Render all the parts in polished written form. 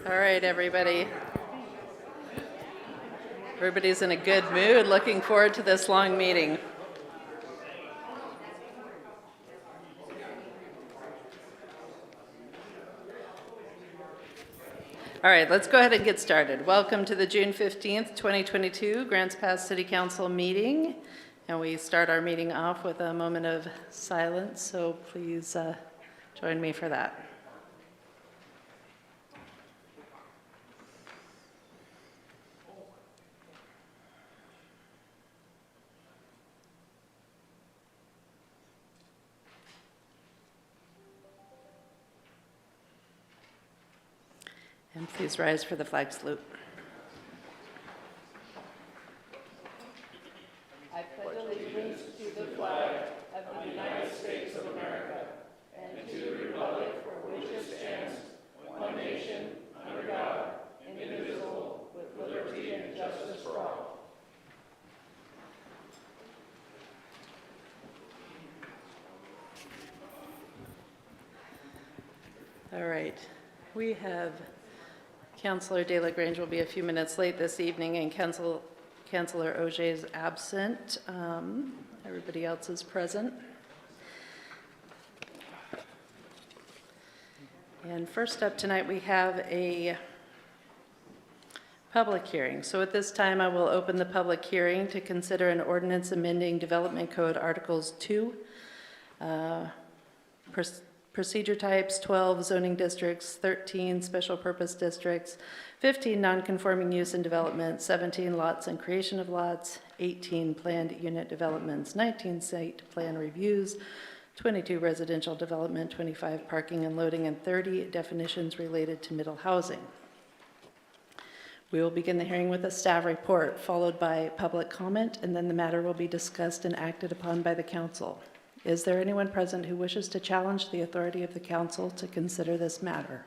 All right, everybody. Everybody's in a good mood, looking forward to this long meeting. All right, let's go ahead and get started. Welcome to the June 15th, 2022 Grants Pass City Council meeting. And we start our meeting off with a moment of silence, so please join me for that. And please rise for the flag salute. I pledge allegiance to the flag of the United States of America and to the republic for which it stands, one nation, under God, indivisible, with liberty and justice for all. All right, we have Councilor De La Grange will be a few minutes late this evening, and Councilor Auger is absent. Everybody else is present. And first up tonight, we have a public hearing. So at this time, I will open the public hearing to consider an ordinance amending Development Code Articles 2, procedure types, 12 zoning districts, 13 special purpose districts, 15 non-conforming use and development, 17 lots and creation of lots, 18 planned unit developments, 19 site plan reviews, 22 residential development, 25 parking and loading, and 30 definitions related to middle housing. We will begin the hearing with a staff report, followed by public comment, and then the matter will be discussed and acted upon by the council. Is there anyone present who wishes to challenge the authority of the council to consider this matter?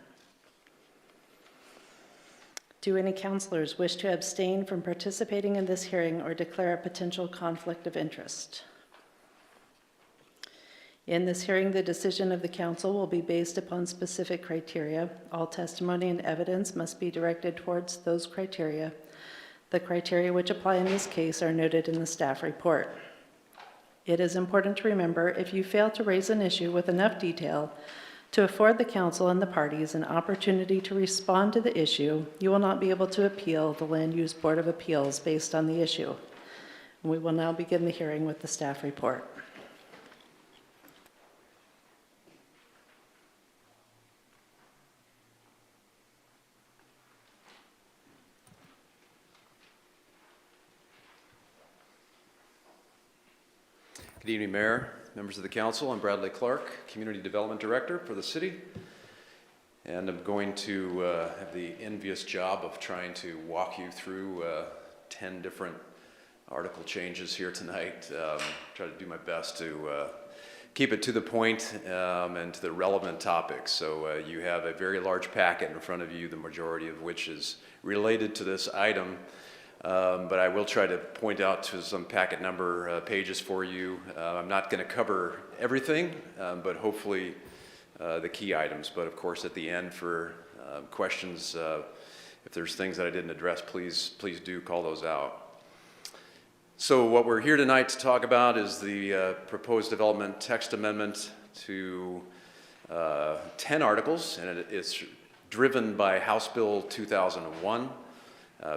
Do any councilors wish to abstain from participating in this hearing or declare a potential conflict of interest? In this hearing, the decision of the council will be based upon specific criteria. All testimony and evidence must be directed towards those criteria. The criteria which apply in this case are noted in the staff report. It is important to remember, if you fail to raise an issue with enough detail to afford the council and the parties an opportunity to respond to the issue, you will not be able to appeal the Land Use Board of Appeals based on the issue. We will now begin the hearing with the staff report. Good evening, Mayor, members of the council. I'm Bradley Clark, Community Development Director for the city. And I'm going to have the envious job of trying to walk you through 10 different article changes here tonight. Try to do my best to keep it to the point and to the relevant topics. So you have a very large packet in front of you, the majority of which is related to this item. But I will try to point out to some packet number pages for you. I'm not going to cover everything, but hopefully the key items. But of course, at the end for questions, if there's things that I didn't address, please do call those out. So what we're here tonight to talk about is the proposed development text amendment to 10 articles, and it's driven by House Bill 2001.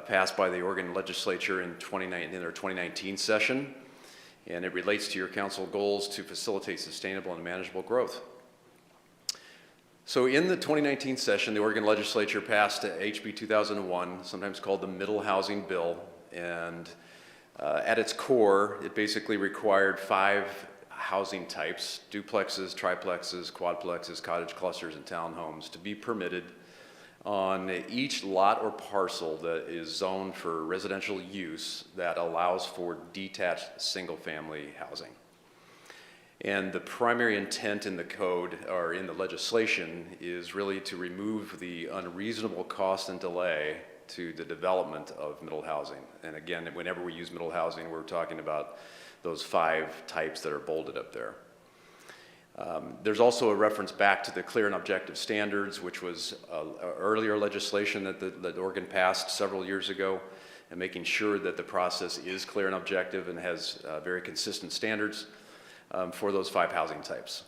Passed by the Oregon legislature in their 2019 session, and it relates to your council goals to facilitate sustainable and manageable growth. So in the 2019 session, the Oregon legislature passed HB 2001, sometimes called the Middle Housing Bill, and at its core, it basically required 5 housing types: duplexes, triplexes, quadplexes, cottage clusters, and townhomes to be permitted on each lot or parcel that is zoned for residential use that allows for detached single-family housing. And the primary intent in the code, or in the legislation, is really to remove the unreasonable cost and delay to the development of middle housing. And again, whenever we use middle housing, we're talking about those 5 types that are bolded up there. There's also a reference back to the clear and objective standards, which was earlier legislation that Oregon passed several years ago, and making sure that the process is clear and objective and has very consistent standards for those 5 housing types.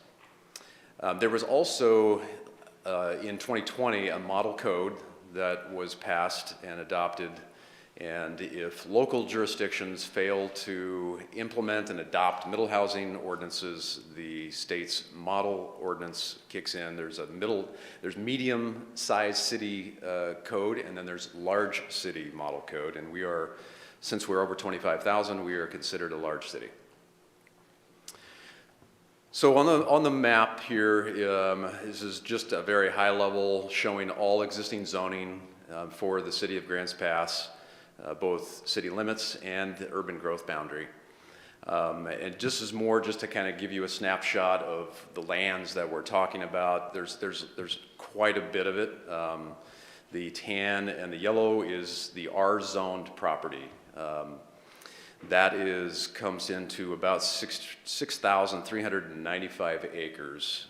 There was also in 2020 a model code that was passed and adopted, and if local jurisdictions fail to implement and adopt middle housing ordinances, the state's model ordinance kicks in. There's medium-sized city code, and then there's large city model code, and since we're over 25,000, we are considered a large city. So on the map here, this is just a very high level showing all existing zoning for the city of Grants Pass, both city limits and the urban growth boundary. And just as more just to kind of give you a snapshot of the lands that we're talking about, there's quite a bit of it. The tan and the yellow is the R-zoned property. That comes into about 6,395 acres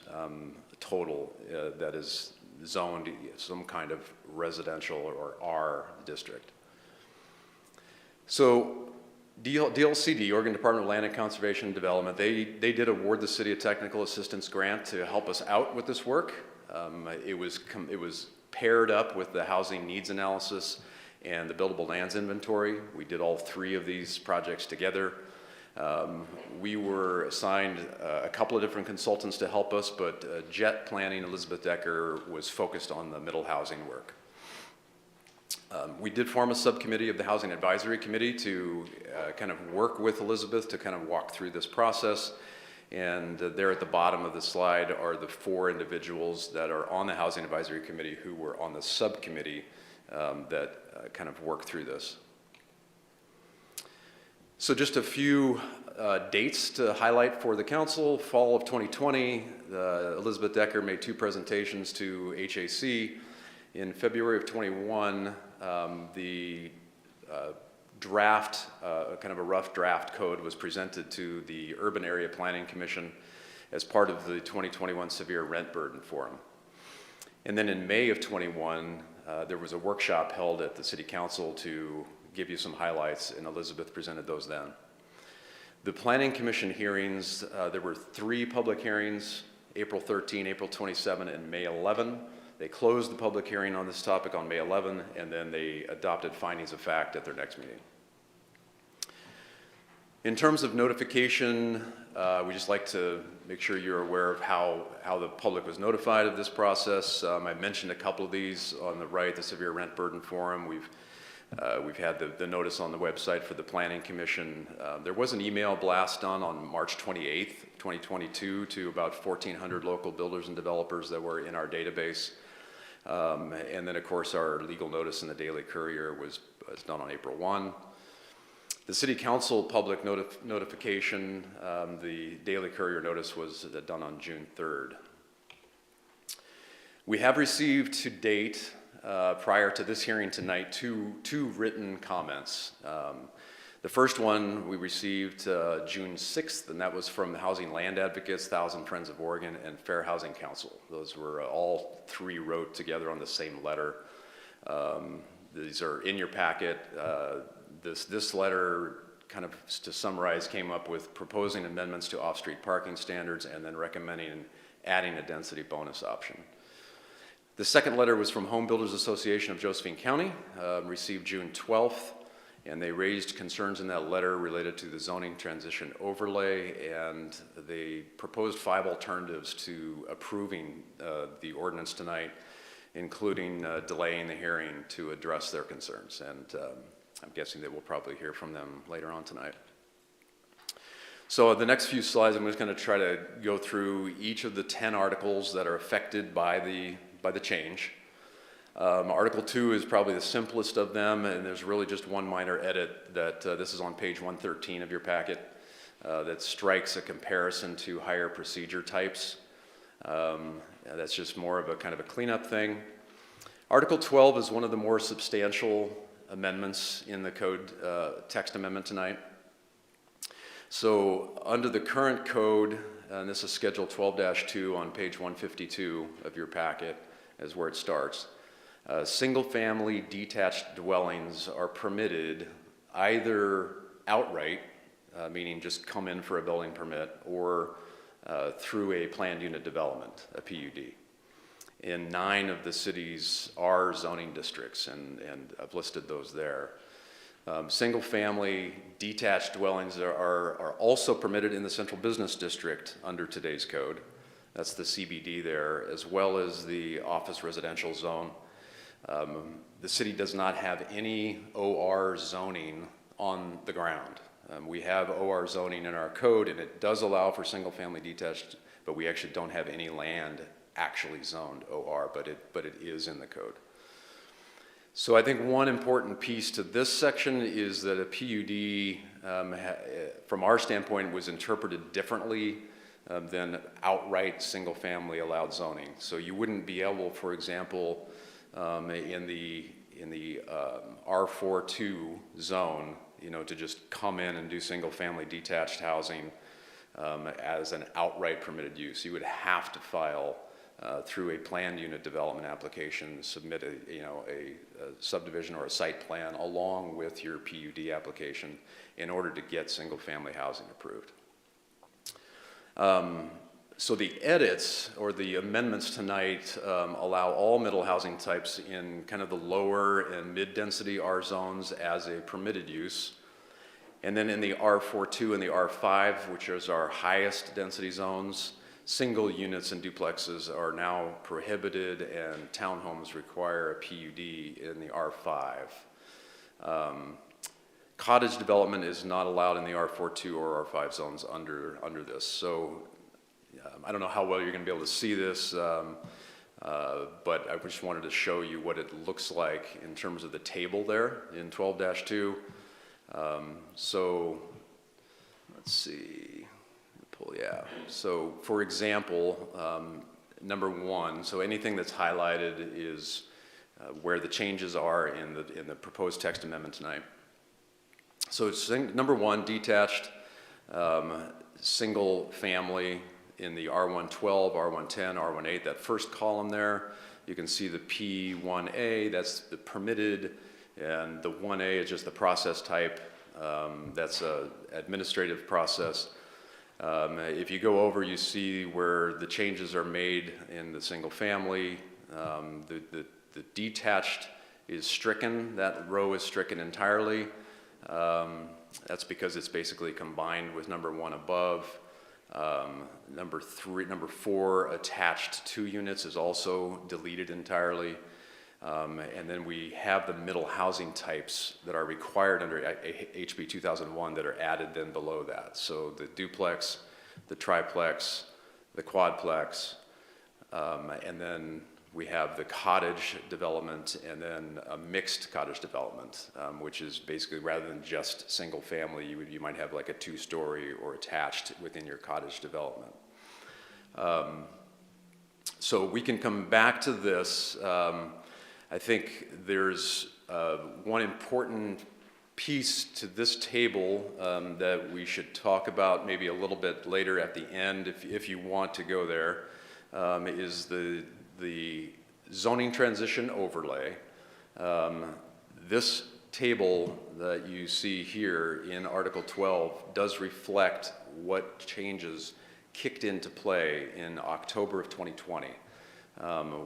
total that is zoned some kind of residential or R district. So DLCD, Oregon Department of Land and Conservation and Development, they did award the city a technical assistance grant to help us out with this work. It was paired up with the housing needs analysis and the buildable lands inventory. We did all 3 of these projects together. We were assigned a couple of different consultants to help us, but Jet Planning, Elizabeth Decker, was focused on the middle housing work. We did form a subcommittee of the Housing Advisory Committee to kind of work with Elizabeth to kind of walk through this process. And there at the bottom of the slide are the 4 individuals that are on the Housing Advisory Committee who were on the subcommittee that kind of work through this. So just a few dates to highlight for the council. Fall of 2020, Elizabeth Decker made 2 presentations to HAC. In February of 21, the draft, kind of a rough draft code was presented to the Urban Area Planning Commission as part of the 2021 Severe Rent Burden Forum. And then in May of 21, there was a workshop held at the City Council to give you some highlights, and Elizabeth presented those then. The Planning Commission hearings, there were 3 public hearings, April 13, April 27, and May 11. They closed the public hearing on this topic on May 11, and then they adopted findings of fact at their next meeting. In terms of notification, we just like to make sure you're aware of how the public was notified of this process. I mentioned a couple of these on the right, the Severe Rent Burden Forum. We've had the notice on the website for the Planning Commission. There was an email blast done on March 28th, 2022 to about 1,400 local builders and developers that were in our database. And then of course our legal notice in the Daily Courier was done on April 1. The City Council public notification, the Daily Courier notice was done on June 3rd. We have received to date, prior to this hearing tonight, two written comments. The first one we received June 6th, and that was from the Housing Land Advocates, Thousand Friends of Oregon, and Fair Housing Council. Those were all 3 wrote together on the same letter. These are in your packet. This letter, kind of to summarize, came up with proposing amendments to off-street parking standards and then recommending adding a density bonus option. The second letter was from Home Builders Association of Josephine County, received June 12th, and they raised concerns in that letter related to the zoning transition overlay, and they proposed 5 alternatives to approving the ordinance tonight, including delaying the hearing to address their concerns. And I'm guessing that we'll probably hear from them later on tonight. So the next few slides, I'm just going to try to go through each of the 10 articles that are affected by the change. Article 2 is probably the simplest of them, and there's really just one minor edit that this is on page 113 of your packet that strikes a comparison to higher procedure types. That's just more of a kind of a cleanup thing. Article 12 is one of the more substantial amendments in the code text amendment tonight. So under the current code, and this is Schedule 12-2 on page 152 of your packet, is where it starts. Single-family detached dwellings are permitted either outright, meaning just come in for a building permit, or through a planned unit development, a PUD, in 9 of the city's R zoning districts, and I've listed those there. Single-family detached dwellings are also permitted in the Central Business District under today's code. That's the CBD there, as well as the office residential zone. The city does not have any OR zoning on the ground. We have OR zoning in our code, and it does allow for single-family detached, but we actually don't have any land actually zoned OR, but it is in the code. So I think one important piece to this section is that a PUD, from our standpoint, was interpreted differently than outright single-family allowed zoning. So you wouldn't be able, for example, in the R42 zone, to just come in and do single-family detached housing as an outright permitted use. You would have to file through a planned unit development application, submit a subdivision or a site plan along with your PUD application in order to get single-family housing approved. So the edits or the amendments tonight allow all middle housing types in kind of the lower and mid-density R zones as a permitted use. And then in the R42 and the R5, which is our highest density zones, single units and duplexes are now prohibited, and townhomes require a PUD in the R5. Cottage development is not allowed in the R42 or R5 zones under this. So I don't know how well you're going to be able to see this, but I just wanted to show you what it looks like in terms of the table there in 12-2. So let's see. So for example, number 1, so anything that's highlighted is where the changes are in the proposed text amendment tonight. So it's number 1, detached single family in the R112, R110, R18, that first column there. You can see the P1A, that's the permitted, and the 1A is just the process type. That's an administrative process. If you go over, you see where the changes are made in the single family. The detached is stricken. That row is stricken entirely. That's because it's basically combined with number 1 above. Number 4, attached 2 units is also deleted entirely. And then we have the middle housing types that are required under HB 2001 that are added then below that. So the duplex, the triplex, the quadplex, and then we have the cottage development, and then a mixed cottage development, which is basically, rather than just single family, you might have like a 2-story or attached within your cottage development. So we can come back to this. I think there's one important piece to this table that we should talk about maybe a little bit later at the end, if you want to go there, is the zoning transition overlay. This table that you see here in Article 12 does reflect what changes kicked into play in October of 2020.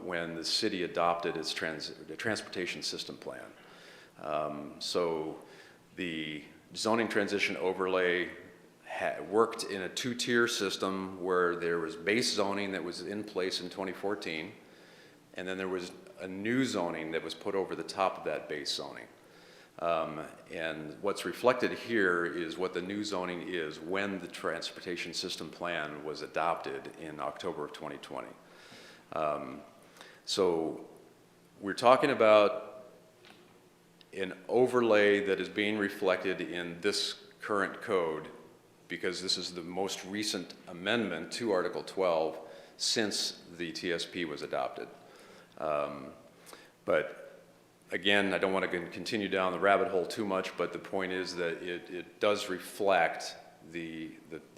When the city adopted its transportation system plan. So the zoning transition overlay worked in a 2-tier system where there was base zoning that was in place in 2014, and then there was a new zoning that was put over the top of that base zoning. And what's reflected here is what the new zoning is when the transportation system plan was adopted in October of 2020. So we're talking about an overlay that is being reflected in this current code because this is the most recent amendment to Article 12 since the TSP was adopted. But again, I don't want to continue down the rabbit hole too much, but the point is that it does reflect the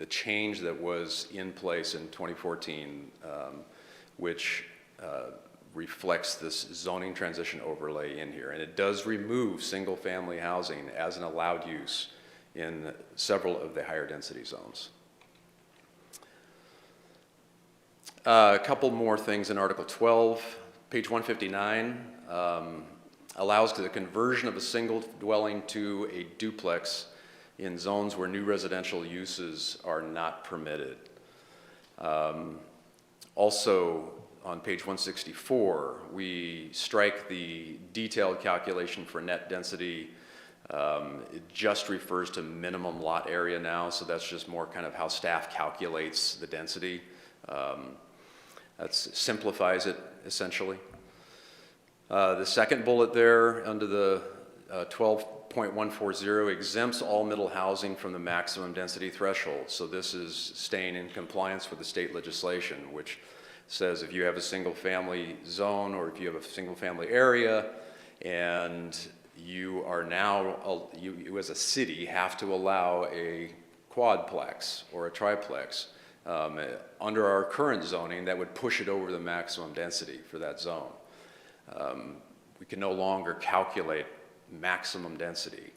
change that was in place in 2014, which reflects this zoning transition overlay in here. And it does remove single-family housing as an allowed use in several of the higher density zones. A couple more things in Article 12. Page 159 allows the conversion of a single dwelling to a duplex in zones where new residential uses are not permitted. Also, on page 164, we strike the detailed calculation for net density. It just refers to minimum lot area now, so that's just more kind of how staff calculates the density. That simplifies it, essentially. The second bullet there, under the 12.140, exempts all middle housing from the maximum density threshold. So this is staying in compliance with the state legislation, which says if you have a single family zone or if you have a single family area and you are now, you as a city have to allow a quadplex or a triplex. Under our current zoning, that would push it over the maximum density for that zone. We can no longer calculate maximum density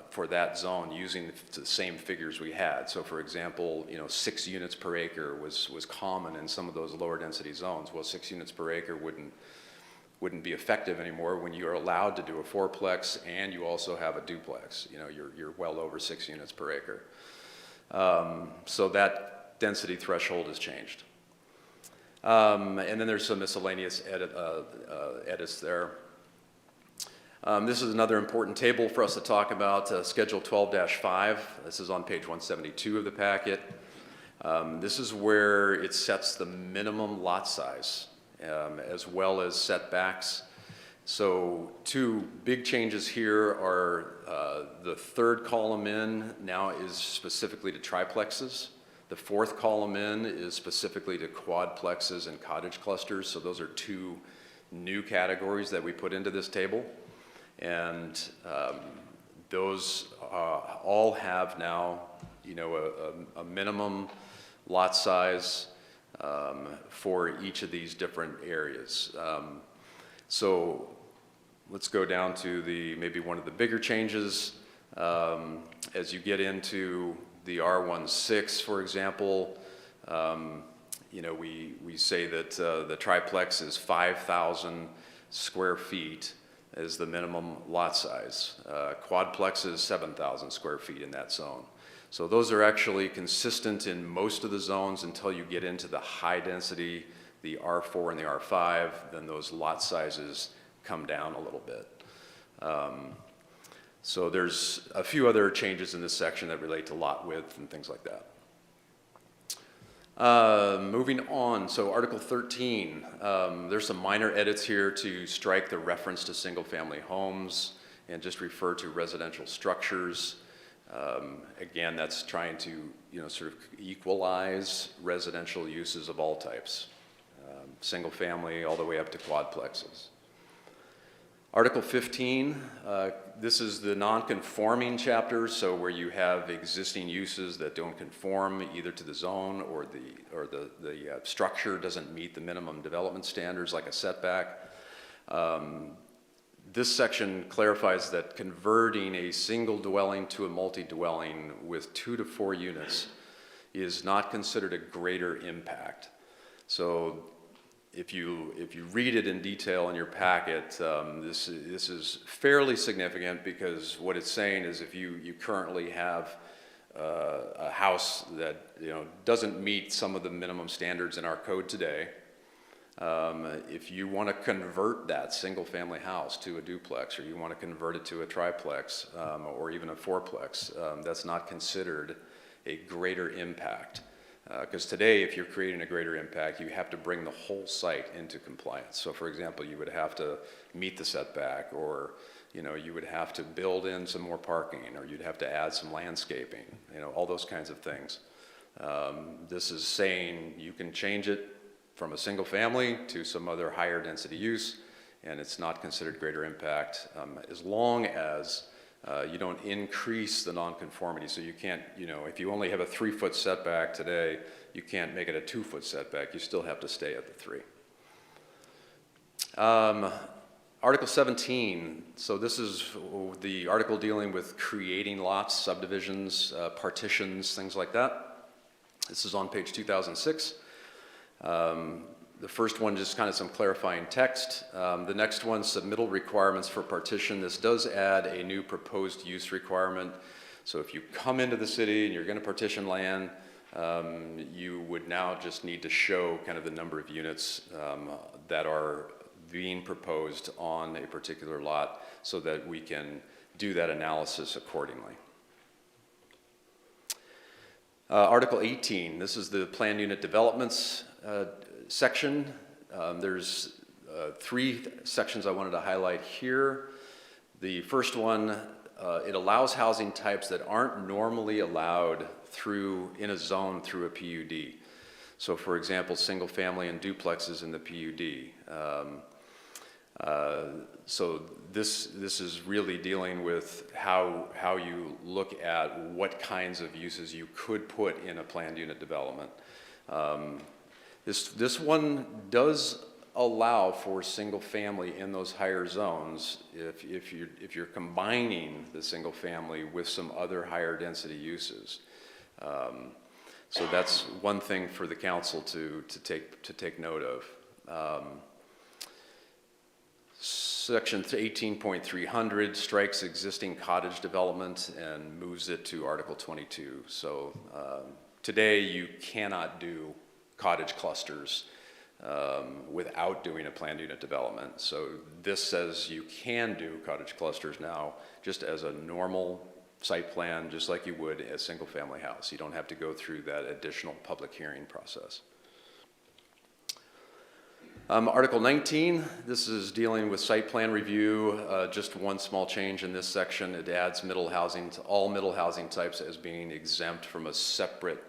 for that zone using the same figures we had. So for example, 6 units per acre was common in some of those lower density zones. Well, 6 units per acre wouldn't be effective anymore when you're allowed to do a fourplex and you also have a duplex. You're well over 6 units per acre. So that density threshold has changed. And then there's some miscellaneous edits there. This is another important table for us to talk about, Schedule 12-5. This is on page 172 of the packet. This is where it sets the minimum lot size as well as setbacks. So 2 big changes here are the 3rd column in now is specifically to triplexes. The 4th column in is specifically to quadplexes and cottage clusters. So those are 2 new categories that we put into this table. And those all have now, a minimum lot size for each of these different areas. So let's go down to maybe one of the bigger changes. As you get into the R16, for example, we say that the triplex is 5,000 square feet as the minimum lot size. Quadplex is 7,000 square feet in that zone. So those are actually consistent in most of the zones until you get into the high density, the R4 and the R5, then those lot sizes come down a little bit. So there's a few other changes in this section that relate to lot width and things like that. Moving on, so Article 13, there's some minor edits here to strike the reference to single-family homes and just refer to residential structures. Again, that's trying to, sort of equalize residential uses of all types, single-family all the way up to quadplexes. Article 15, this is the non-conforming chapter, so where you have existing uses that don't conform either to the zone or the structure doesn't meet the minimum development standards like a setback. This section clarifies that converting a single dwelling to a multi-dwelling with 2 to 4 units is not considered a greater impact. So if you read it in detail in your packet, this is fairly significant because what it's saying is if you currently have a house that doesn't meet some of the minimum standards in our code today, if you want to convert that single-family house to a duplex, or you want to convert it to a triplex, or even a fourplex, that's not considered a greater impact. Because today, if you're creating a greater impact, you have to bring the whole site into compliance. So for example, you would have to meet the setback, or you would have to build in some more parking, or you'd have to add some landscaping, all those kinds of things. This is saying you can change it from a single family to some other higher density use, and it's not considered greater impact as long as You don't increase the nonconformity, so you can't, if you only have a 3-foot setback today, you can't make it a 2-foot setback. You still have to stay at the 3. Article 17, so this is the article dealing with creating lots, subdivisions, partitions, things like that. This is on page 2006. The first one, just kind of some clarifying text. The next one, submittal requirements for partition. This does add a new proposed use requirement. So if you come into the city and you're going to partition land, you would now just need to show kind of the number of units that are being proposed on a particular lot so that we can do that analysis accordingly. Article 18, this is the planned unit developments section. There's 3 sections I wanted to highlight here. The first one, it allows housing types that aren't normally allowed in a zone through a PUD. So for example, single family and duplexes in the PUD. So this is really dealing with how you look at what kinds of uses you could put in a planned unit development. This one does allow for single family in those higher zones if you're combining the single family with some other higher density uses. So that's one thing for the council to take note of. Section 18.300 strikes existing cottage development and moves it to Article 22. So today you cannot do cottage clusters without doing a planned unit development. So this says you can do cottage clusters now just as a normal site plan, just like you would a single family house. You don't have to go through that additional public hearing process. Article 19, this is dealing with site plan review. Just one small change in this section. It adds middle housing to all middle housing types as being exempt from a separate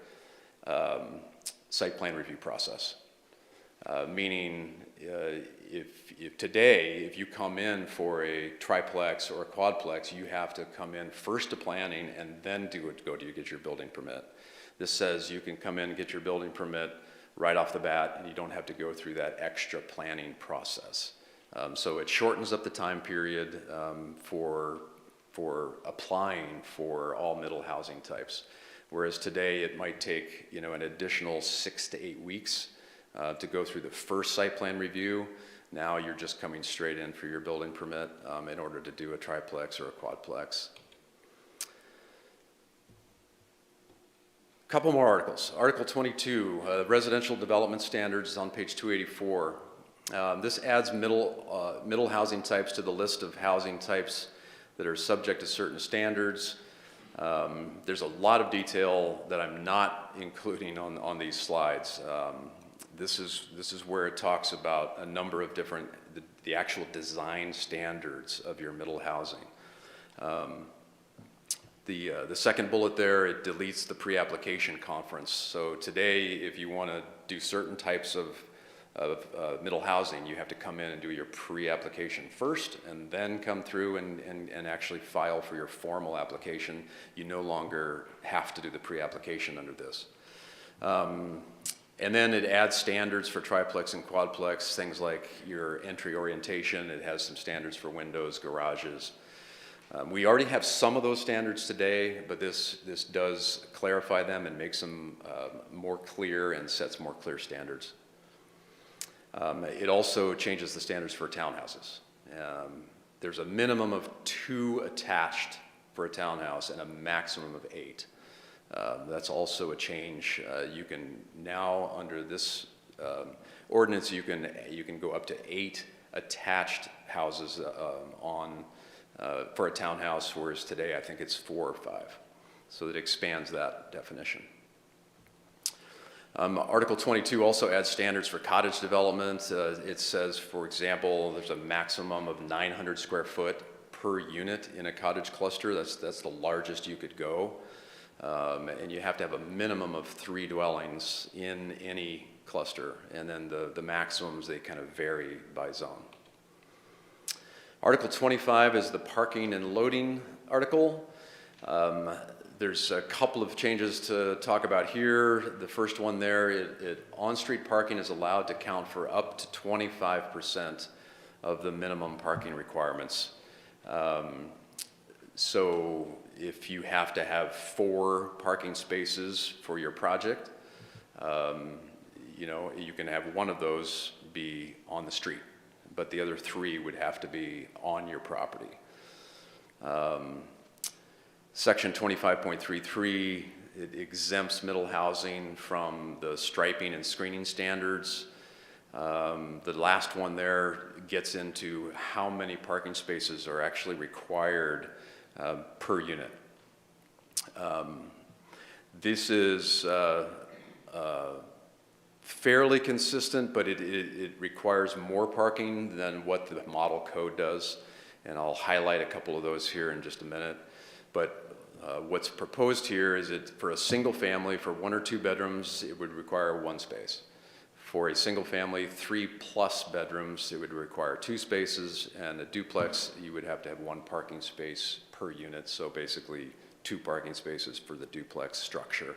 site plan review process. Meaning if today, if you come in for a triplex or a quadplex, you have to come in first to planning and then go to get your building permit. This says you can come in and get your building permit right off the bat, and you don't have to go through that extra planning process. So it shortens up the time period for applying for all middle housing types. Whereas today it might take an additional 6 to 8 weeks to go through the first site plan review. Now you're just coming straight in for your building permit in order to do a triplex or a quadplex. Couple more articles. Article 22, residential development standards, is on page 284. This adds middle housing types to the list of housing types that are subject to certain standards. There's a lot of detail that I'm not including on these slides. This is where it talks about a number of different, the actual design standards of your middle housing. The second bullet there, it deletes the pre-application conference. So today, if you want to do certain types of middle housing, you have to come in and do your pre-application first and then come through and actually file for your formal application. You no longer have to do the pre-application under this. And then it adds standards for triplex and quadplex, things like your entry orientation. It has some standards for windows, garages. We already have some of those standards today, but this does clarify them and makes them more clear and sets more clear standards. It also changes the standards for townhouses. There's a minimum of 2 attached for a townhouse and a maximum of 8. That's also a change. You can now, under this ordinance, you can go up to 8 attached houses for a townhouse, whereas today I think it's 4 or 5. So it expands that definition. Article 22 also adds standards for cottage development. It says, for example, there's a maximum of 900 square foot per unit in a cottage cluster. That's the largest you could go. And you have to have a minimum of 3 dwellings in any cluster. And then the maximums, they kind of vary by zone. Article 25 is the parking and loading article. There's a couple of changes to talk about here. The first one there, on-street parking is allowed to count for up to 25% of the minimum parking requirements. So if you have to have 4 parking spaces for your project, you know, you can have one of those be on the street, but the other 3 would have to be on your property. Section 25.33, it exempts middle housing from the striping and screening standards. The last one there gets into how many parking spaces are actually required per unit. This is fairly consistent, but it requires more parking than what the model code does, and I'll highlight a couple of those here in just a minute. But what's proposed here is that for a single family, for 1 or 2 bedrooms, it would require 1 space. For a single family, 3+ bedrooms, it would require 2 spaces, and a duplex, you would have to have 1 parking space per unit, so basically 2 parking spaces for the duplex structure.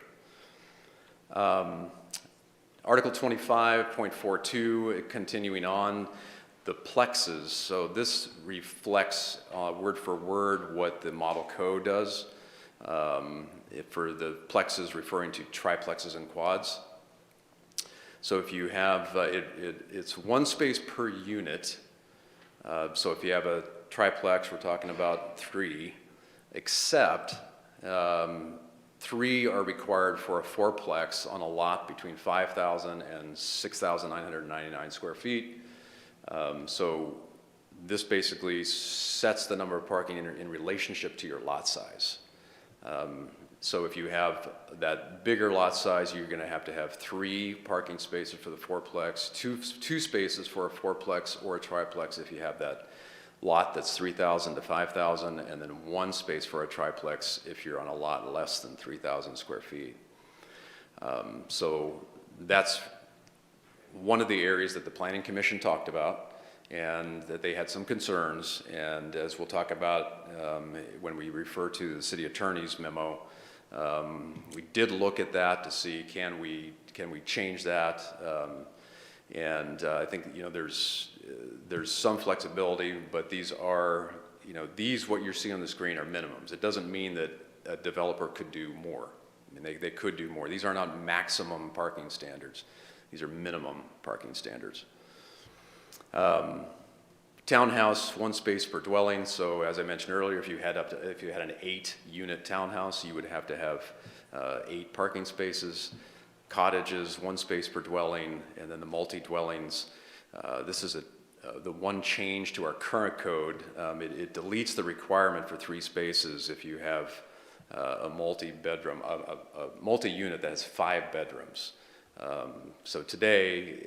Article 25.42, continuing on, the plexes. So this reflects word for word what the model code does. For the plexes referring to triplexes and quads. So if you have, it's 1 space per unit. So if you have a triplex, we're talking about 3, except 3 are required for a 4-plex on a lot between 5,000 and 6,999 square feet. So this basically sets the number of parking in relationship to your lot size. So if you have that bigger lot size, you're going to have 3 parking spaces for the 4-plex, 2 spaces for a 4-plex or a triplex if you have that lot that's 3,000 to 5,000, and then 1 space for a triplex if you're on a lot less than 3,000 square feet. So that's one of the areas that the Planning Commission talked about, and that they had some concerns, and as we'll talk about when we refer to the city attorney's memo, we did look at that to see can we change that, and I think, you know, there's some flexibility, but these are, you know, what you're seeing on the screen are minimums. It doesn't mean that a developer could do more. I mean, they could do more. These are not maximum parking standards. These are minimum parking standards. Townhouse, 1 space per dwelling. So as I mentioned earlier, if you had an 8-unit townhouse, you would have to have 8 parking spaces. Cottages, 1 space per dwelling, and then the multi-dwellings. This is the one change to our current code. It deletes the requirement for 3 spaces if you have a multi-bedroom, a multi-unit that has 5 bedrooms. So today,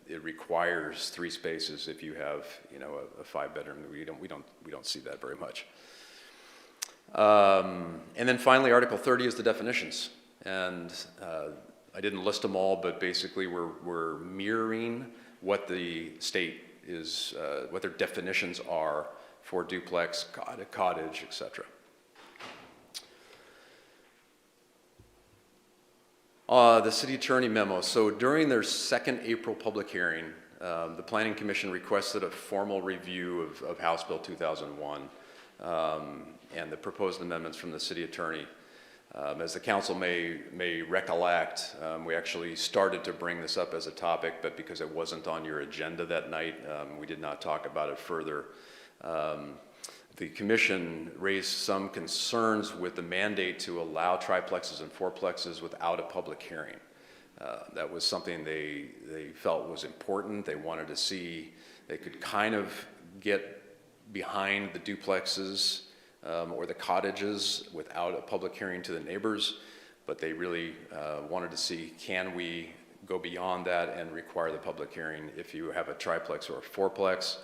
it requires 3 spaces if you have, you know, a 5-bedroom. We don't see that very much. And then finally, Article 30 is the definitions, and I didn't list them all, but basically we're mirroring what the state is, what their definitions are for duplex, cottage, etc. The city attorney memo. So during their second April public hearing, the Planning Commission requested a formal review of House Bill 2001 and the proposed amendments from the city attorney. As the council may recollect, we actually started to bring this up as a topic, but because it wasn't on your agenda that night, we did not talk about it further. The commission raised some concerns with the mandate to allow triplexes and 4-plexes without a public hearing. That was something they felt was important. They wanted to see, they could kind of get behind the duplexes or the cottages without a public hearing to the neighbors, but they really wanted to see, can we go beyond that and require the public hearing if you have a triplex or a 4-plex?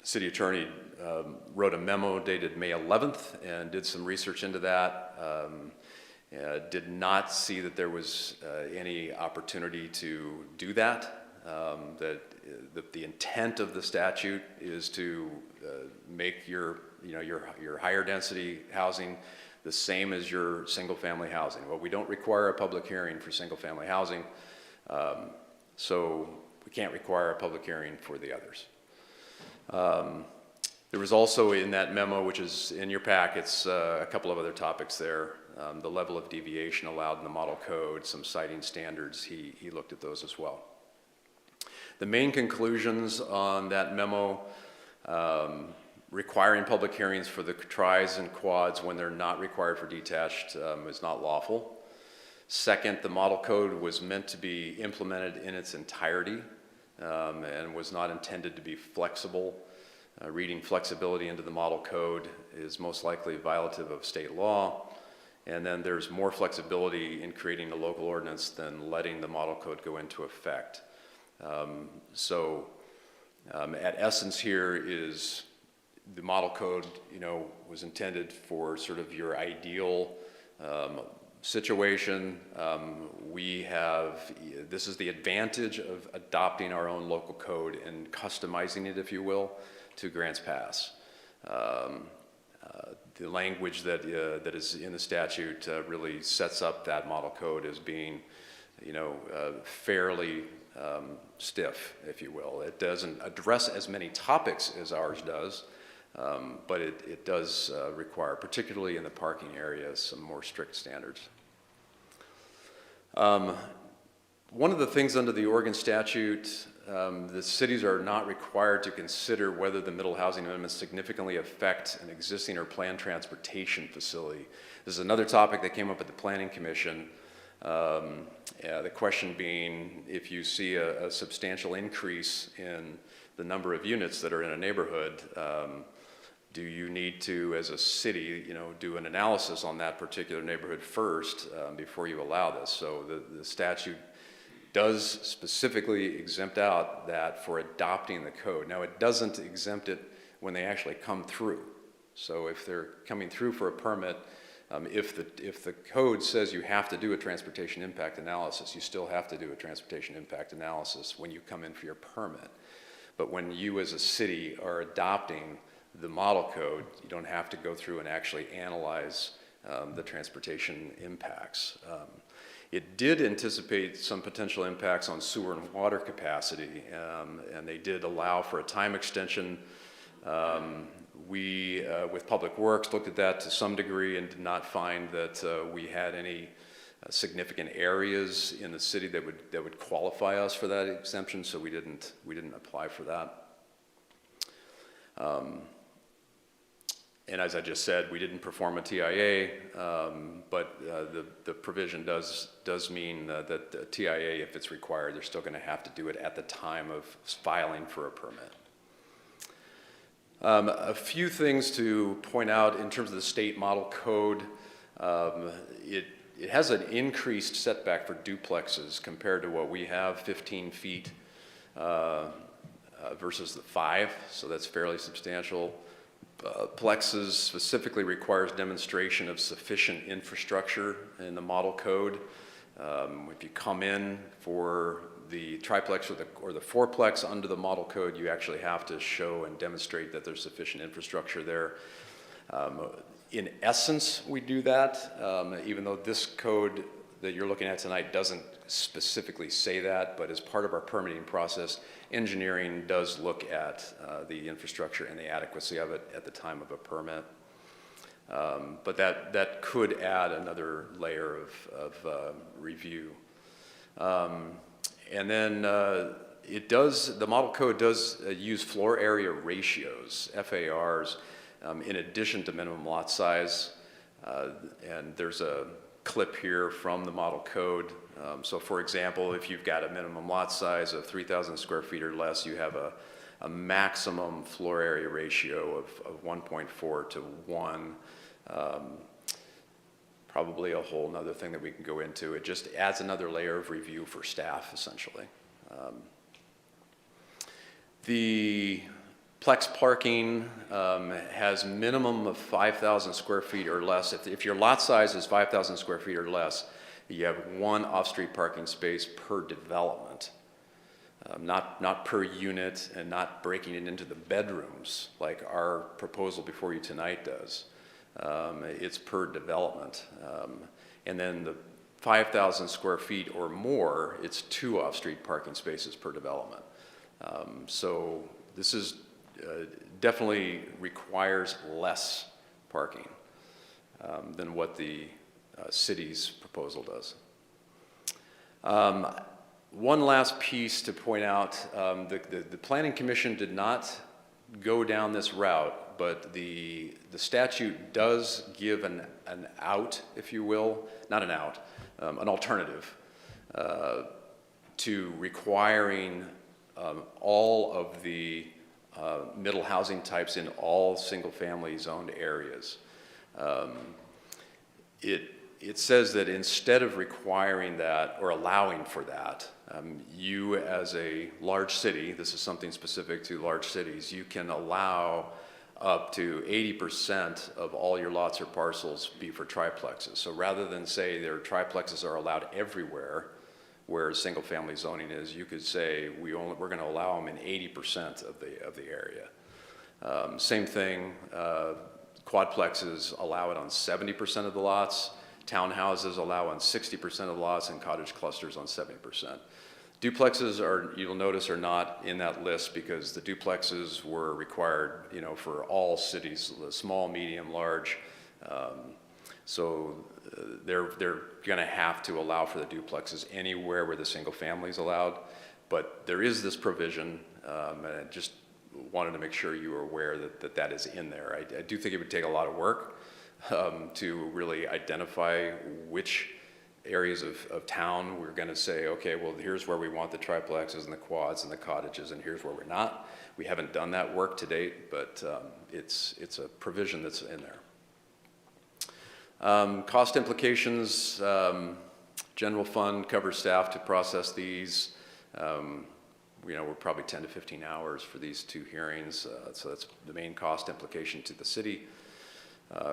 City attorney wrote a memo dated May 11th and did some research into that. Did not see that there was any opportunity to do that. that the intent of the statute is to make your higher density housing the same as your single family housing. Well, we don't require a public hearing for single family housing, so we can't require a public hearing for the others. There was also in that memo, which is in your packets, a couple of other topics there. The level of deviation allowed in the model code, some siting standards, he looked at those as well. The main conclusions on that memo, requiring public hearings for the tris and quads when they're not required for detached is not lawful. Second, the model code was meant to be implemented in its entirety and was not intended to be flexible. Reading flexibility into the model code is most likely violative of state law. And then there's more flexibility in creating a local ordinance than letting the model code go into effect. At essence here is the model code, was intended for sort of your ideal situation. This is the advantage of adopting our own local code and customizing it, if you will, to Grants Pass. The language that is in the statute really sets up that model code as being, fairly stiff, if you will. It doesn't address as many topics as ours does, but it does require, particularly in the parking area, some more strict standards. One of the things under the Oregon statute, the cities are not required to consider whether the middle housing amendments significantly affect an existing or planned transportation facility. This is another topic that came up at the Planning Commission. The question being, if you see a substantial increase in the number of units that are in a neighborhood, do you need to, as a city, do an analysis on that particular neighborhood first before you allow this? So the statute does specifically exempt out that for adopting the code. Now, it doesn't exempt it when they actually come through. So if they're coming through for a permit, if the code says you have to do a transportation impact analysis, you still have to do a transportation impact analysis when you come in for your permit. But when you as a city are adopting the model code, you don't have to go through and actually analyze the transportation impacts. It did anticipate some potential impacts on sewer and water capacity, and they did allow for a time extension. We, with Public Works, looked at that to some degree and did not find that we had any significant areas in the city that would qualify us for that exemption, so we didn't apply for that. And as I just said, we didn't perform a TIA, but the provision does mean that the TIA, if it's required, they're still going to have to do it at the time of filing for a permit. A few things to point out in terms of the state model code. It has an increased setback for duplexes compared to what we have, 15 feet versus the 5, so that's fairly substantial. Plexes specifically requires demonstration of sufficient infrastructure in the model code. If you come in for the triplex or the fourplex under the model code, you actually have to show and demonstrate that there's sufficient infrastructure there. In essence, we do that, even though this code that you're looking at tonight doesn't specifically say that, but as part of our permitting process, engineering does look at the infrastructure and the adequacy of it at the time of a permit. But that could add another layer of review. And then the model code does use floor area ratios, FARs, in addition to minimum lot size. And there's a clip here from the model code. So for example, if you've got a minimum lot size of 3,000 square feet or less, you have a maximum floor area ratio of 1.4 to 1. Probably a whole nother thing that we can go into. It just adds another layer of review for staff, essentially. The Plex parking has minimum of 5,000 square feet or less. If your lot size is 5,000 square feet or less, you have one off-street parking space per development. not per unit and not breaking it into the bedrooms like our proposal before you tonight does. It's per development. And then the 5,000 square feet or more, it's 2 off-street parking spaces per development. So this is definitely requires less parking than what the city's proposal does. One last piece to point out, the Planning Commission did not go down this route, but the statute does give an out, if you will, not an out, an alternative to requiring all of the middle housing types in all single-family zoned areas. It says that instead of requiring that or allowing for that, you as a large city, this is something specific to large cities, you can allow up to 80% of all your lots or parcels be for triplexes. So rather than say their triplexes are allowed everywhere where single family zoning is, you could say we're going to allow them in 80% of the area. Same thing, quadplexes allow it on 70% of the lots. Townhouses allow on 60% of the lots, and cottage clusters on 70%. Duplexes you'll notice, are not in that list because the duplexes were required, for all cities, small, medium, large. So they're going to have to allow for the duplexes anywhere where the single family is allowed. But there is this provision, and I just wanted to make sure you were aware that is in there. I do think it would take a lot of work to really identify which areas of town we're going to say, okay, well, here's where we want the triplexes and the quads and the cottages, and here's where we're not. We haven't done that work to date, but it's a provision that's in there. Cost implications, general fund covers staff to process these. We're probably 10 to 15 hours for these 2 hearings, so that's the main cost implication to the city.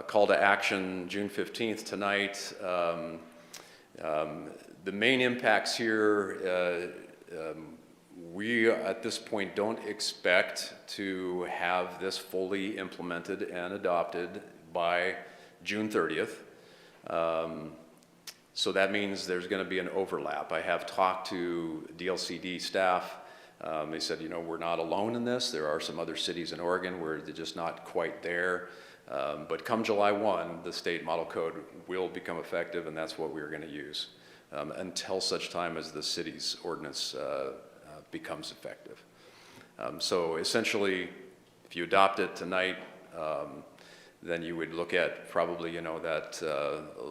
Call to action June 15th tonight. The main impacts here, we at this point don't expect to have this fully implemented and adopted by June 30th. So that means there's going to be an overlap. I have talked to DLCD staff. They said, we're not alone in this. There are some other cities in Oregon where they're just not quite there. But come July 1, the state model code will become effective, and that's what we're going to use until such time as the city's ordinance becomes effective. So essentially, if you adopt it tonight, then you would look at probably, that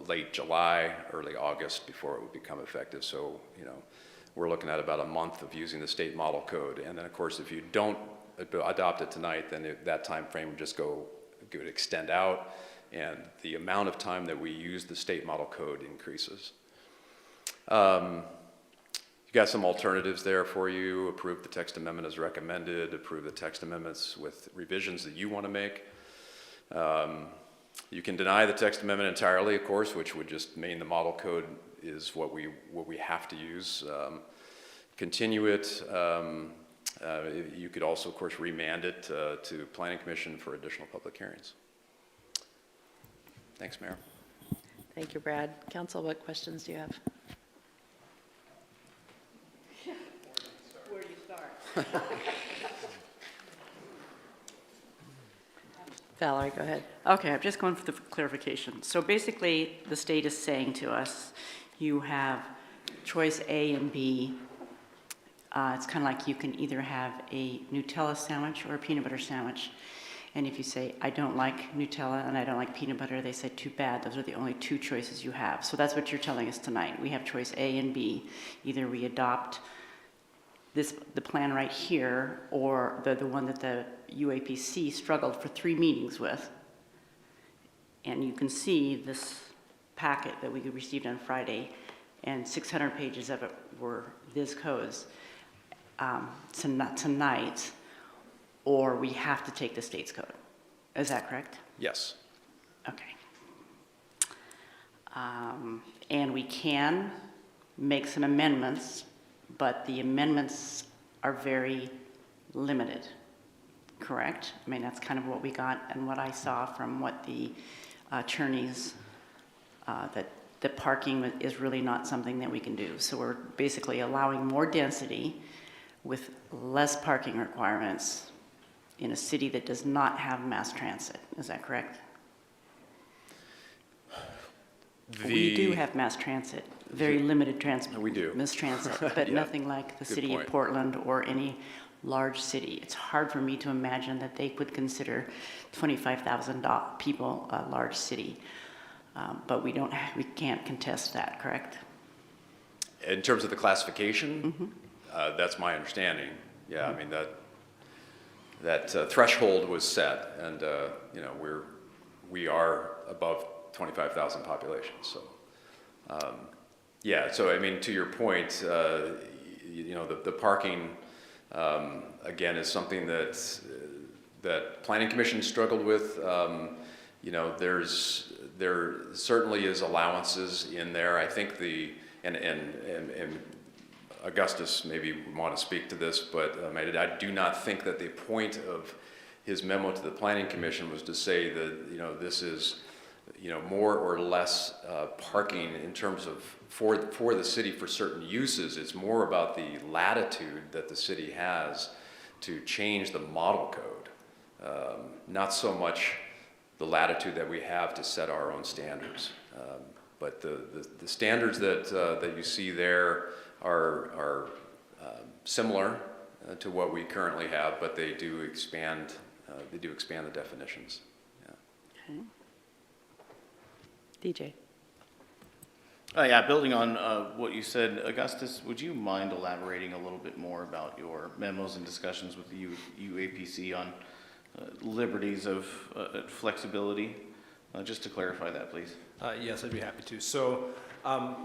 late July, early August before it would become effective. So, we're looking at about a month of using the state model code. And then, of course, if you don't adopt it tonight, then that time frame would just would extend out, and the amount of time that we use the state model code increases. You got some alternatives there for you. Approve the text amendment as recommended, approve the text amendments with revisions that you want to make. You can deny the text amendment entirely, of course, which would just mean the model code is what we have to use. Continue it. You could also, of course, remand it to Planning Commission for additional public hearings. Thanks, Mayor. Thank you, Brad. Council, what questions do you have? Where do you start? Valerie, go ahead. Okay, I'm just going for the clarification. So basically, the state is saying to us, you have choice A and B. It's kind of like you can either have a Nutella sandwich or a peanut butter sandwich. And if you say, I don't like Nutella and I don't like peanut butter, they say, too bad. Those are the only 2 choices you have. So that's what you're telling us tonight. We have choice A and B. Either we adopt the plan right here, or the one that the UAPC struggled for 3 meetings with. And you can see this packet that we received on Friday, and 600 pages of it were Viz codes. Tonight, or we have to take the state's code. Is that correct? Yes. Okay. And we can make some amendments, but the amendments are very limited, correct? I mean, that's kind of what we got and what I saw from what the attorneys, that the parking is really not something that we can do. So we're basically allowing more density with less parking requirements in a city that does not have mass transit. Is that correct? We do have mass transit, very limited transit. We do. Mass transit, but Yeah. nothing like the Good city point. of Portland or any large city. It's hard for me to imagine that they would consider 25,000 people a large city. But we can't contest that, correct? In terms of the classification, that's my understanding. Yeah, I mean, that threshold was set, and you know, we are above 25,000 population. So, yeah. So I mean, to your point, you know, the parking again is something that Planning Commission struggled with. You know, there certainly is allowances in there. I think and Augustus maybe want to speak to this, but I do not think that the point of his memo to the Planning Commission was to say that, you know, this is, you know, more or less parking in terms of for the city for certain uses. It's more about the latitude that the city has to change the model code, not so much the latitude that we have to set our own standards. But the standards that you see there are similar to what we currently have, but they do expand the definitions. Yeah. Okay. DJ. Yeah, building on what you said, Augustus, would you mind elaborating a little bit more about your memos and discussions with the UAPC on liberties of flexibility? Just to clarify that, please. Yes, I'd be happy to. So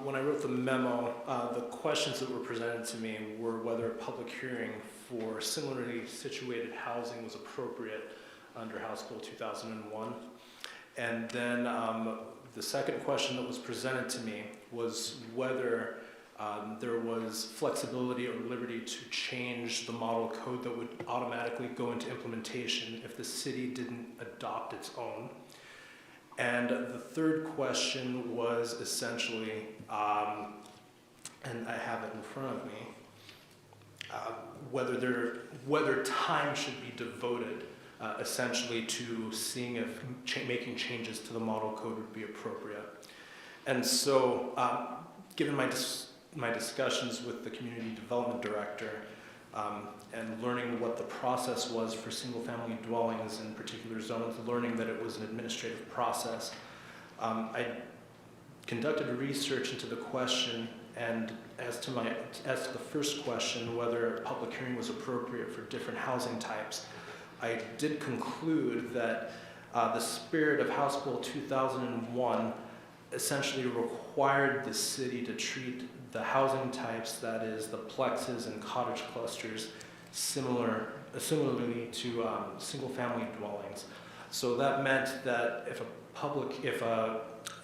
when I wrote the memo, the questions that were presented to me were whether a public hearing for similarly situated housing was appropriate under House Bill 2001. And then the second question that was presented to me was whether there was flexibility or liberty to change the model code that would automatically go into implementation if the city didn't adopt its own. And the third question was essentially, and I have it in front of me, whether time should be devoted essentially to seeing if making changes to the model code would be appropriate. And so, given my discussions with the community development director and learning what the process was for single-family dwellings in particular zones, learning that it was an administrative process, I conducted research into the question, and as to the first question, whether a public hearing was appropriate for different housing types, I did conclude that the spirit of House Bill 2001 essentially required the city to treat the housing types, that is the plexes and cottage clusters, similarly to single-family dwellings. So that meant that if a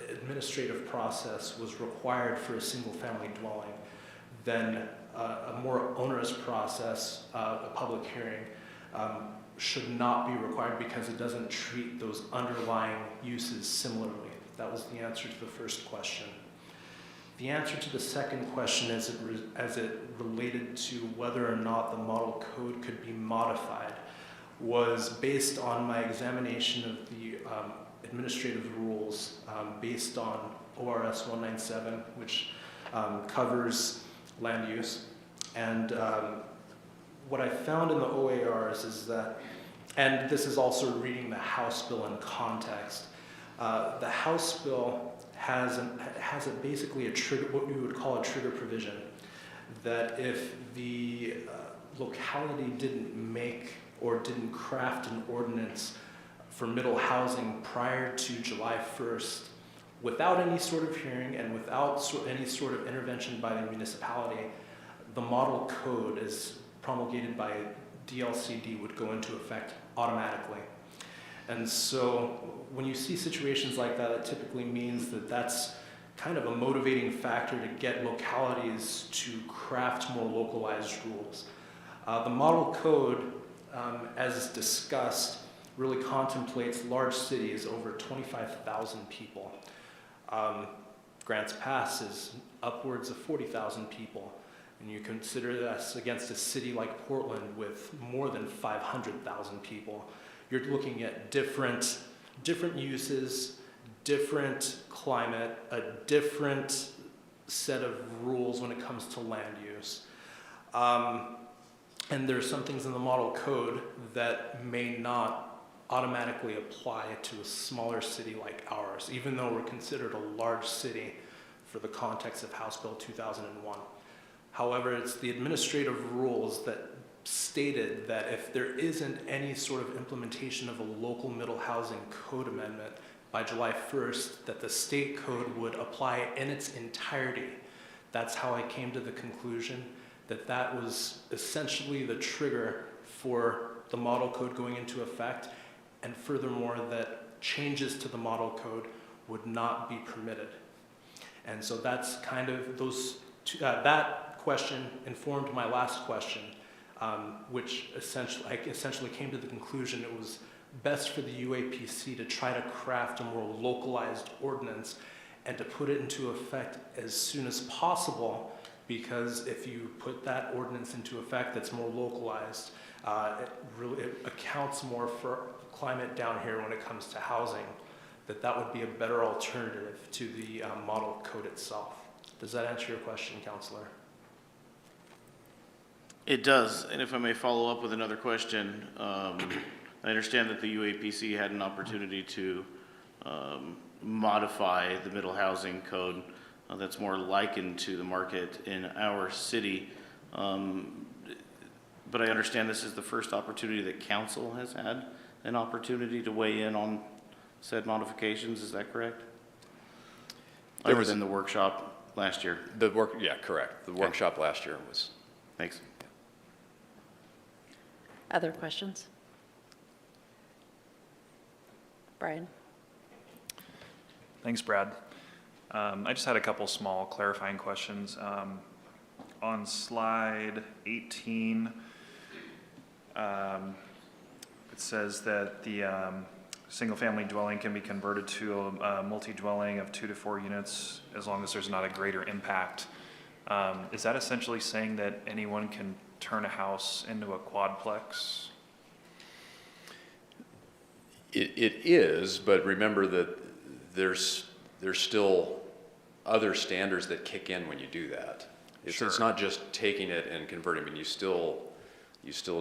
administrative process was required for a single-family dwelling, then a more onerous process, a public hearing, should not be required because it doesn't treat those underlying uses similarly. That was the answer to the first question. The answer to the second question as it related to whether or not the model code could be modified was based on my examination of the administrative rules based on ORS 197, which covers land use. And what I found in the OARs is that, and this is also reading the House bill in context, the House bill has basically a trigger, what we would call a trigger provision, that if the locality didn't make or didn't craft an ordinance for middle housing prior to July 1st, without any sort of hearing and without any sort of intervention by the municipality, the model code as promulgated by DLCD would go into effect automatically. And so when you see situations like that, it typically means that that's kind of a motivating factor to get localities to craft more localized rules. The model code, as discussed, really contemplates large cities over 25,000 people. Grants Pass is upwards of 40,000 people, and you consider this against a city like Portland with more than 500,000 people. You're looking at different uses, different climate, a different set of rules when it comes to land use. And there's some things in the model code that may not automatically apply to a smaller city like ours, even though we're considered a large city for the context of House Bill 2001. However, it's the administrative rules that stated that if there isn't any sort of implementation of a local middle housing code amendment by July 1st, that the state code would apply in its entirety. That's how I came to the conclusion that that was essentially the trigger for the model code going into effect, and furthermore, that changes to the model code would not be permitted. And so that's kind of those two, that question informed my last question, which I essentially came to the conclusion it was best for the UAPC to try to craft a more localized ordinance and to put it into effect as soon as possible, because if you put that ordinance into effect that's more localized, it accounts more for climate down here when it comes to housing, that would be a better alternative to the model code itself. Does that answer your question, Councillor? It does, and if I may follow up with another question, I understand that the UAPC had an opportunity to modify the middle housing code that's more likened to the market in our city, but I understand this is the first opportunity that council has had an opportunity to weigh in on said modifications, is that correct? Other than the workshop last year? Yeah, correct. The workshop last year was. Thanks. Other questions? Brian? Thanks, Brad. I just had a couple small clarifying questions. On slide 18, it says that the single-family dwelling can be converted to a multi-dwelling of 2 to 4 units as long as there's not a greater impact. Is that essentially saying that anyone can turn a house into a quadplex? It is, but remember that there's still other standards that kick in when you do that. It's not just taking it and converting. I mean, you still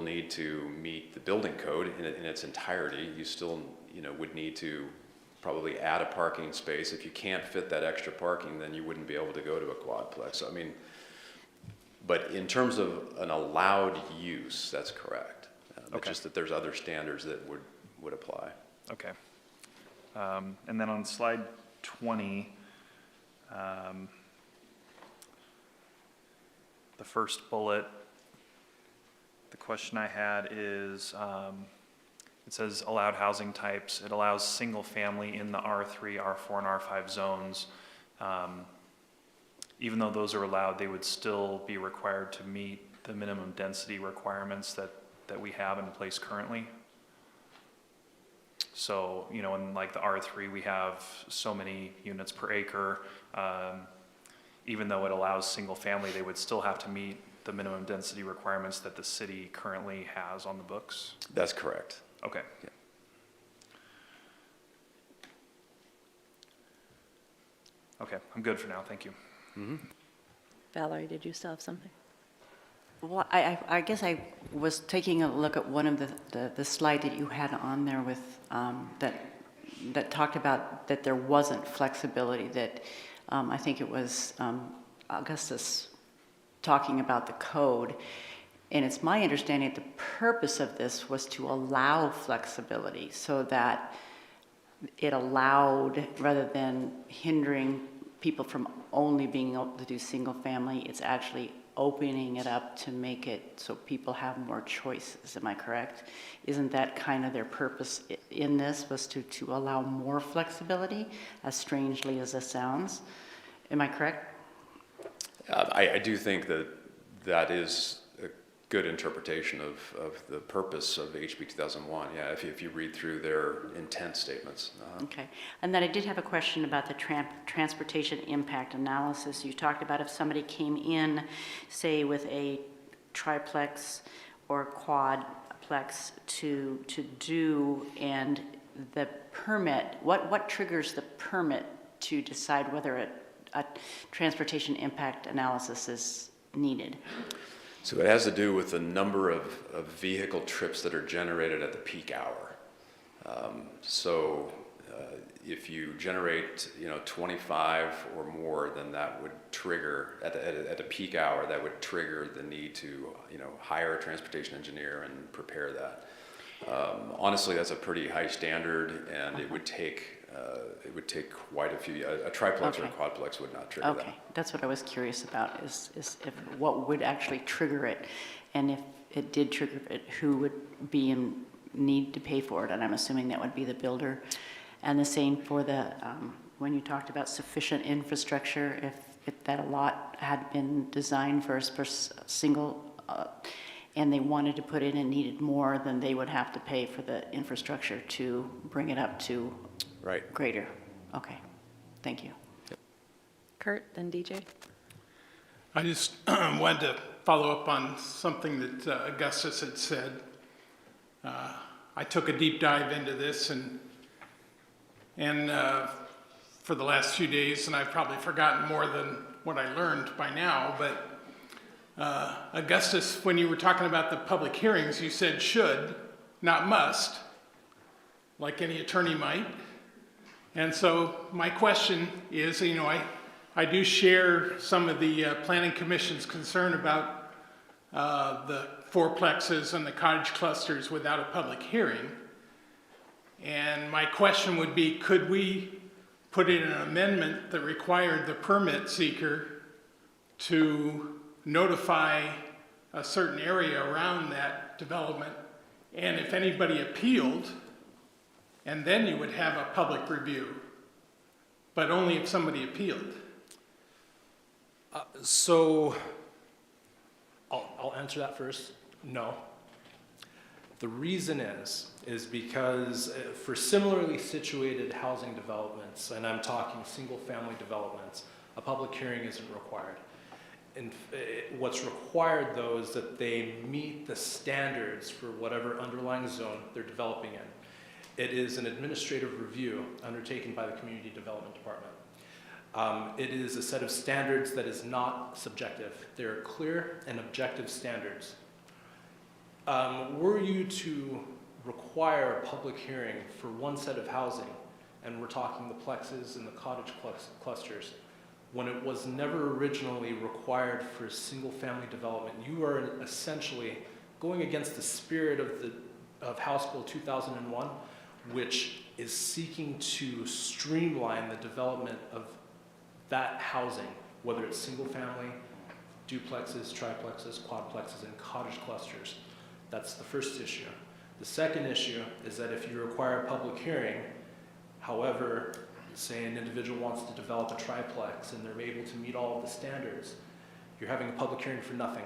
need to meet the building code in its entirety. You still, would need to probably add a parking space. If you can't fit that extra parking, then you wouldn't be able to go to a quadplex. So, I mean, but in terms of an allowed use, that's correct. It's just that there's other standards that would apply. Okay. And then on slide 20, the first bullet, the question I had is, it says allowed housing types. It allows single family in the R3, R4, and R5 zones. Even though those are allowed, they would still be required to meet the minimum density requirements that we have in place currently. So, in like the R3, we have so many units per acre. Even though it allows single family, they would still have to meet the minimum density requirements that the city currently has on the books? That's correct. Okay. Yeah. Okay, I'm good for now, thank you. Mm-hmm. Valerie, did you still have something? Well, I guess I was taking a look at one of the slide that you had on there with, that talked about that there wasn't flexibility, that I think it was Augustus talking about the code. And it's my understanding that the purpose of this was to allow flexibility so that it allowed, rather than hindering people from only being able to do single family, it's actually opening it up to make it so people have more choices. Am I correct? Isn't that kind of their purpose in this, was to allow more flexibility, as strangely as this sounds? Am I correct? I do think that is a good interpretation of the purpose of HB 2001, yeah, if you read through their intent statements. Okay. And then I did have a question about the transportation impact analysis. You talked about if somebody came in, say, with a triplex or quadplex to do, and the permit, what triggers the permit to decide whether a transportation impact analysis is needed? So it has to do with the number of vehicle trips that are generated at the peak hour. If you generate, 25 or more, then that would trigger at a peak hour. That would trigger the need to, hire a transportation engineer and prepare that. Honestly, that's a pretty high standard, and it would take quite a few. A triplex or a quadplex would not trigger that. Okay, that's what I was curious about, is if what would actually trigger it, and if it did trigger it, who would be in need to pay for it, and I'm assuming that would be the builder. And the same for the, when you talked about sufficient infrastructure, if that lot had been designed for a single, and they wanted to put in and needed more, then they would have to pay for the infrastructure to bring it up to greater. Okay, thank you. Kurt, then DJ. I just wanted to follow up on something that Augustus had said. I took a deep dive into this and for the last few days, and I've probably forgotten more than what I learned by now, but Augustus, when you were talking about the public hearings, you said should, not must, like any attorney might. And so my question is, I do share some of the Planning Commission's concern about the fourplexes and the cottage clusters without a public hearing. And my question would be, could we put in an amendment that required the permit seeker to notify a certain area around that development, and if anybody appealed, and then you would have a public review, but only if somebody appealed? So I'll answer that first. No. The reason is because for similarly situated housing developments, and I'm talking single-family developments, a public hearing isn't required. And what's required, though, is that they meet the standards for whatever underlying zone they're developing in. It is an administrative review undertaken by the Community Development Department. It is a set of standards that is not subjective. They're clear and objective standards. Were you to require a public hearing for one set of housing, and we're talking the plexes and the cottage clusters, when it was never originally required for single-family development, you are essentially going against the spirit of House Bill 2001, which is seeking to streamline the development of that housing, whether it's single-family, duplexes, triplexes, quadplexes, and cottage clusters. That's the first issue. The second issue is that if you require a public hearing, however, say an individual wants to develop a triplex and they're able to meet all of the standards, you're having a public hearing for nothing,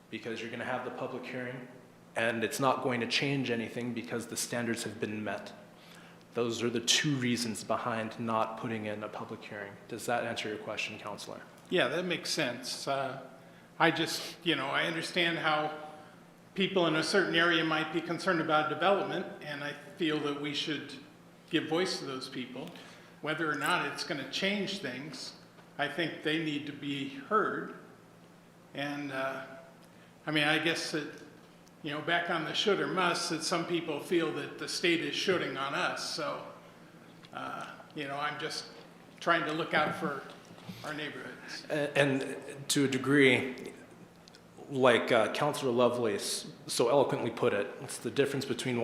because you're going to have the public hearing and it's not going to change anything because the standards have been met. Those are the two reasons behind not putting in a public hearing. Does that answer your question, Counselor? Yeah, that makes sense. I just, I understand how people in a certain area might be concerned about development, and I feel that we should give voice to those people. Whether or not it's going to change things, I think they need to be heard. And I guess that, back on the should or must, that some people feel that the state is shoulding on us. So, I'm just trying to look out for our neighborhoods. And to a degree, like Councillor Lovelace so eloquently put it, it's the difference between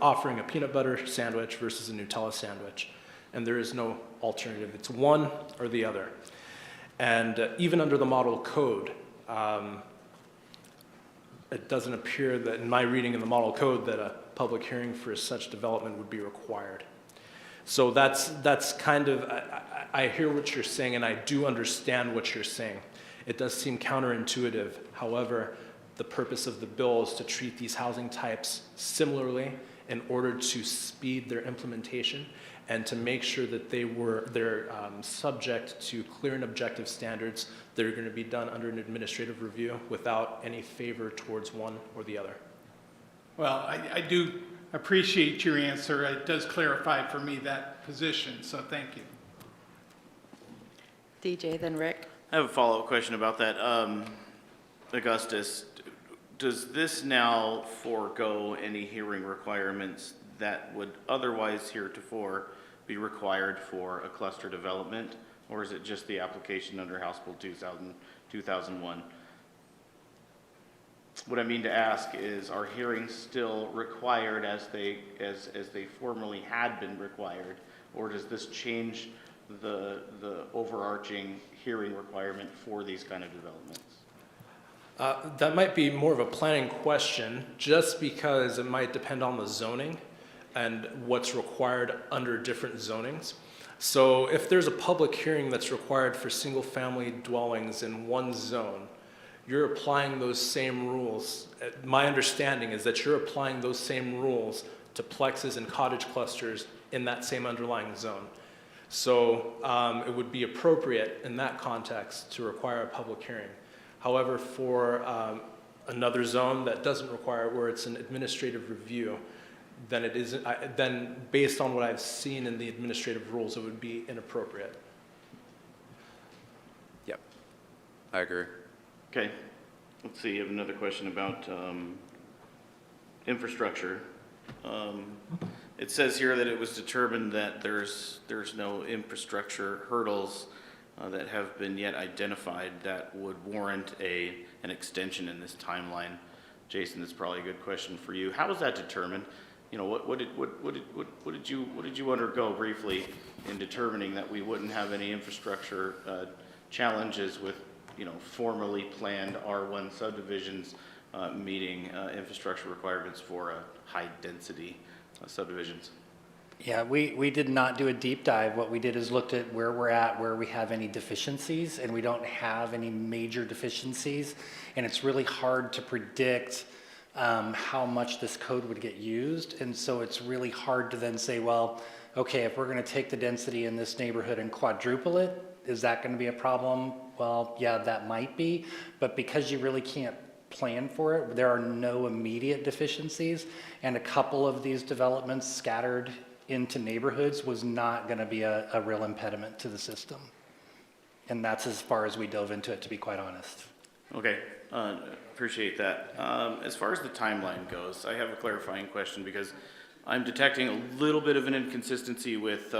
offering a peanut butter sandwich versus a Nutella sandwich. And there is no alternative. It's one or the other. And even under the model code, it doesn't appear that, in my reading in the model code, that a public hearing for such development would be required. So that's kind of, I hear what you're saying, and I do understand what you're saying. It does seem counterintuitive. However, The purpose of the bill is to treat these housing types similarly in order to speed their implementation and to make sure that they're subject to clear and objective standards that are going to be done under an administrative review without any favor towards one or the other. Well, I do appreciate your answer. It does clarify for me that position, so thank you. DJ, then Rick. I have a follow-up question about that. Augustus, does this now forego any hearing requirements that would otherwise heretofore be required for a cluster development, or is it just the application under House Bill 2001? What I mean to ask is, are hearings still required as they formerly had been required, or does this change the overarching hearing requirement for these kind of developments? That might be more of a planning question, just because it might depend on the zoning and what's required under different zonings. So if there's a public hearing that's required for single-family dwellings in one zone, you're applying those same rules. My understanding is that you're applying those same rules to plexes and cottage clusters in that same underlying zone. So it would be appropriate in that context to require a public hearing. However, for another zone that doesn't require, where it's an administrative review, then it isn't. Then, based on what I've seen in the administrative rules, it would be inappropriate. Yep, I agree. Okay, let's see, I have another question about infrastructure. It says here that it was determined that there's no infrastructure hurdles that have been yet identified that would warrant an extension in this timeline. Jason, that's probably a good question for you. How was that determined? You know, what did you undergo briefly in determining that we wouldn't have any infrastructure challenges with, you know, formally planned R1 subdivisions meeting infrastructure requirements for high density subdivisions? Yeah, we did not do a deep dive. What we did is looked at where we're at, where we have any deficiencies, and we don't have any major deficiencies. And it's really hard to predict how much this code would get used. And so it's really hard to then say, well, okay, if we're going to take the density in this neighborhood and quadruple it, is that going to be a problem? Well, yeah, that might be. But because you really can't plan for it, there are no immediate deficiencies. And a couple of these developments scattered into neighborhoods was not going to be a real impediment to the system. And that's as far as we dove into it, to be quite honest. Okay, appreciate that. As far as the timeline goes, I have a clarifying question because I'm detecting a little bit of an inconsistency with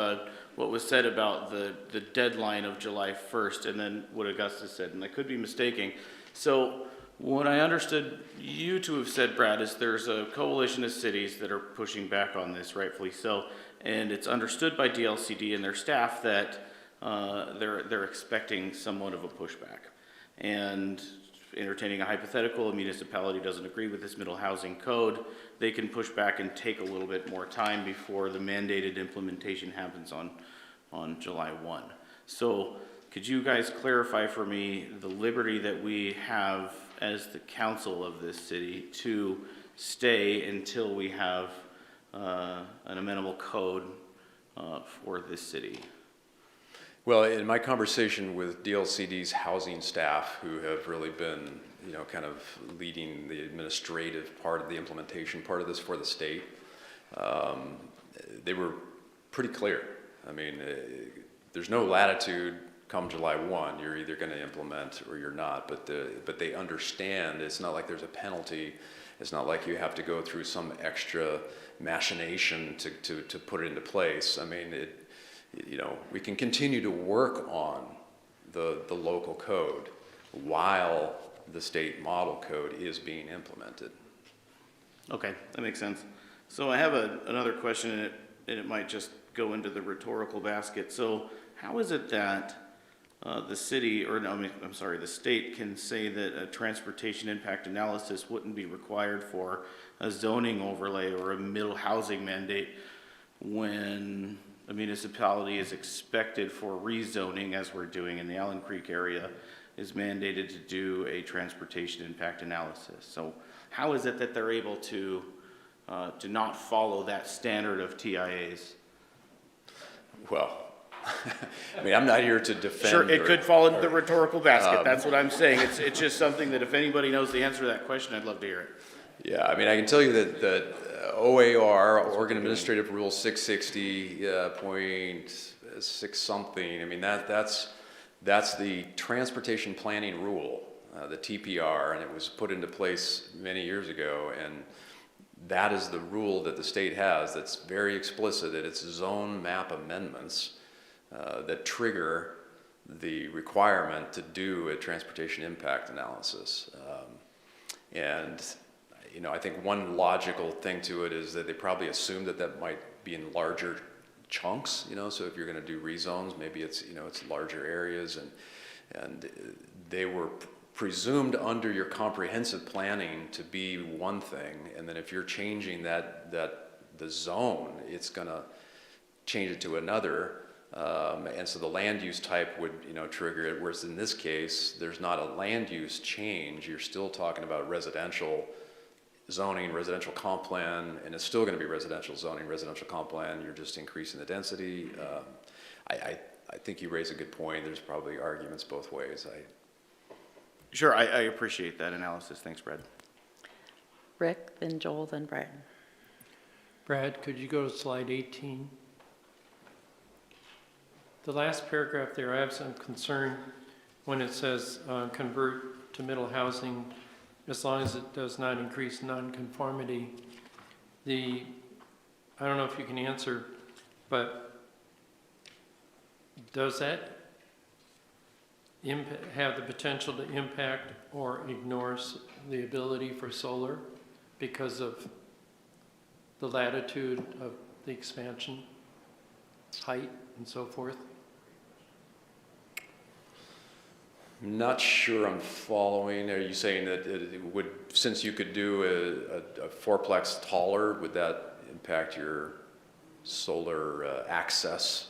what was said about the deadline of July 1st and then what Augustus said, and I could be mistaking. So what I understood you to have said, Brad, is there's a coalition of cities that are pushing back on this, rightfully so, and it's understood by DLCD and their staff that they're expecting somewhat of a pushback. And entertaining a hypothetical, a municipality doesn't agree with this middle housing code, they can push back and take a little bit more time before the mandated implementation happens on July 1. So could you guys clarify for me the liberty that we have as the council of this city to stay until we have an amenable code for this city? Well, in my conversation with DLCD's housing staff, who have really been, you know, kind of leading the administrative part of the implementation part of this for the state, they were pretty clear. I mean, there's no latitude come July 1. You're either going to implement or you're not. But they understand it's not like there's a penalty. It's not like you have to go through some extra machination to put it into place. I mean, you know, we can continue to work on the local code while the state model code is being implemented. Okay, that makes sense. So I have another question, and it might just go into the rhetorical basket. So how is it that the city, or no, I'm sorry, the state can say that a transportation impact analysis wouldn't be required for a zoning overlay or a middle housing mandate when a municipality is expected for rezoning, as we're doing in the Allen Creek area, is mandated to do a transportation impact analysis. So how is it that they're able to not follow that standard of TIAs? Well, I mean, I'm not here to defend. Sure, it or- could fall into the rhetorical basket. That's what I'm saying. It's just something that if anybody knows the answer to that question, I'd love to hear it. Yeah, I mean, I can tell you that OAR, Oregon Administrative Rule 660.6 something, I mean, that's the transportation planning rule, the TPR, and it was put into place many years ago, and that is the rule that the state has that's very explicit, that it's zone map amendments that trigger the requirement to do a transportation impact analysis. And you know, I think one logical thing to it is that they probably assume that that might be in larger chunks, you know, so if you're going to do rezones, maybe it's, you know, it's larger areas, and they were presumed under your comprehensive planning to be one thing, and then if you're changing the zone, it's going to change it to another, and so the land use type would, you know, trigger it, whereas in this case, there's not a land use change, you're still talking about residential zoning, residential comp plan, and it's still going to be residential zoning, residential comp plan. You're just increasing the density. I think you raise a good point. There's probably arguments both ways. Sure, I appreciate that analysis. Thanks, Brad. Rick, then Joel, then Brian. Brad, could you go to slide 18? The last paragraph there, I have some concern when it says convert to middle housing as long as it does not increase nonconformity. I don't know if you can answer, but does that have the potential to impact or ignores the ability for solar because of the latitude of the expansion, height, and so forth? I'm not sure I'm following. Are you saying that it would, since you could do a fourplex taller, would that impact your solar access?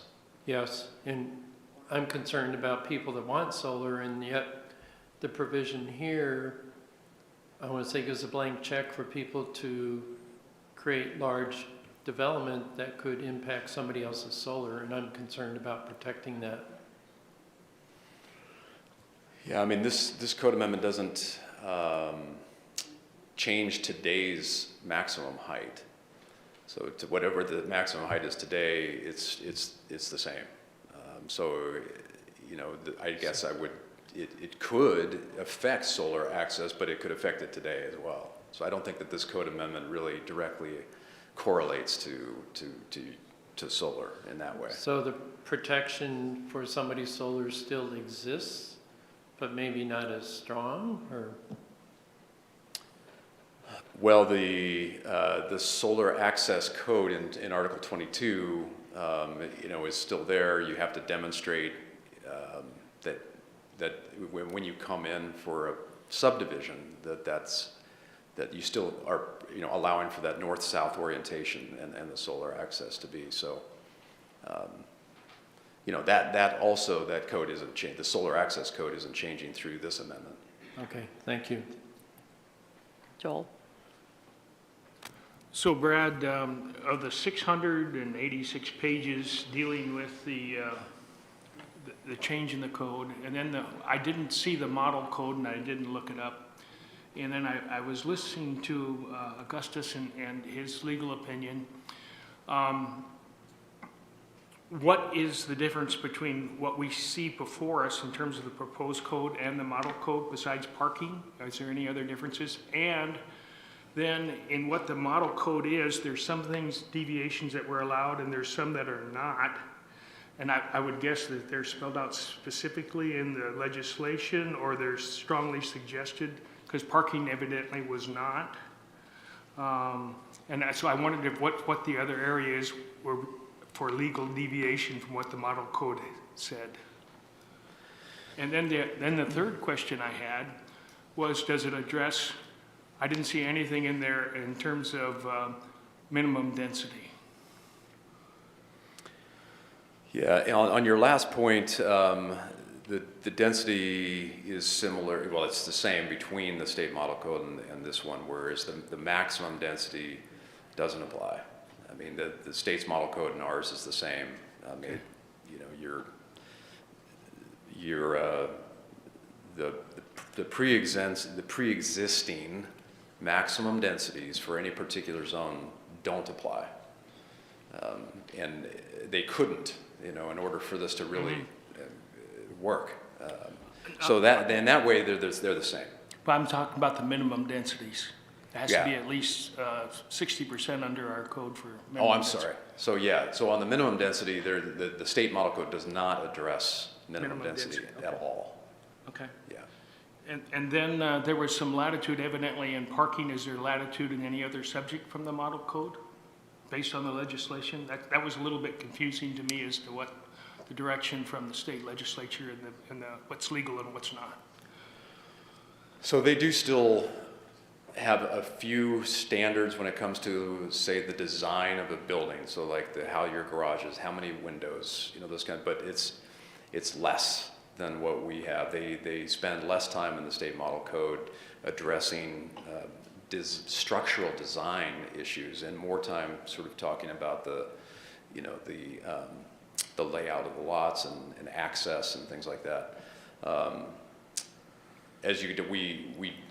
Yes, and I'm concerned about people that want solar, and yet the provision here, I want to say, gives a blank check for people to create large development that could impact somebody else's solar, and I'm concerned about protecting that. Yeah, I mean, this code amendment doesn't change today's maximum height. So to whatever the maximum height is today, it's the same. So, you know, I guess it could affect solar access, but it could affect it today as well. So I don't think that this code amendment really directly correlates to solar in that way. So the protection for somebody's solar still exists, but maybe not as strong, or? Well, the solar access code in Article 22, you know, is still there. You have to demonstrate that when you come in for a subdivision, that you still are, you know, allowing for that north-south orientation and the solar access to be. So, you know, that code isn't changing. The solar access code isn't changing through this amendment. Okay, thank you. Joel? So Brad, of the 686 pages dealing with the change in the code, and then I didn't see the model code and I didn't look it up. And then I was listening to Augustus and his legal opinion. What is the difference between what we see before us in terms of the proposed code and the model code besides parking? Is there any other differences? And then in what the model code is, there's some things, deviations that were allowed, and there's some that are not. And I would guess that they're spelled out specifically in the legislation, or they're strongly suggested, because parking evidently was not. And so I wondered what the other areas were for legal deviation from what the model code said. And then the third question I had was, does it address, I didn't see anything in there in terms of minimum density. Yeah, on your last point, The density is similar, well, it's the same between the state model code and this one, whereas the maximum density doesn't apply. I mean, the state's model code and ours is the same. I mean, you know, the pre-existing maximum densities for any particular zone don't apply. And they couldn't, you know, in order for this to really work. So that, in that way, they're the same. But I'm talking about the minimum densities. It has to Yeah. be at least 60% under our code for minimum. Oh, I'm density. sorry. So yeah, so on the minimum density, the state model code does not address minimum Minimum density density, at all. Okay. Yeah. And then there was some latitude evidently in parking. Is there latitude in any other subject from the model code based on the legislation? That was a little bit confusing to me as to what the direction from the state legislature and what's legal and what's not. So they do still have a few standards when it comes to, say, the design of a building. So like how your garage is, how many windows, you know, those kind of, but it's less than what we have. They spend less time in the state model code addressing structural design issues and more time sort of talking about the layout of the lots and access and things like that. As you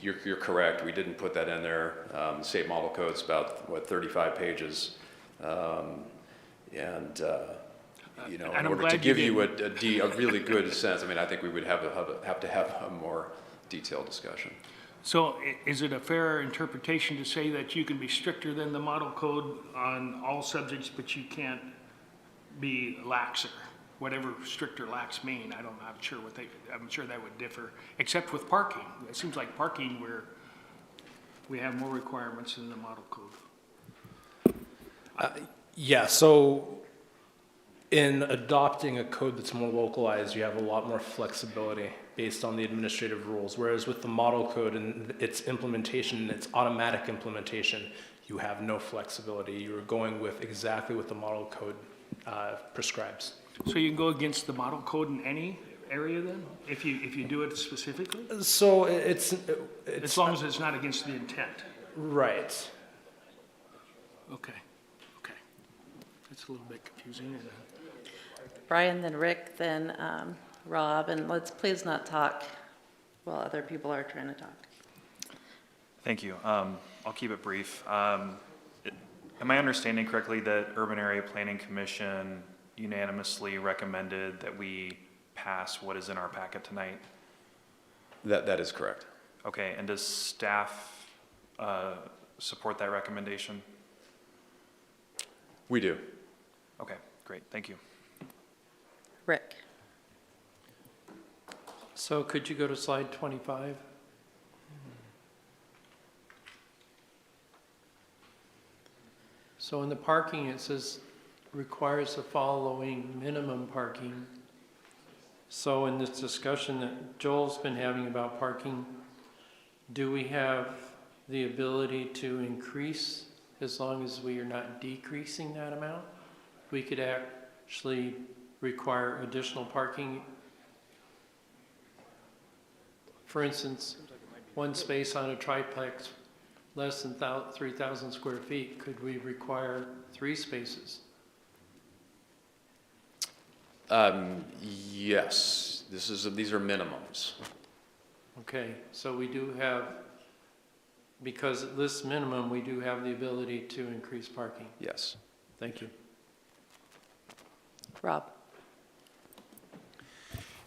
you're correct. We didn't put that in there. The state model code's about 35 pages, you know, And in I'm order to glad you give you a really good sense. I mean, I think we would have to have a more detailed discussion. So is it a fair interpretation to say that you can be stricter than the model code on all subjects, but you can't be laxer? Whatever strict or lax mean, I'm sure that would differ, except with parking. It seems like parking we have more requirements than the model code. Yeah, so in adopting a code that's more localized, you have a lot more flexibility based on the administrative rules, whereas with the model code and its implementation, its automatic implementation, you have no flexibility. You're going with exactly what the model code prescribes. So you can go against the model code in any area then, if you do it specifically? So it's As long as it's not against the intent. right. Okay. That's a little bit confusing. Brian, then Rick, then Rob, and let's please not talk while other people are trying to talk. Thank you. I'll keep it brief. Am I understanding correctly that Urban Area Planning Commission unanimously recommended that we pass what is in our packet tonight? That is correct. Okay, and does staff support that recommendation? We do. Okay, great, thank you. Rick. So could you go to slide 25? So in the parking, it says requires the following minimum parking. So in this discussion that Joel's been having about parking, do we have the ability to increase as long as we are not decreasing that amount? We could actually require additional parking. For instance, one space on a triplex less than 3,000 square feet, could we require 3 spaces? Yes. These are minimums. Okay, so we do have, because it lists minimum, we do have the ability to increase parking. Yes. Thank you. Rob.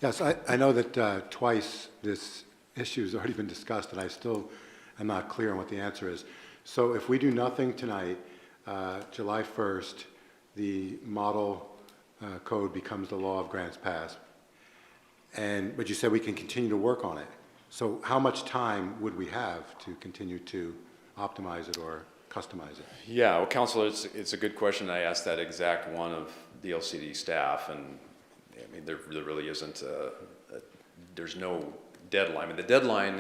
Yes, I know that twice this issue has already been discussed, and I still am not clear on what the answer is. So if we do nothing tonight, July 1st, the model code becomes the law of Grants Pass. But you said we can continue to work on it. So how much time would we have to continue to optimize it or customize it? Yeah, well, Councilor, it's a good question. I asked that exact one of the LCD staff, and I mean, there really isn't there's no deadline. I mean, the deadline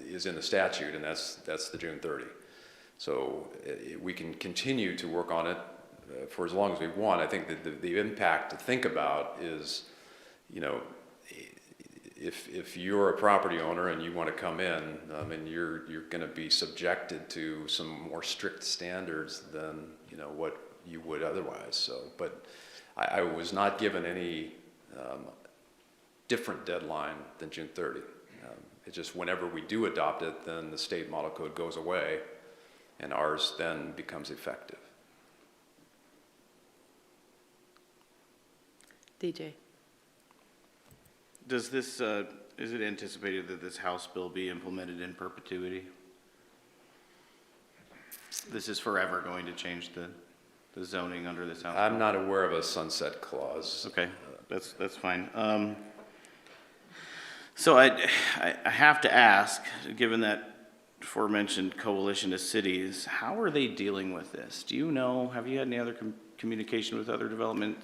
is in the statute, and that's the June 30. So we can continue to work on it for as long as we want. I think that the impact to think about is, you know, if you're a property owner and you want to come in, and you're going to be subjected to some more strict standards than, you know, what you would otherwise. So, but I was not given any different deadline than June 30. It's just whenever we do adopt it, then the state model code goes away and ours then becomes effective. DJ. Does this, is it anticipated that this House bill be implemented in perpetuity? This is forever going to change the zoning under this House? I'm not aware of a sunset clause. Okay, that's fine. So I have to ask, given that aforementioned coalition of cities, how are they dealing with this? Do you know, have you had any other communication with other development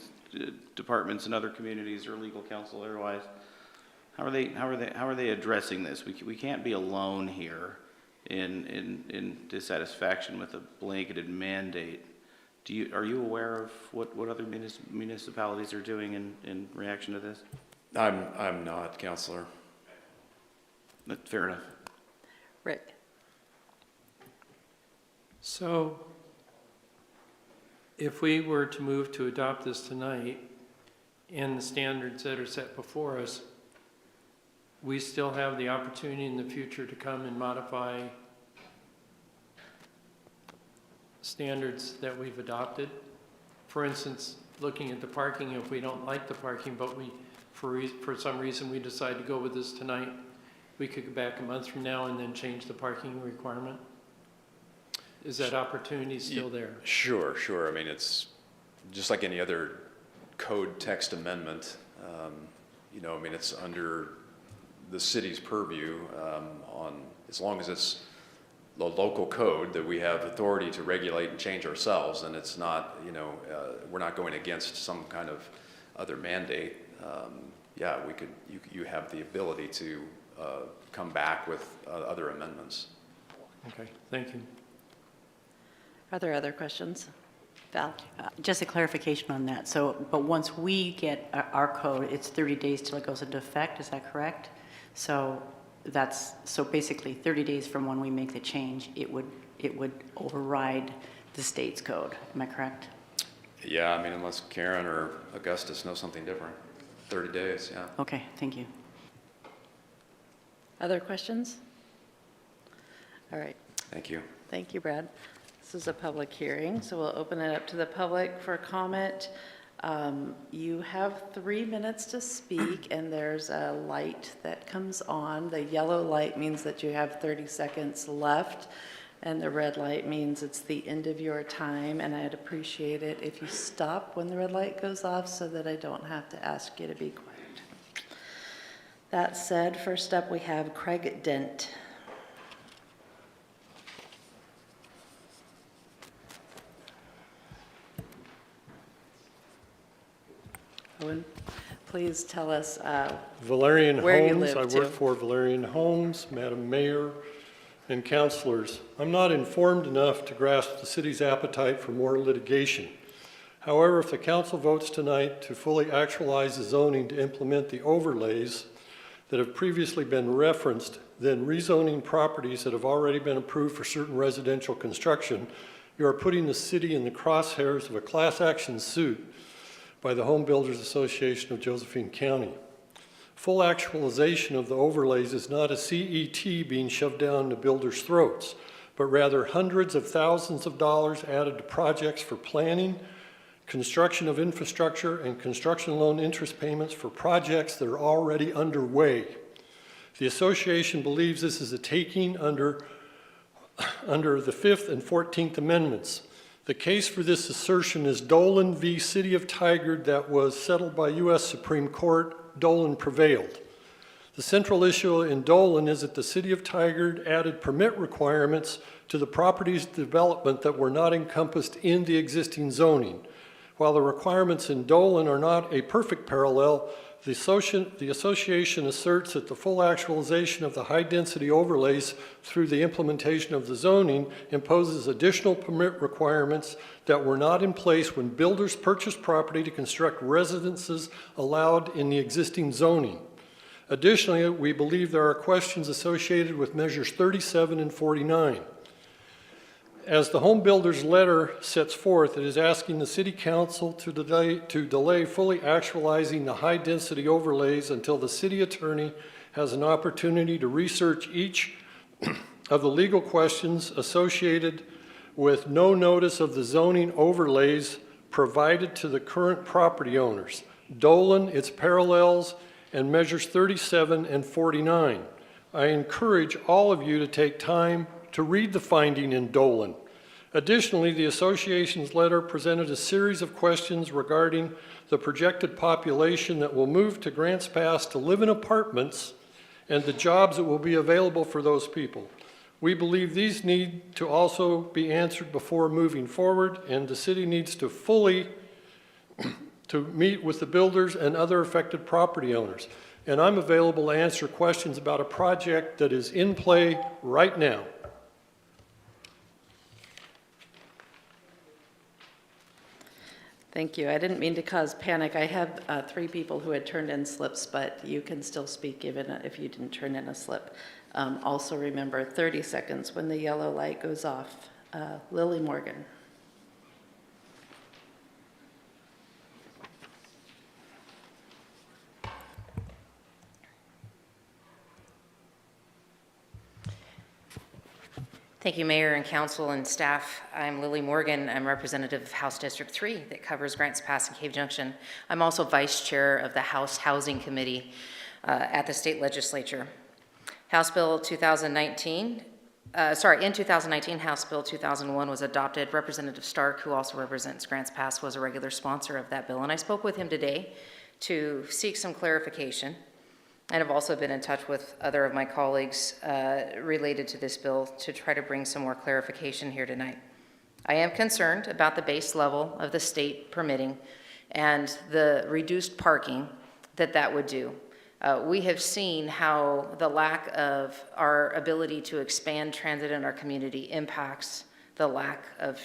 departments in other communities or legal counsel otherwise? How are they addressing this? We can't be alone here in dissatisfaction with a blanketed mandate. Are you aware of what other municipalities are doing in reaction to this? I'm not, Counselor. That's fair enough. Rick. So if we were to move to adopt this tonight and the standards that are set before us, we still have the opportunity in the future to come and modify standards that we've adopted. For instance, looking at the parking, if we don't like the parking, but for some reason we decide to go with this tonight, we could go back a month from now and then change the parking requirement. Is that opportunity still there? Sure. I mean, it's just like any other code text amendment. You know, I mean, it's under the city's purview on, as long as it's the local code that we have authority to regulate and change ourselves, and it's not, you know, we're not going against some kind of other mandate. Yeah, we could. You have the ability to come back with other amendments. Okay, thank you. Are there other questions? Val? Just a clarification on that. So, but once we get our code, it's 30 days till it goes into effect, is that correct? So so basically 30 days from when we make the change, it would override the state's code. Am I correct? Yeah, I mean, unless Karen or Augustus know something different. 30 days, yeah. Okay, thank you. Other questions? All right. Thank you. Thank you, Brad. This is a public hearing, so we'll open it up to the public for comment. You have 3 minutes to speak, and there's a light that comes on. The yellow light means that you have 30 seconds left, and the red light means it's the end of your time, and I'd appreciate it if you stop when the red light goes off so that I don't have to ask you to be quiet. That said, first up we have Craig Dent. Owen, please tell us Valerian where you Homes. live, I too. work for Valerian Homes, Madam Mayor, and councilors. I'm not informed enough to grasp the city's appetite for more litigation. However, if the council votes tonight to fully actualize the zoning to implement the overlays that have previously been referenced, then rezoning properties that have already been approved for certain residential construction, you are putting the city in the crosshairs of a class action suit by the Home Builders Association of Josephine County. Full actualization of the overlays is not a CET being shoved down the builders' throats, but rather hundreds of thousands of dollars added to projects for planning, construction of infrastructure, and construction loan interest payments for projects that are already underway. The association believes this is a taking under the 5th and 14th Amendments. The case for this assertion is Dolan v. City of Tigard that was settled by U.S. Supreme Court. Dolan prevailed. The central issue in Dolan is that the City of Tigard added permit requirements to the property's development that were not encompassed in the existing zoning. While the requirements in Dolan are not a perfect parallel, the association asserts that the full actualization of the high-density overlays through the implementation of the zoning imposes additional permit requirements that were not in place when builders purchased property to construct residences allowed in the existing zoning. Additionally, we believe there are questions associated with measures 37 and 49. As the home builder's letter sets forth, it is asking the City Council to delay fully actualizing the high-density overlays until the city attorney has an opportunity to research each of the legal questions associated with no notice of the zoning overlays provided to the current property owners, Dolan, its parallels, and measures 37 and 49. I encourage all of you to take time to read the finding in Dolan. Additionally, the association's letter presented a series of questions regarding the projected population that will move to Grants Pass to live in apartments and the jobs that will be available for those people. We believe these need to also be answered before moving forward, and the city needs to fully to meet with the builders and other affected property owners. And I'm available to answer questions about a project that is in play right now. Thank you. I didn't mean to cause panic. I have 3 people who had turned in slips, but you can still speak even if you didn't turn in a slip. Also remember 30 seconds when the yellow light goes off. Lily Morgan. Thank you, Mayor and Council and staff. I'm Lily Morgan. I'm representative of House District 3 that covers Grants Pass and Cave Junction. I'm also Vice Chair of the House Housing Committee at the State Legislature. House Bill 2019, in 2019, House Bill 2001 was adopted. Representative Stark, who also represents Grants Pass, was a regular sponsor of that bill, and I spoke with him today to seek some clarification. And I've also been in touch with other of my colleagues related to this bill to try to bring some more clarification here tonight. I am concerned about the base level of the state permitting and the reduced parking that would do. We have seen how the lack of our ability to expand transit in our community impacts the lack of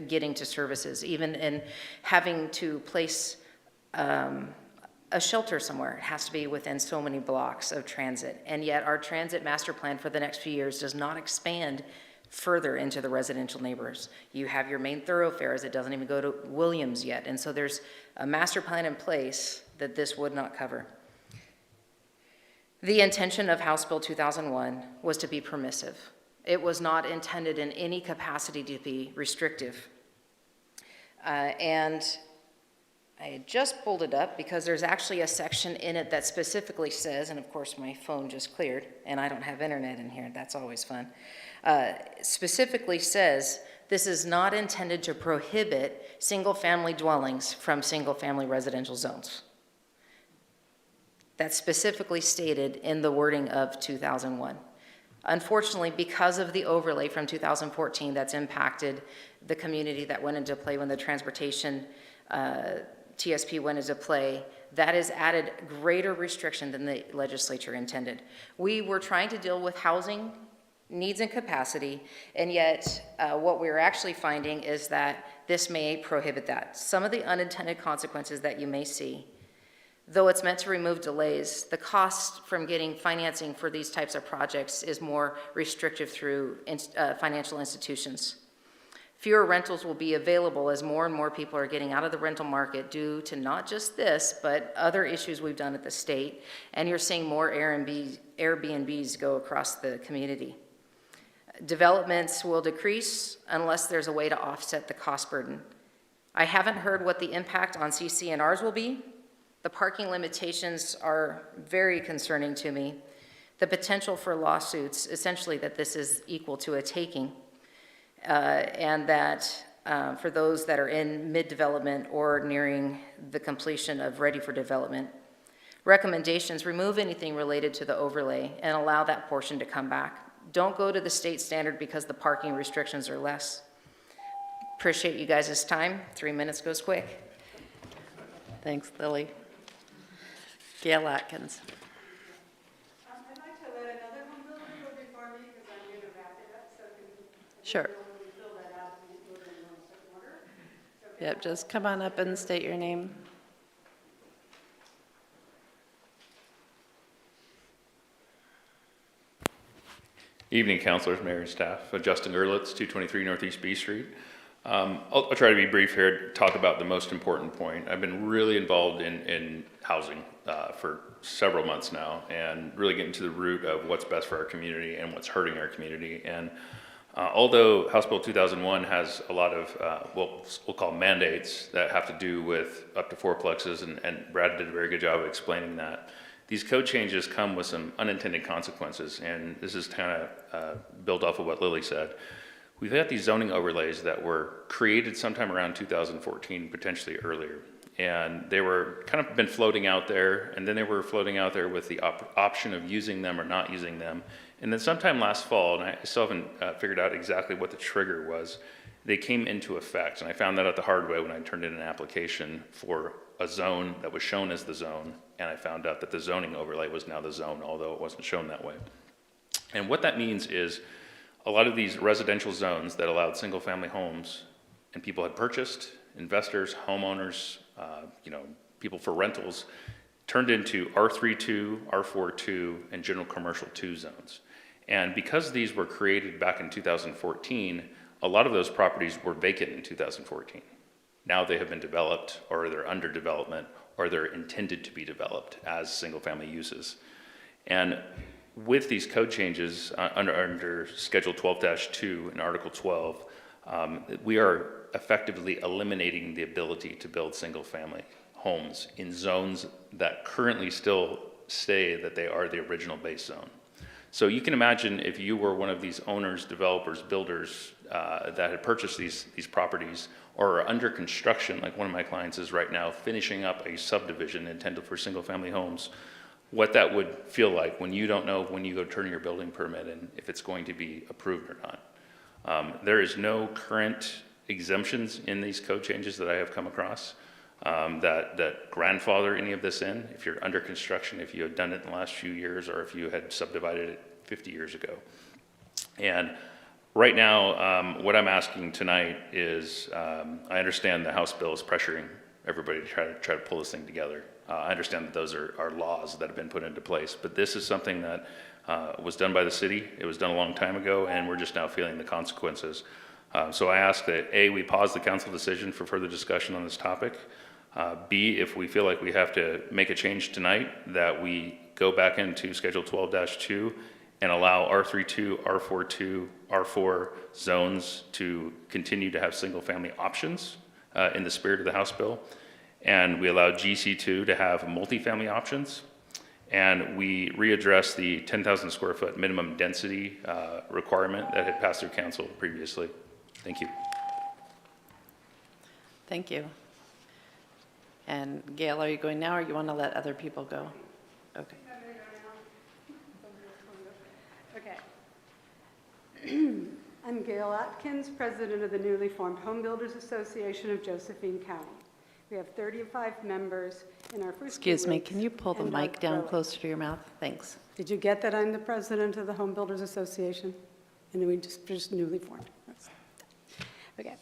getting to services, even in having to place a shelter somewhere. It has to be within so many blocks of transit. And yet our transit master plan for the next few years does not expand further into the residential neighbors. You have your main thoroughfares. It doesn't even go to Williams yet. And so there's a master plan in place that this would not cover. The intention of House Bill 2001 was to be permissive. It was not intended in any capacity to be restrictive. And I had just pulled it up because there's actually a section in it that specifically says, and of course my phone just cleared and I don't have internet in here, that's always fun, specifically says this is not intended to prohibit single-family dwellings from single-family residential zones. That's specifically stated in the wording of 2001. Unfortunately, because of the overlay from 2014 that's impacted the community that went into play when the transportation TSP went into play, that has added greater restriction than the legislature intended. We were trying to deal with housing needs and capacity, and yet what we're actually finding is that this may prohibit that. Some of the unintended consequences that you may see, though it's meant to remove delays, the cost from getting financing for these types of projects is more restrictive through financial institutions. Fewer rentals will be available as more and more people are getting out of the rental market due to not just this, but other issues we've done at the state. And you're seeing more Airbnbs go across the community. Developments will decrease unless there's a way to offset the cost burden. I haven't heard what the impact on CC&Rs will be. The parking limitations are very concerning to me. The potential for lawsuits, essentially that this is equal to a taking. And that for those that are in mid-development or nearing the completion of ready for development. Recommendations, remove anything related to the overlay and allow that portion to come back. Don't go to the state standard because the parking restrictions are less. Appreciate you guys' time. 3 minutes goes quick. Thanks, Lily. Gail Atkins. I'd like to let another home builder go before me because I'm going to wrap it up so Sure. Yep, just come on up and state your name. Evening, councilors, mayor, and staff. Justin Gerlitz, 223 Northeast B Street. I'll try to be brief here, talk about the most important point. I've been really involved in housing for several months now, and really getting to the root of what's best for our community and what's hurting our community. And although House Bill 2001 has a lot of, we'll call mandates that have to do with up to fourplexes, and Brad did a very good job of explaining that, these code changes come with some unintended consequences, and this is kind of built off of what Lily said. We've had these zoning overlays that were created sometime around 2014, potentially earlier, and they were kind of been floating out there, and then they were floating out there with the option of using them or not using them. And then sometime last fall, and I still haven't figured out exactly what the trigger was, they came into effect, and I found that out the hard way when I turned in an application for a zone that was shown as the zone, and I found out that the zoning overlay was now the zone, although it wasn't shown that way. And what that means is a lot of these residential zones that allowed single-family homes, and people had purchased, investors, homeowners, people for rentals, turned into R3-2, R4-2, and general commercial 2 zones. And because these were created back in 2014, a lot of those properties were vacant in 2014. Now they have been developed, or they're under development, or they're intended to be developed as single-family uses. And with these code changes under Schedule 12-2 and Article 12, we are effectively eliminating the ability to build single-family homes in zones that currently still say that they are the original base zone. So you can imagine if you were one of these owners, developers, builders that had purchased these properties or are under construction, like one of my clients is right now, finishing up a subdivision intended for single-family homes, what that would feel like when you don't know when you go turn your building permit and if it's going to be approved or not. There is no current exemptions in these code changes that I have come across that grandfather any of this in, if you're under construction, if you had done it in the last few years, or if you had subdivided it 50 years ago. And right now, what I'm asking tonight is, I understand the House bill is pressuring everybody to try to pull this thing together. I understand that those are laws that have been put into place, but this is something that was done by the city. It was done a long time ago, and we're just now feeling the consequences. So I ask that A, we pause the council decision for further discussion on this topic. B, if we feel like we have to make a change tonight, that we go back into Schedule 12-2 and allow R3-2, R4-2, R4 zones to continue to have single-family options in the spirit of the House bill. And we allow GC2 to have multifamily options. And we readdress the 10,000 square foot minimum density requirement that had passed through council previously. Thank you. Thank you. And Gail, are you going now, or you want to let other people go? Okay. Okay. I'm Gail Atkins, president of the newly formed Home Builders Association of Josephine County. We have 35 members in our first. Excuse me, can you pull the mic down closer to your mouth? Thanks. Did you get that I'm the president of the Home Builders Association? And we just newly formed. Okay.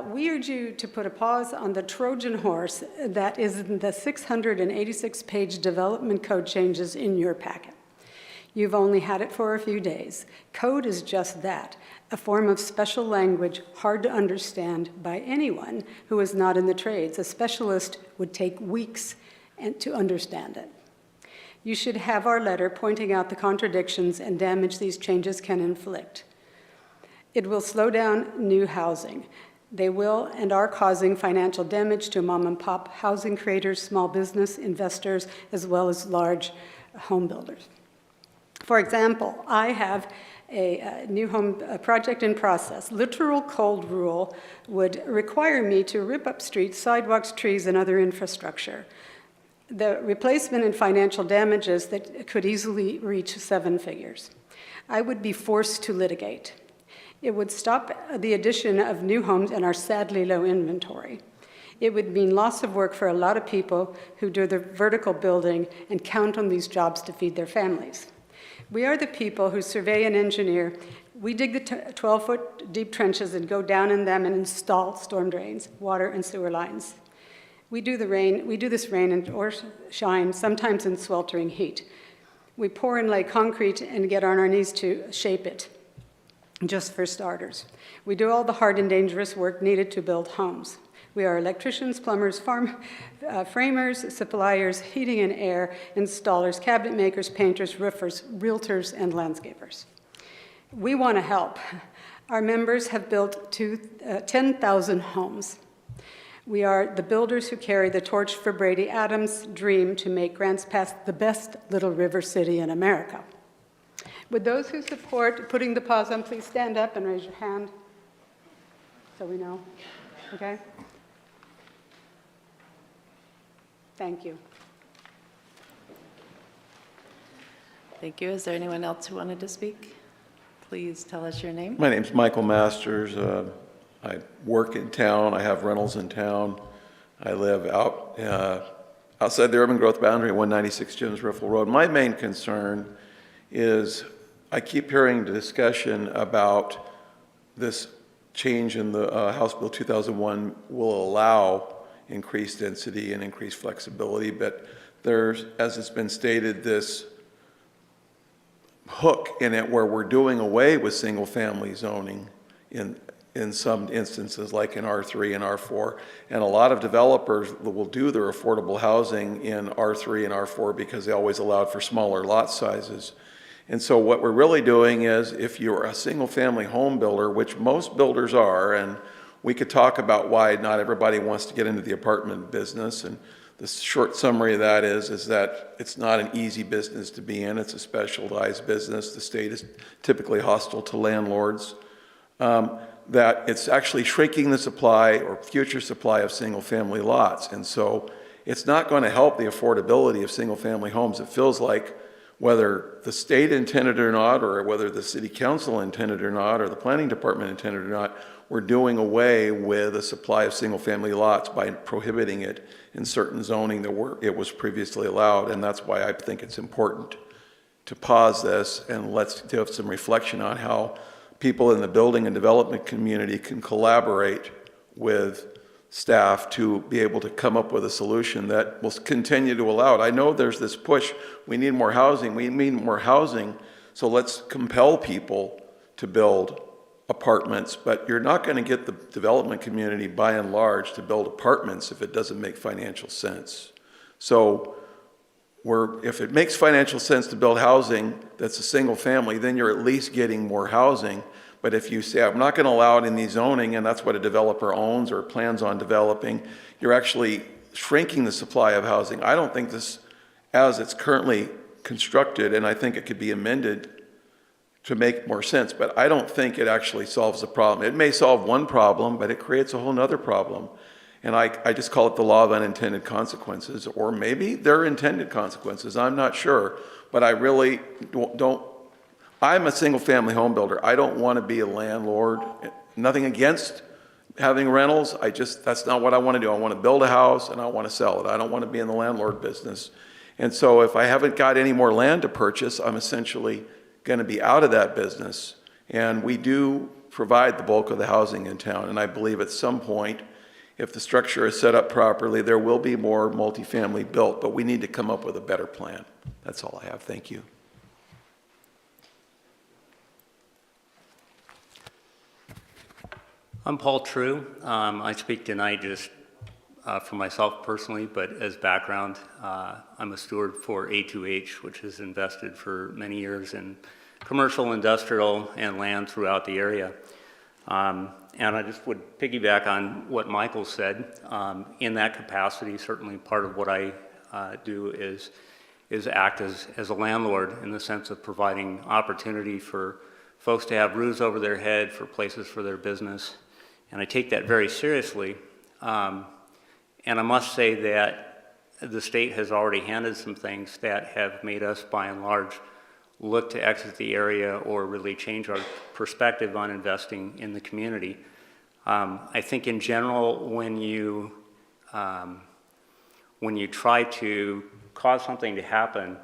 We urge you to put a pause on the Trojan horse that is in the 686-page development code changes in your packet. You've only had it for a few days. Code is just that, a form of special language hard to understand by anyone who is not in the trades. A specialist would take weeks to understand it. You should have our letter pointing out the contradictions and damage these changes can inflict. It will slow down new housing. They will and are causing financial damage to mom and pop housing creators, small business investors, as well as large home builders. For example, I have a new home project in process. Literal cold rule would require me to rip up streets, sidewalks, trees, and other infrastructure. The replacement and financial damages that could easily reach 7 figures. I would be forced to litigate. It would stop the addition of new homes in our sadly low inventory. It would mean loss of work for a lot of people who do the vertical building and count on these jobs to feed their families. We are the people who survey and engineer. We dig the 12-foot deep trenches and go down in them and install storm drains, water and sewer lines. We do this rain or shine, sometimes in sweltering heat. We pour and lay concrete and get on our knees to shape it, just for starters. We do all the hard and dangerous work needed to build homes. We are electricians, plumbers, framers, suppliers, heating and air, installers, cabinet makers, painters, roofers, realtors, and landscapers. We want to help. Our members have built 10,000 homes. We are the builders who carry the torch for Brady Adams' dream to make Grants Pass the best little river city in America. Would those who support putting the pause on please stand up and raise your hand so we know? Okay? Thank you. Thank you. Is there anyone else who wanted to speak? Please tell us your name. My name's Michael Masters. I work in town. I have rentals in town. I live out outside the urban growth boundary at 196 James Riffle Road. My main concern is I keep hearing the discussion about this change in the House Bill 2001 will allow increased density and increased flexibility, but there's, as it's been stated, this hook in it where we're doing away with single-family zoning in some instances, like in R3 and R4, and a lot of developers will do their affordable housing in R3 and R4 because they always allowed for smaller lot sizes. And so what we're really doing is, if you're a single-family home builder, which most builders are, and we could talk about why not everybody wants to get into the apartment business, and the short summary of that is that it's not an easy business to be in. It's a specialized business. The state is typically hostile to landlords. That it's actually shrinking the supply or future supply of single-family lots. And so it's not going to help the affordability of single-family homes. It feels like whether the state intended or not, or whether the city council intended or not, or the planning department intended or not, we're doing away with a supply of single-family lots by prohibiting it in certain zoning that it was previously allowed. And that's why I think it's important to pause this and let's have some reflection on how people in the building and development community can collaborate with staff to be able to come up with a solution that will continue to allow it. I know there's this push, we need more housing, so let's compel people to build apartments, but you're not going to get the development community by and large to build apartments if it doesn't make financial sense. So if it makes financial sense to build housing that's a single family, then you're at least getting more housing. But if you say, I'm not going to allow it in the zoning, and that's what a developer owns or plans on developing, you're actually shrinking the supply of housing. I don't think this, as it's currently constructed, and I think it could be amended to make more sense, but I don't think it actually solves the problem. It may solve one problem, but it creates a whole nother problem. And I just call it the law of unintended consequences, or maybe they're intended consequences, I'm not sure. But I really don't, I'm a single family home builder. I don't want to be a landlord. Nothing against having rentals, that's not what I want to do. I want to build a house and I want to sell it. I don't want to be in the landlord business. And so if I haven't got any more land to purchase, I'm essentially going to be out of that business. And we do provide the bulk of the housing in town. And I believe at some point, if the structure is set up properly, there will be more multifamily built, but we need to come up with a better plan. That's all I have. Thank you. I'm Paul True. I speak tonight just for myself personally, but as background, I'm a steward for A2H, which has invested for many years in commercial, industrial, and land throughout the area. And I just would piggyback on what Michael said. In that capacity, certainly part of what I do is act as a landlord in the sense of providing opportunity for folks to have roofs over their head, for places for their business. And I take that very seriously. And I must say that the state has already handed some things that have made us, by and large, look to exit the area or really change our perspective on investing in the community. I think in general, when you try to cause something to happen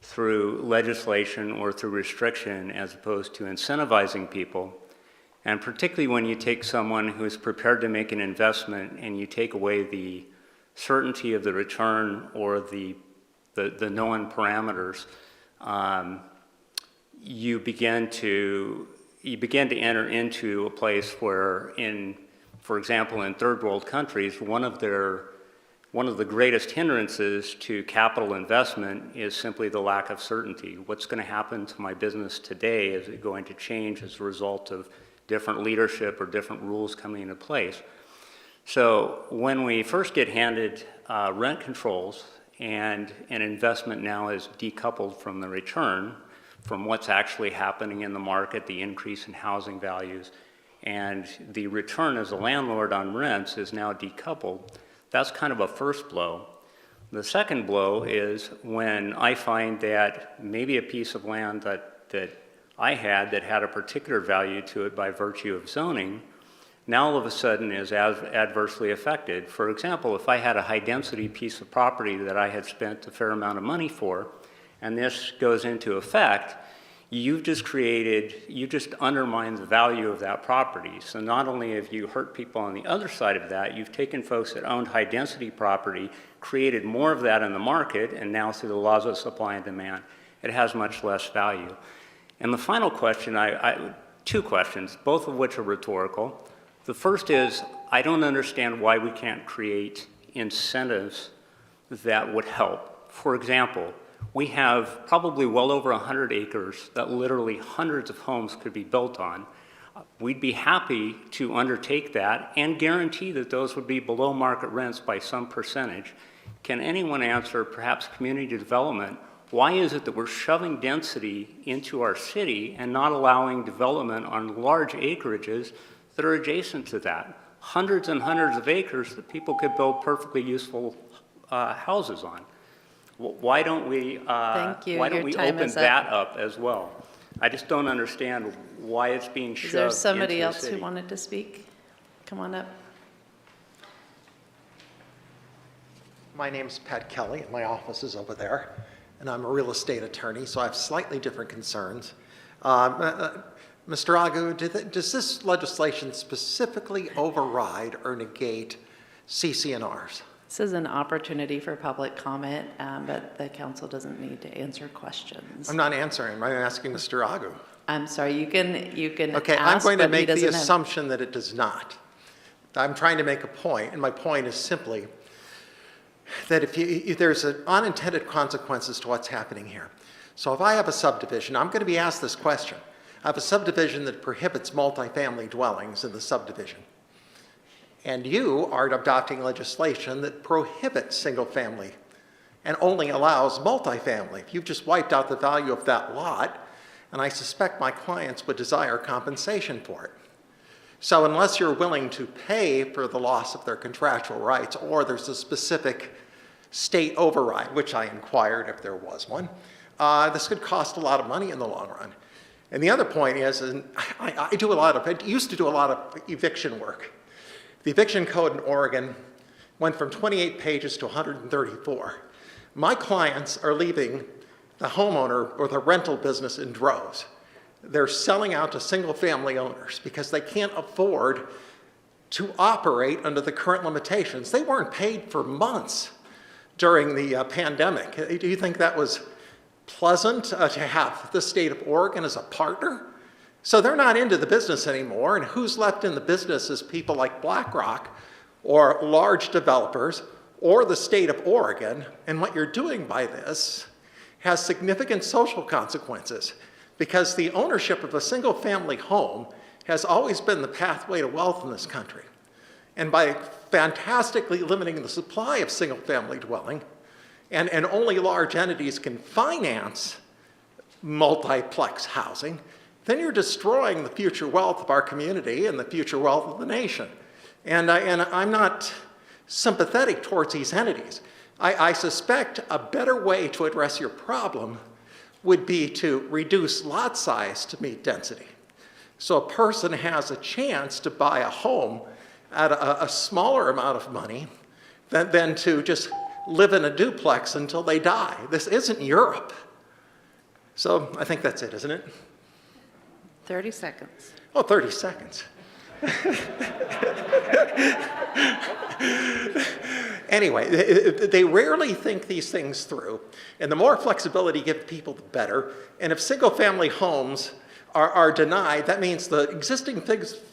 through legislation or through restriction as opposed to incentivizing people, and particularly when you take someone who is prepared to make an investment and you take away the certainty of the return or the known parameters, you begin to enter into a place where, for example, in third world countries, one of the greatest hindrances to capital investment is simply the lack of certainty. What's going to happen to my business today? Is it going to change as a result of different leadership or different rules coming into place? So when we first get handed rent controls and an investment now is decoupled from the return, from what's actually happening in the market, the increase in housing values, and the return as a landlord on rents is now decoupled, that's kind of a first blow. The second blow is when I find that maybe a piece of land that I had that had a particular value to it by virtue of zoning, now all of a sudden is adversely affected. For example, if I had a high-density piece of property that I had spent a fair amount of money for, and this goes into effect, you've just undermined the value of that property. So not only have you hurt people on the other side of that, you've taken folks that owned high-density property, created more of that in the market, and now through the laws of supply and demand, it has much less value. And the final question, two questions, both of which are rhetorical. The first is, I don't understand why we can't create incentives that would help. For example, we have probably well over 100 acres that literally hundreds of homes could be built on. We'd be happy to undertake that and guarantee that those would be below market rents by some percentage. Can anyone answer, perhaps community development, why is it that we're shoving density into our city and not allowing development on large acreages that are adjacent to that? Hundreds and hundreds of acres that people could build perfectly useful houses on. Why don't we, Thank you. why don't Your we time open is up. that up as well? I just don't understand why it's being shoved Is there somebody into the else who city. wanted to speak? Come on up. My name's Pat Kelly, and my office is over there, and I'm a real estate attorney, so I have slightly different concerns. Mr. Agu, does this legislation specifically override or negate CC&Rs? This is an opportunity for public comment, but the council doesn't need to answer questions. I'm not answering. I'm asking Mr. Agu. I'm sorry, you can Okay, ask, I'm going to but he make the doesn't have- assumption that it does not. I'm trying to make a point, and my point is simply that if there's an unintended consequences to what's happening here. So if I have a subdivision, I'm going to be asked this question. I have a subdivision that prohibits multifamily dwellings in the subdivision. And you are adopting legislation that prohibits single-family and only allows multifamily. You've just wiped out the value of that lot, and I suspect my clients would desire compensation for it. So unless you're willing to pay for the loss of their contractual rights, or there's a specific state override, which I inquired if there was one, this could cost a lot of money in the long run. And the other point is, and I used to do a lot of eviction work. The eviction code in Oregon went from 28 pages to 134. My clients are leaving the homeowner or the rental business in droves. They're selling out to single-family owners because they can't afford to operate under the current limitations. They weren't paid for months during the pandemic. Do you think that was pleasant to have the state of Oregon as a partner? So they're not into the business anymore, and who's left in the business is people like BlackRock or large developers or the state of Oregon, and what you're doing by this has significant social consequences because the ownership of a single-family home has always been the pathway to wealth in this country. And by fantastically limiting the supply of single-family dwelling, and only large entities can finance multiplex housing, then you're destroying the future wealth of our community and the future wealth of the nation. And I'm not sympathetic towards these entities. I suspect a better way to address your problem would be to reduce lot size to meet density. So a person has a chance to buy a home at a smaller amount of money than to just live in a duplex until they die. This isn't Europe. So I think that's it, isn't it? 30 seconds. Oh, 30 seconds. Anyway, they rarely think these things through, and the more flexibility you give people, the better. And if single-family homes are denied, that means the existing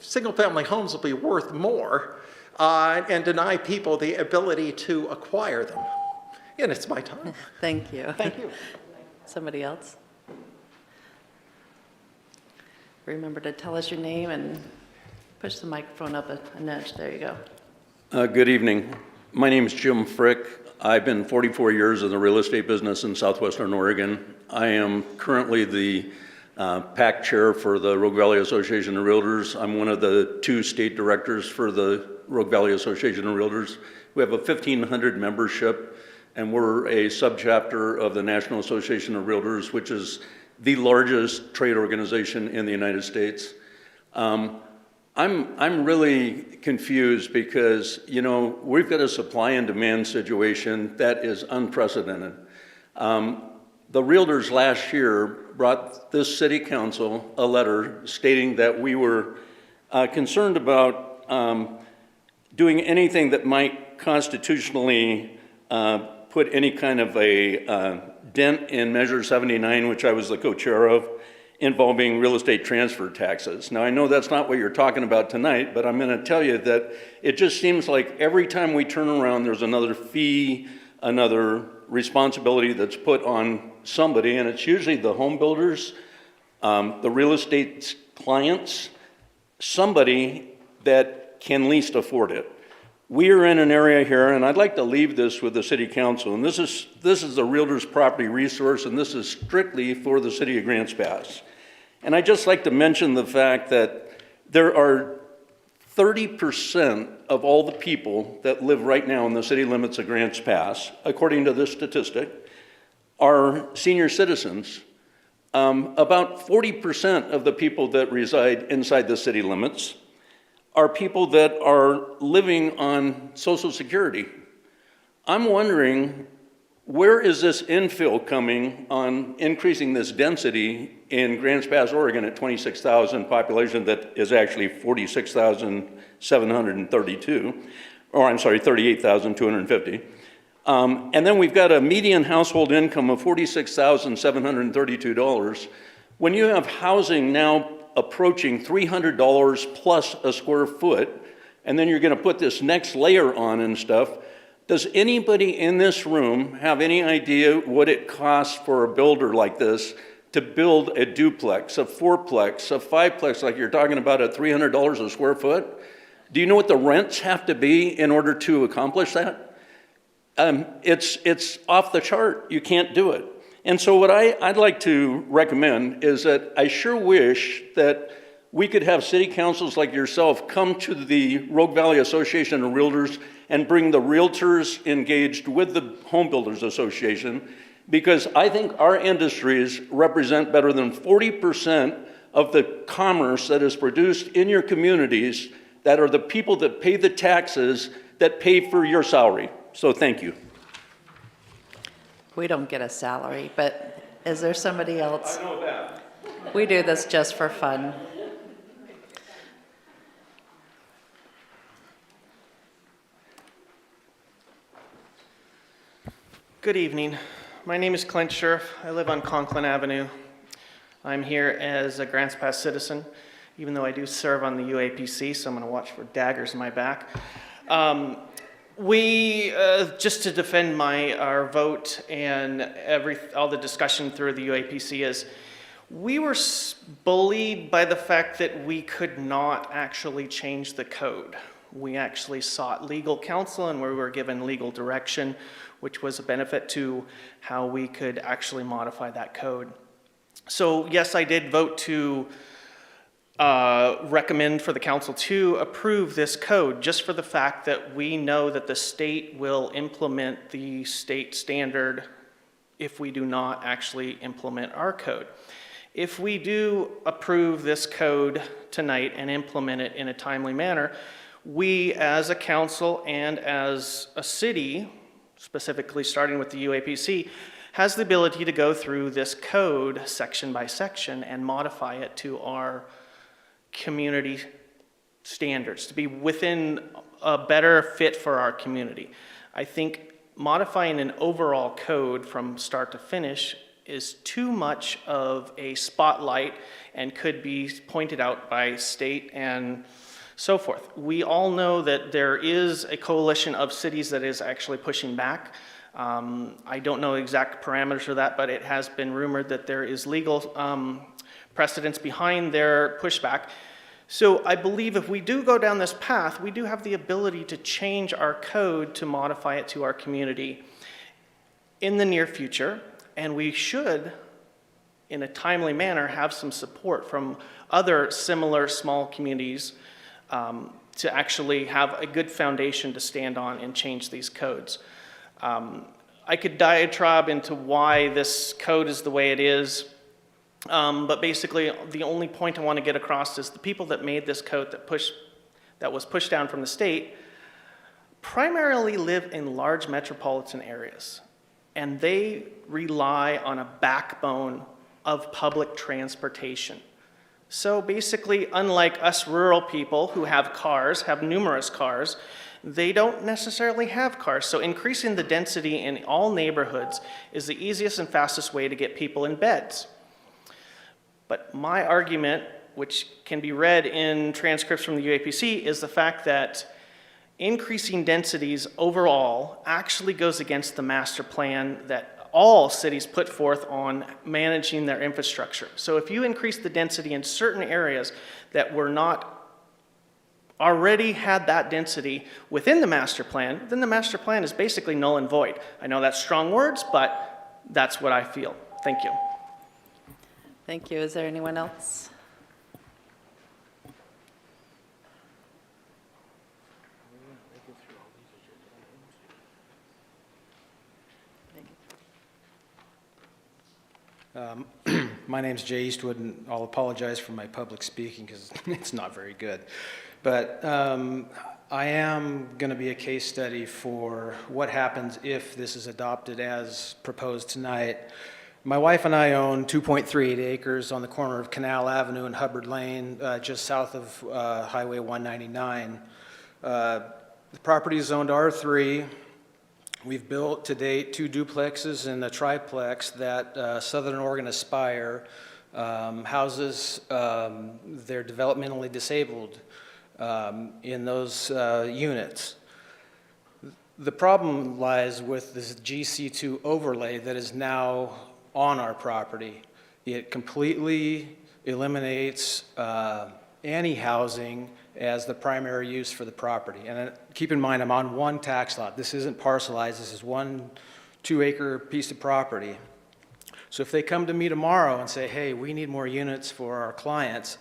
single-family homes will be worth more and deny people the ability to acquire them. And it's my time. Thank you. Thank you. Somebody else? Remember to tell us your name and push the microphone up a nudge. There you go. Good evening. My name is Jim Frick. I've been 44 years in the real estate business in southwestern Oregon. I am currently the PAC chair for the Rogue Valley Association of Realtors. I'm one of the 2 state directors for the Rogue Valley Association of Realtors. We have a 1,500 membership, and we're a subchapter of the National Association of Realtors, which is the largest trade organization in the United States. I'm really confused because, you know, we've got a supply and demand situation that is unprecedented. The realtors last year brought this city council a letter stating that we were concerned about doing anything that might constitutionally put any kind of a dent in Measure 79, which I was the co-chair of, involving real estate transfer taxes. Now, I know that's not what you're talking about tonight, but I'm going to tell you that it just seems like every time we turn around, there's another fee, another responsibility that's put on somebody, and it's usually the home builders, the real estate clients, somebody that can least afford it. We are in an area here, and I'd like to leave this with the city council, and this is the realtor's property resource, and this is strictly for the city of Grants Pass. And I'd just like to mention the fact that there are 30% of all the people that live right now in the city limits of Grants Pass, according to this statistic, are senior citizens. About 40% of the people that reside inside the city limits are people that are living on Social Security. I'm wondering, where is this infill coming on increasing this density in Grants Pass, Oregon at 26,000 population that is actually 46,732, or I'm sorry, 38,250. And then we've got a median household income of $46,732. When you have housing now approaching $300 plus a square foot, and then you're going to put this next layer on and stuff, does anybody in this room have any idea what it costs for a builder like this to build a duplex, a fourplex, a fiveplex like you're talking about at $300 a square foot? Do you know what the rents have to be in order to accomplish that? It's off the chart. You can't do it. And so what I'd like to recommend is that I sure wish that we could have city councils like yourself come to the Rogue Valley Association of Realtors and bring the realtors engaged with the Home Builders Association, because I think our industries represent better than 40% of the commerce that is produced in your communities, that are the people that pay the taxes that pay for your salary. So thank you. We don't get a salary, but is there somebody else? I know that. We do this just for fun. Good evening. My name is Clint Scherf. I live on Conklin Avenue. I'm here as a Grants Pass citizen, even though I do serve on the UAPC, so I'm going to watch for daggers in my back. Just to defend our vote and all the discussion through the UAPC is, we were bullied by the fact that we could not actually change the code. We actually sought legal counsel and we were given legal direction, which was a benefit to how we could actually modify that code. So yes, I did vote to recommend for the council to approve this code, just for the fact that we know that the state will implement the state standard if we do not actually implement our code. If we do approve this code tonight and implement it in a timely manner, we as a council and as a city, specifically starting with the UAPC, has the ability to go through this code section by section and modify it to our community standards, to be within a better fit for our community. I think modifying an overall code from start to finish is too much of a spotlight and could be pointed out by state and so forth. We all know that there is a coalition of cities that is actually pushing back. I don't know exact parameters of that, but it has been rumored that there is legal precedence behind their pushback. So I believe if we do go down this path, we do have the ability to change our code to modify it to our community in the near future, and we should, in a timely manner, have some support from other similar small communities to actually have a good foundation to stand on and change these codes. I could diatribe into why this code is the way it is, but basically the only point I want to get across is the people that made this code that was pushed down from the state primarily live in large metropolitan areas, and they rely on a backbone of public transportation. So basically, unlike us rural people who have cars, have numerous cars, they don't necessarily have cars. So increasing the density in all neighborhoods is the easiest and fastest way to get people in beds. But my argument, which can be read in transcripts from the UAPC, is the fact that increasing densities overall actually goes against the master plan that all cities put forth on managing their infrastructure. So if you increase the density in certain areas that were not already had that density within the master plan, then the master plan is basically null and void. I know that's strong words, but that's what I feel. Thank you. Thank you. Is there anyone else? My name's Jay Eastwood, and I'll apologize for my public speaking because it's not very good. But I am going to be a case study for what happens if this is adopted as proposed tonight. My wife and I own 2.38 acres on the corner of Canal Avenue and Hubbard Lane, just south of Highway 199. The property is zoned R3. We've built to date 2 duplexes and a triplex that Southern Oregon Aspire houses their developmentally disabled in those units. The problem lies with this GC2 overlay that is now on our property. It completely eliminates any housing as the primary use for the property. And keep in mind, I'm on one tax lot. This isn't parcelized. This is 1 2-acre piece of property. So if they come to me tomorrow and say, hey, we need more units for our clients,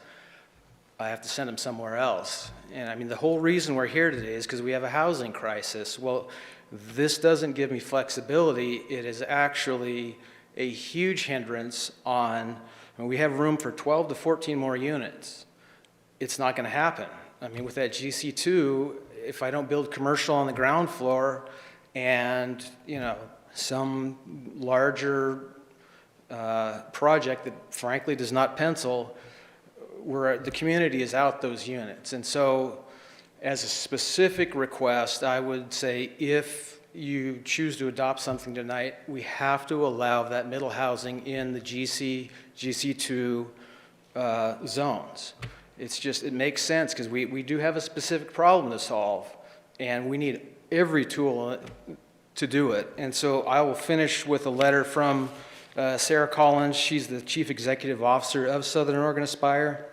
I have to send them somewhere else. And I mean, the whole reason we're here today is because we have a housing crisis. Well, this doesn't give me flexibility. It is actually a huge hindrance on, and we have room for 12 to 14 more units. It's not going to happen. I mean, with that GC2, if I don't build commercial on the ground floor and, you know, some larger project that frankly does not pencil, where the community is out those units. And so as a specific request, I would say if you choose to adopt something tonight, we have to allow that middle housing in the GC2 zones. It's just, it makes sense because we do have a specific problem to solve and we need every tool to do it. And so I will finish with a letter from Sarah Collins. She's the Chief Executive Officer of Southern Oregon Aspire.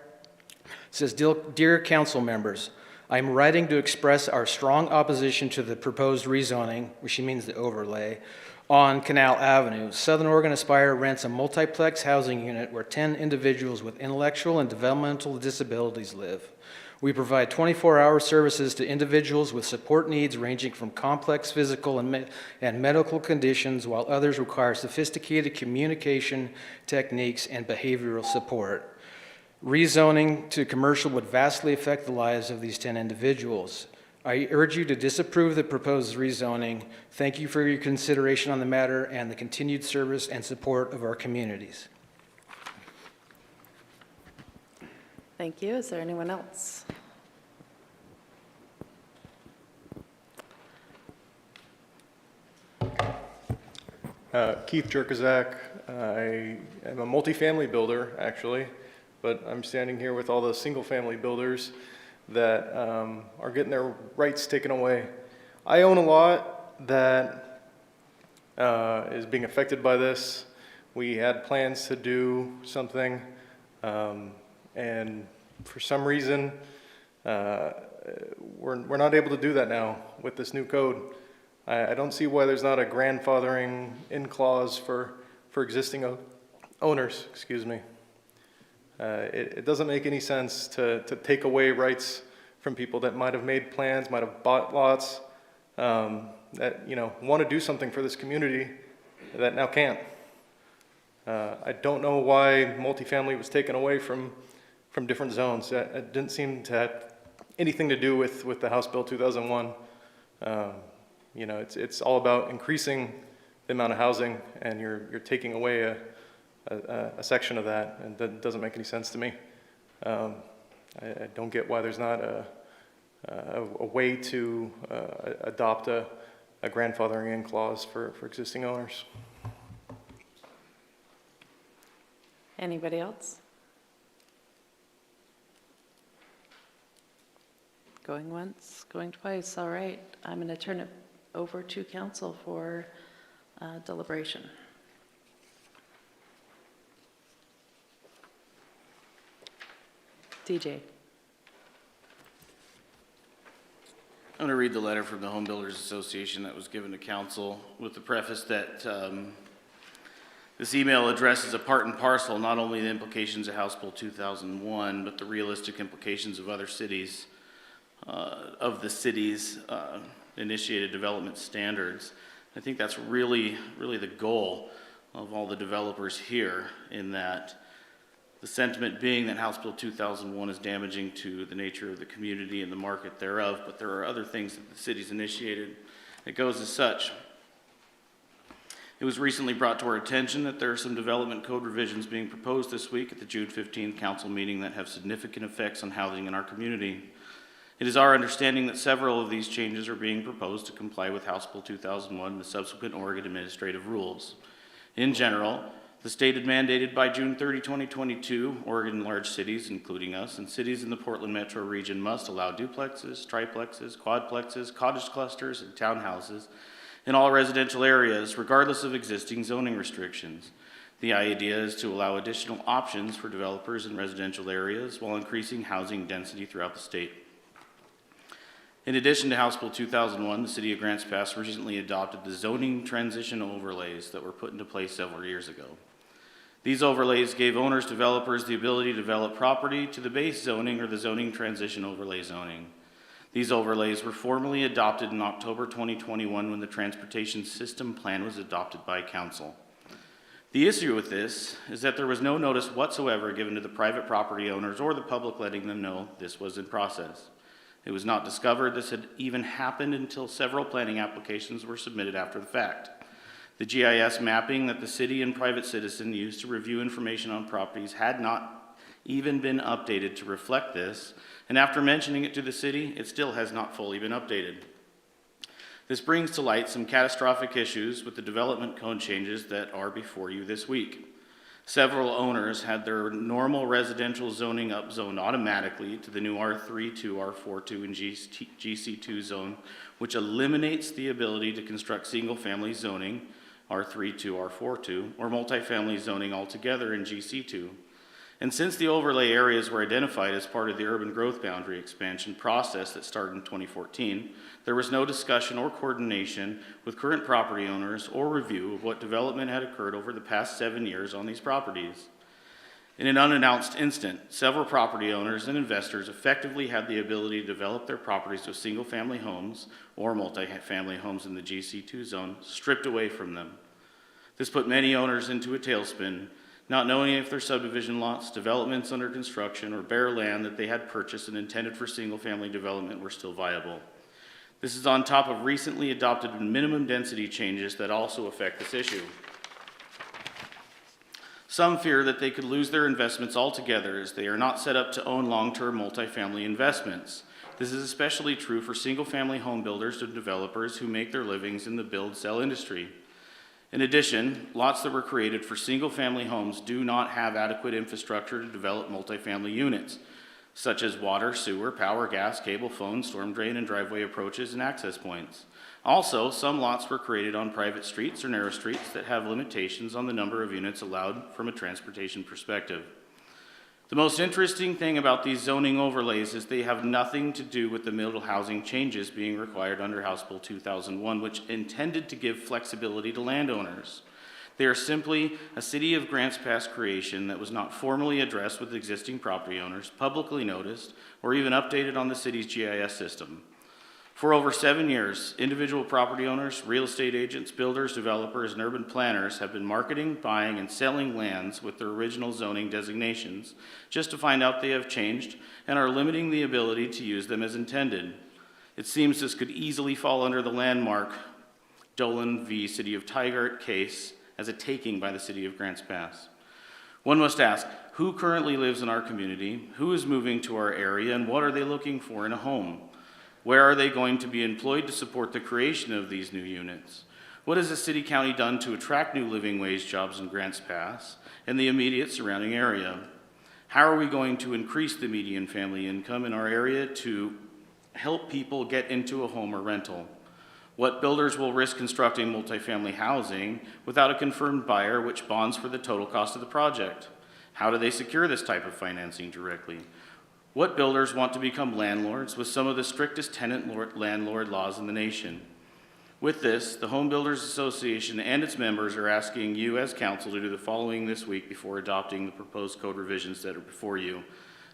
It says, Dear council members, I'm writing to express our strong opposition to the proposed rezoning, which she means the overlay, on Canal Avenue. Southern Oregon Aspire rents a multiplex housing unit where 10 individuals with intellectual and developmental disabilities live. We provide 24-hour services to individuals with support needs ranging from complex physical and medical conditions, while others require sophisticated communication techniques and behavioral support. Rezoning to commercial would vastly affect the lives of these 10 individuals. I urge you to disapprove the proposed rezoning. Thank you for your consideration on the matter and the continued service and support of our communities. Thank you. Is there anyone else? Keith Jerkozak. I am a multifamily builder, actually, but I'm standing here with all the single-family builders that are getting their rights taken away. I own a lot that is being affected by this. We had plans to do something, and for some reason, we're not able to do that now with this new code. I don't see why there's not a grandfathering in clause for existing owners, excuse me. It doesn't make any sense to take away rights from people that might have made plans, might have bought lots, that, you know, want to do something for this community that now can't. I don't know why multifamily was taken away from different zones. It didn't seem to have anything to do with the House Bill 2001. You know, it's all about increasing the amount of housing, and you're taking away a section of that, and that doesn't make any sense to me. I don't get why there's not a way to adopt a grandfathering in clause for existing owners. Anybody else? Going once, going twice, all right. I'm going to turn it over to council for deliberation. DJ. I'm going to read the letter from the Home Builders Association that was given to council with the preface that this email addresses a part and parcel, not only the implications of House Bill 2001, but the realistic implications of other cities, of the city's initiated development standards. I think that's really the goal of all the developers here, in that the sentiment being that House Bill 2001 is damaging to the nature of the community and the market thereof, but there are other things that the city's initiated. It goes as such. It was recently brought to our attention that there are some development code revisions being proposed this week at the June 15th council meeting that have significant effects on housing in our community. It is our understanding that several of these changes are being proposed to comply with House Bill 2001 and the subsequent Oregon administrative rules. In general, the state had mandated by June 30, 2022, Oregon large cities, including us, and cities in the Portland metro region must allow duplexes, triplexes, quadplexes, cottage clusters, and townhouses in all residential areas, regardless of existing zoning restrictions. The idea is to allow additional options for developers in residential areas while increasing housing density throughout the state. In addition to House Bill 2001, the City of Grants Pass recently adopted the zoning transition overlays that were put into place several years ago. These overlays gave owners, developers the ability to develop property to the base zoning or the zoning transition overlay zoning. These overlays were formally adopted in October 2021 when the Transportation System Plan was adopted by Council. The issue with this is that there was no notice whatsoever given to the private property owners or the public letting them know this was in process. It was not discovered this had even happened until several planning applications were submitted after the fact. The GIS mapping that the city and private citizen used to review information on properties had not even been updated to reflect this, and after mentioning it to the city, it still has not fully been updated. This brings to light some catastrophic issues with the development code changes that are before you this week. Several owners had their normal residential zoning upzoned automatically to the new R32, R42, and GC2 zone, which eliminates the ability to construct single-family zoning, R32, R42, or multifamily zoning altogether in GC2. And since the overlay areas were identified as part of the urban growth boundary expansion process that started in 2014, there was no discussion or coordination with current property owners or review of what development had occurred over the past 7 years on these properties. In an unannounced instant, several property owners and investors effectively had the ability to develop their properties with single-family homes or multifamily homes in the GC2 zone stripped away from them. This put many owners into a tailspin, not knowing if their subdivision lots, developments under construction, or bare land that they had purchased and intended for single-family development were still viable. This is on top of recently adopted minimum density changes that also affect this issue. Some fear that they could lose their investments altogether as they are not set up to own long-term multifamily investments. This is especially true for single-family home builders and developers who make their livings in the build-sell industry. In addition, lots that were created for single-family homes do not have adequate infrastructure to develop multifamily units, such as water, sewer, power, gas, cable, phone, storm drain, and driveway approaches and access points. Also, some lots were created on private streets or narrow streets that have limitations on the number of units allowed from a transportation perspective. The most interesting thing about these zoning overlays is they have nothing to do with the middle housing changes being required under House Bill 2001, which intended to give flexibility to landowners. They are simply a City of Grants Pass creation that was not formally addressed with existing property owners, publicly noticed, or even updated on the city's GIS system. For over 7 years, individual property owners, real estate agents, builders, developers, and urban planners have been marketing, buying, and selling lands with their original zoning designations, just to find out they have changed and are limiting the ability to use them as intended. It seems this could easily fall under the landmark Dolan v. City of Tigard case as a taking by the City of Grants Pass. One must ask, who currently lives in our community, who is moving to our area, and what are they looking for in a home? Where are they going to be employed to support the creation of these new units? What has the city-county done to attract new living wage jobs in Grants Pass and the immediate surrounding area? How are we going to increase the median family income in our area to help people get into a home or rental? What builders will risk constructing multifamily housing without a confirmed buyer, which bonds for the total cost of the project? How do they secure this type of financing directly? What builders want to become landlords with some of the strictest tenant-landlord laws in the nation? With this, the Home Builders Association and its members are asking you as council to do the following this week before adopting the proposed code revisions that are before you.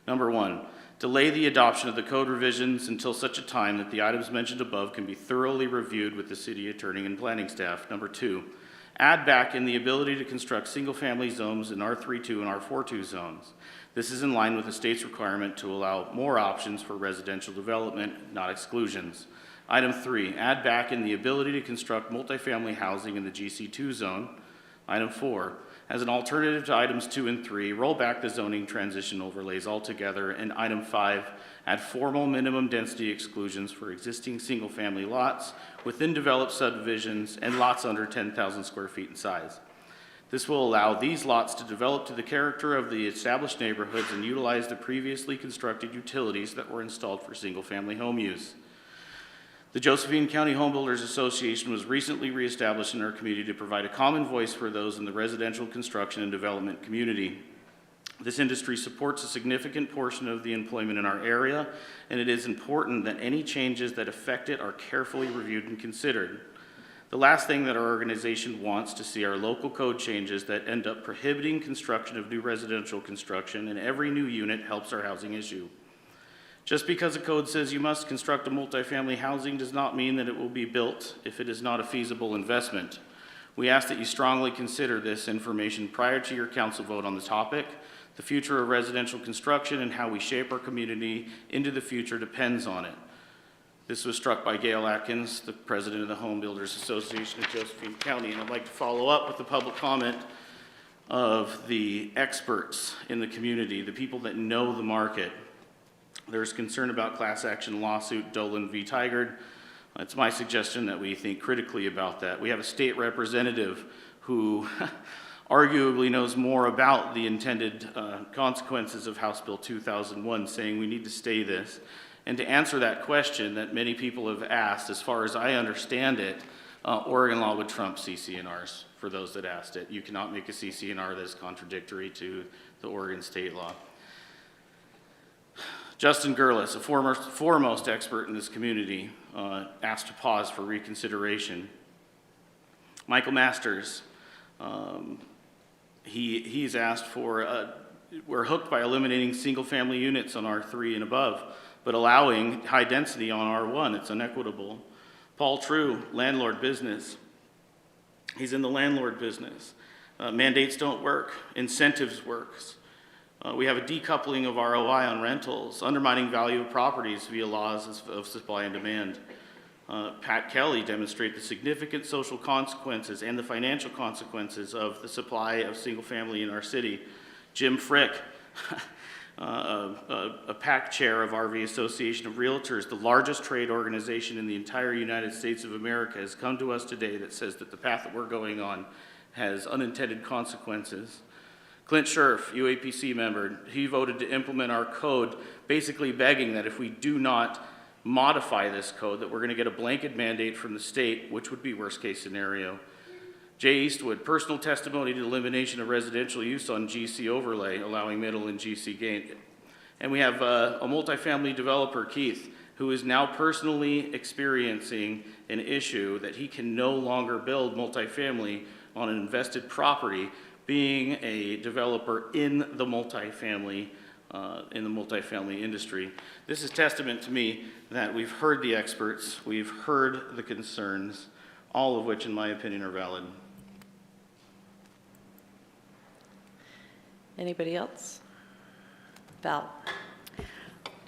Number one, delay the adoption of the code revisions until such a time that the items mentioned above can be thoroughly reviewed with the city attorney and planning staff. Number two, add back in the ability to construct single-family zones in R32 and R42 zones. This is in line with the state's requirement to allow more options for residential development, not exclusions. Item 3, add back in the ability to construct multifamily housing in the GC2 zone. Item 4, as an alternative to items 2 and 3, roll back the zoning transition overlays altogether. And item 5, add formal minimum density exclusions for existing single-family lots within developed subdivisions and lots under 10,000 square feet in size. This will allow these lots to develop to the character of the established neighborhoods and utilize the previously constructed utilities that were installed for single-family home use. The Josephine County Home Builders Association was recently reestablished in our community to provide a common voice for those in the residential construction and development community. This industry supports a significant portion of the employment in our area, and it is important that any changes that affect it are carefully reviewed and considered. The last thing that our organization wants to see are local code changes that end up prohibiting construction of new residential construction, and every new unit helps our housing issue. Just because a code says you must construct a multifamily housing does not mean that it will be built if it is not a feasible investment. We ask that you strongly consider this information prior to your council vote on the topic. The future of residential construction and how we shape our community into the future depends on it. This was struck by Gail Atkins, the president of the Home Builders Association of Josephine County, and I'd like to follow up with the public comment of the experts in the community, the people that know the market. There's concern about class action lawsuit Dolan v. Tigard. It's my suggestion that we think critically about that. We have a state representative who arguably knows more about the intended consequences of House Bill 2001, saying we need to stay this. And to answer that question that many people have asked, as far as I understand it, Oregon law would trump CC&Rs for those that asked it. You cannot make a CC&R that is contradictory to the Oregon state law. Justin Gerlis, a foremost expert in this community, asked to pause for reconsideration. Michael Masters, he's asked for, we're hooked by eliminating single-family units on R3 and above, but allowing high density on R1, it's inequitable. Paul True, landlord business. He's in the landlord business. Mandates don't work, incentives works. We have a decoupling of ROI on rentals, undermining value of properties via laws of supply and demand. Pat Kelly demonstrated the significant social consequences and the financial consequences of the supply of single family in our city. Jim Frick, a PAC chair of RV Association of Realtors, the largest trade organization in the entire United States of America, has come to us today that says that the path that we're going on has unintended consequences. Clint Scherf, UAPC member, he voted to implement our code, basically begging that if we do not modify this code, that we're going to get a blanket mandate from the state, which would be worst case scenario. Jay Eastwood, personal testimony to elimination of residential use on GC overlay, allowing middle and GC gain. And we have a multifamily developer, Keith, who is now personally experiencing an issue that he can no longer build multifamily on an invested property, being a developer in the multifamily industry. This is testament to me that we've heard the experts, we've heard the concerns, all of which, in my opinion, are valid. Anybody else? Val?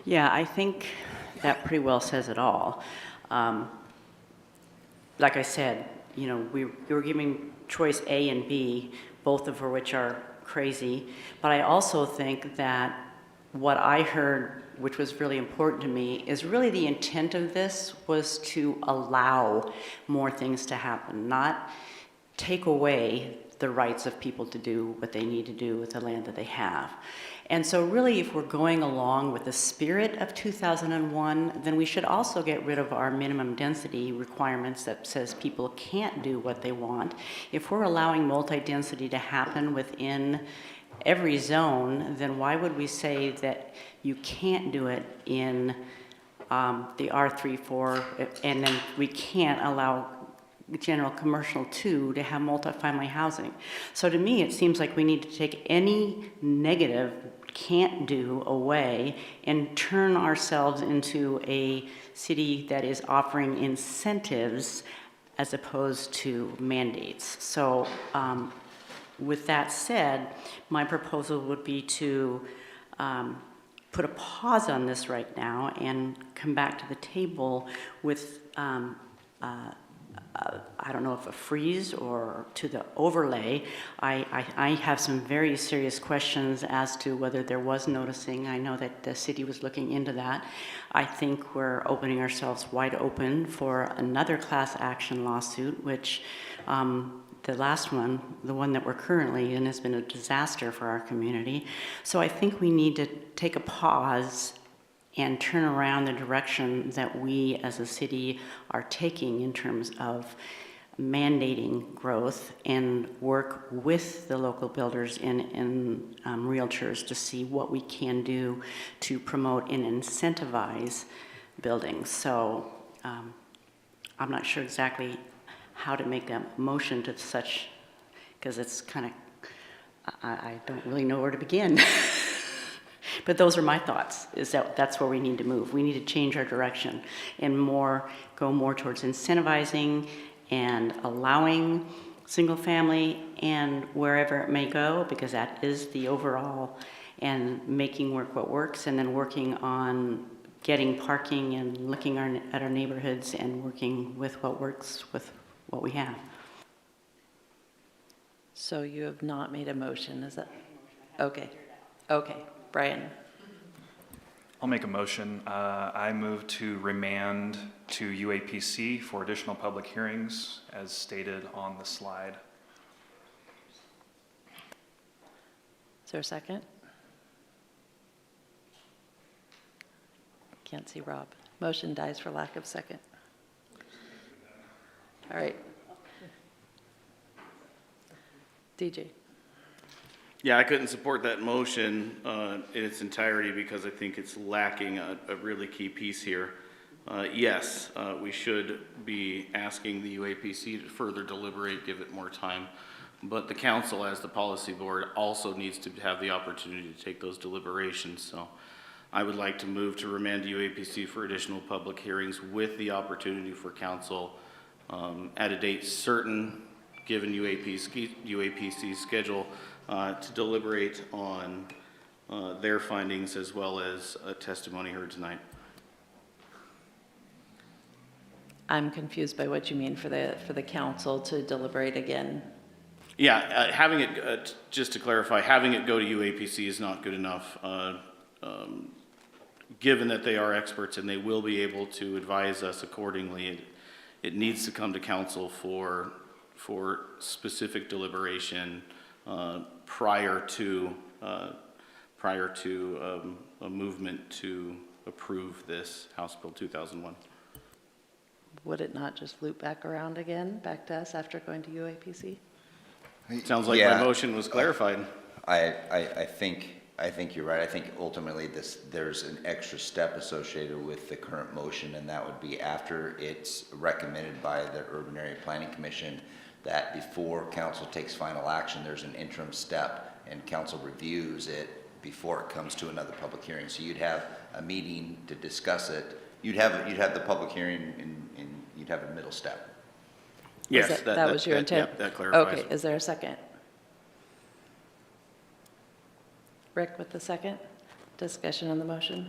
Yeah, I think that pretty well says it all. Like I said, you know, we were giving choice A and B, both of which are crazy, but I also think that what I heard, which was really important to me, is really the intent of this was to allow more things to happen, not take away the rights of people to do what they need to do with the land that they have. And so really, if we're going along with the spirit of 2001, then we should also get rid of our minimum density requirements that says people can't do what they want. If we're allowing multi-density to happen within every zone, then why would we say that you can't do it in the R3, 4, and then we can't allow general commercial 2 to have multifamily housing? So to me, it seems like we need to take any negative can't do away and turn ourselves into a city that is offering incentives as opposed to mandates. So with that said, my proposal would be to put a pause on this right now and come back to the table with I don't know if a freeze or to the overlay. I have some very serious questions as to whether there was noticing. I know that the city was looking into that. I think we're opening ourselves wide open for another class action lawsuit, which the last one, the one that we're currently in, has been a disaster for our community. So I think we need to take a pause and turn around the direction that we as a city are taking in terms of mandating growth and work with the local builders and realtors to see what we can do to promote and incentivize buildings. So I'm not sure exactly how to make a motion to such, because it's kind of, I don't really know where to begin. But those are my thoughts, is that that's where we need to move. We need to change our direction and go more towards incentivizing and allowing single family and wherever it may go, because that is the overall, and making work what works, and then working on getting parking and looking at our neighborhoods and working with what works with what we have. So you have not made a motion, is that? Okay. Okay. Brian? I'll make a motion. I move to remand to UAPC for additional public hearings as stated on the slide. Is there a second? Can't see Rob. Motion dies for lack of second. All right. DJ? Yeah, I couldn't support that motion in its entirety because I think it's lacking a really key piece here. Yes, we should be asking the UAPC to further deliberate, give it more time, but the council as the policy board also needs to have the opportunity to take those deliberations. So I would like to move to remand to UAPC for additional public hearings with the opportunity for council at a date certain, given UAPC's schedule, to deliberate on their findings as well as a testimony heard tonight. I'm confused by what you mean for the council to deliberate again. Yeah, having it, just to clarify, having it go to UAPC is not good enough. given that they are experts and they will be able to advise us accordingly, it needs to come to council for specific deliberation prior to a movement to approve this House Bill 2001. Would it not just loop back around again, back to us after going to UAPC? Sounds like my motion was clarified. I think you're right. I think ultimately there's an extra step associated with the current motion, and that would be after it's recommended by the Urban Area Planning Commission that before council takes final action, there's an interim step and council reviews it before it comes to another public hearing. So you'd have a meeting to discuss it. You'd have the public hearing and you'd have a middle step. Yes, that was your intent? Yeah, that clarifies. Okay, is there a second? Rick with the second. Discussion on the motion.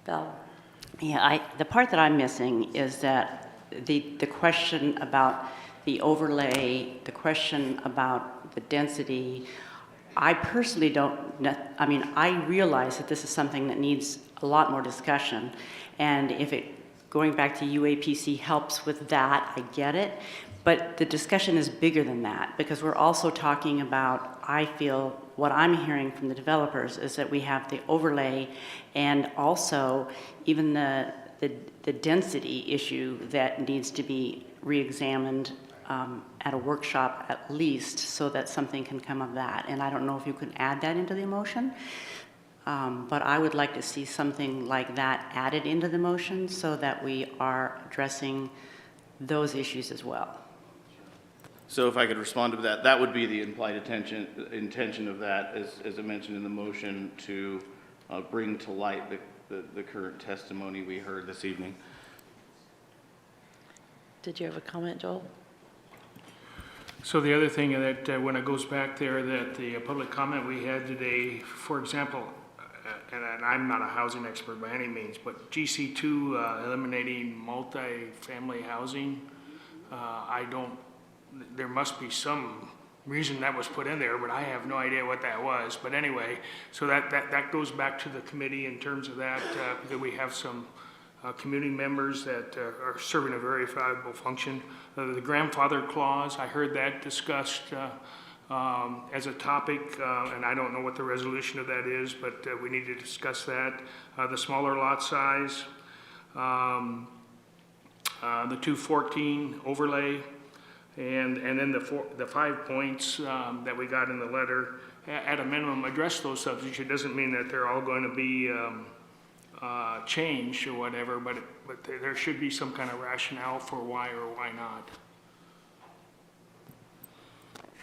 Val? Yeah, the part that I'm missing is that the question about the overlay, the question about the density, I personally don't, I mean, I realize that this is something that needs a lot more discussion, and if going back to UAPC helps with that, I get it, but the discussion is bigger than that, because we're also talking about, I feel, what I'm hearing from the developers is that we have the overlay and also even the density issue that needs to be re-examined at a workshop at least, so that something can come of that. And I don't know if you can add that into the motion, but I would like to see something like that added into the motion so that we are addressing those issues as well. So if I could respond to that, that would be the implied intention of that, as I mentioned in the motion, to bring to light the current testimony we heard this evening. Did you have a comment, Joel? So the other thing that when it goes back there, that the public comment we had today, for example, and I'm not a housing expert by any means, but GC2 eliminating multi-family housing, there must be some reason that was put in there, but I have no idea what that was. But anyway, so that goes back to the committee in terms of that, because we have some community members that are serving a very valuable function. The grandfather clause, I heard that discussed as a topic, and I don't know what the resolution of that is, but we need to discuss that. The smaller lot size, the 214 overlay, and then the 5 points that we got in the letter, at a minimum, address those subjects. It doesn't mean that they're all going to be changed or whatever, but there should be some kind of rationale for why or why not.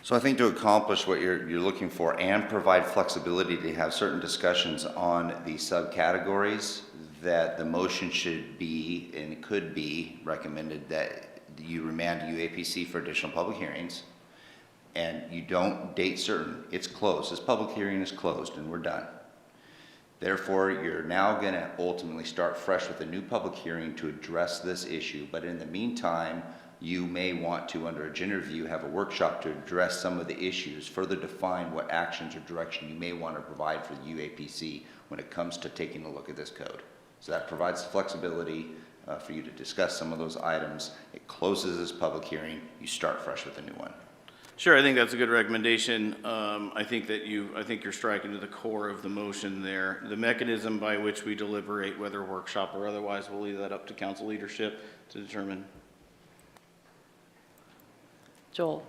So I think to accomplish what you're looking for and provide flexibility to have certain discussions on the subcategories, that the motion should be and could be recommended that you remand UAPC for additional public hearings, and you don't date certain. It's closed. This public hearing is closed and we're done. Therefore, you're now going to ultimately start fresh with a new public hearing to address this issue. But in the meantime, you may want to, under agenda review, have a workshop to address some of the issues, further define what actions or direction you may want to provide for the UAPC when it comes to taking a look at this code. So that provides flexibility for you to discuss some of those items. It closes this public hearing. You start fresh with a new one. Sure, I think that's a good recommendation. I think you're striking to the core of the motion there. The mechanism by which we deliberate, whether workshop or otherwise, we'll leave that up to council leadership to determine. Joel?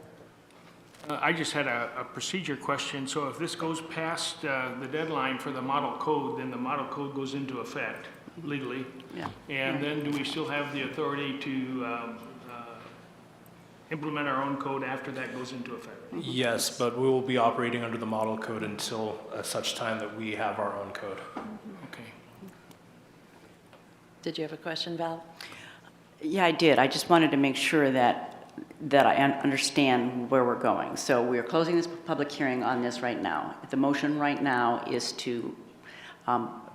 I just had a procedure question. So if this goes past the deadline for the model code, then the model code goes into effect legally. Yeah. And then do we still have the authority to implement our own code after that goes into effect? Yes, but we will be operating under the model code until such time that we have our own code. Okay. Did you have a question, Val? Yeah, I did. I just wanted to make sure that I understand where we're going. So we are closing this public hearing on this right now. The motion right now is to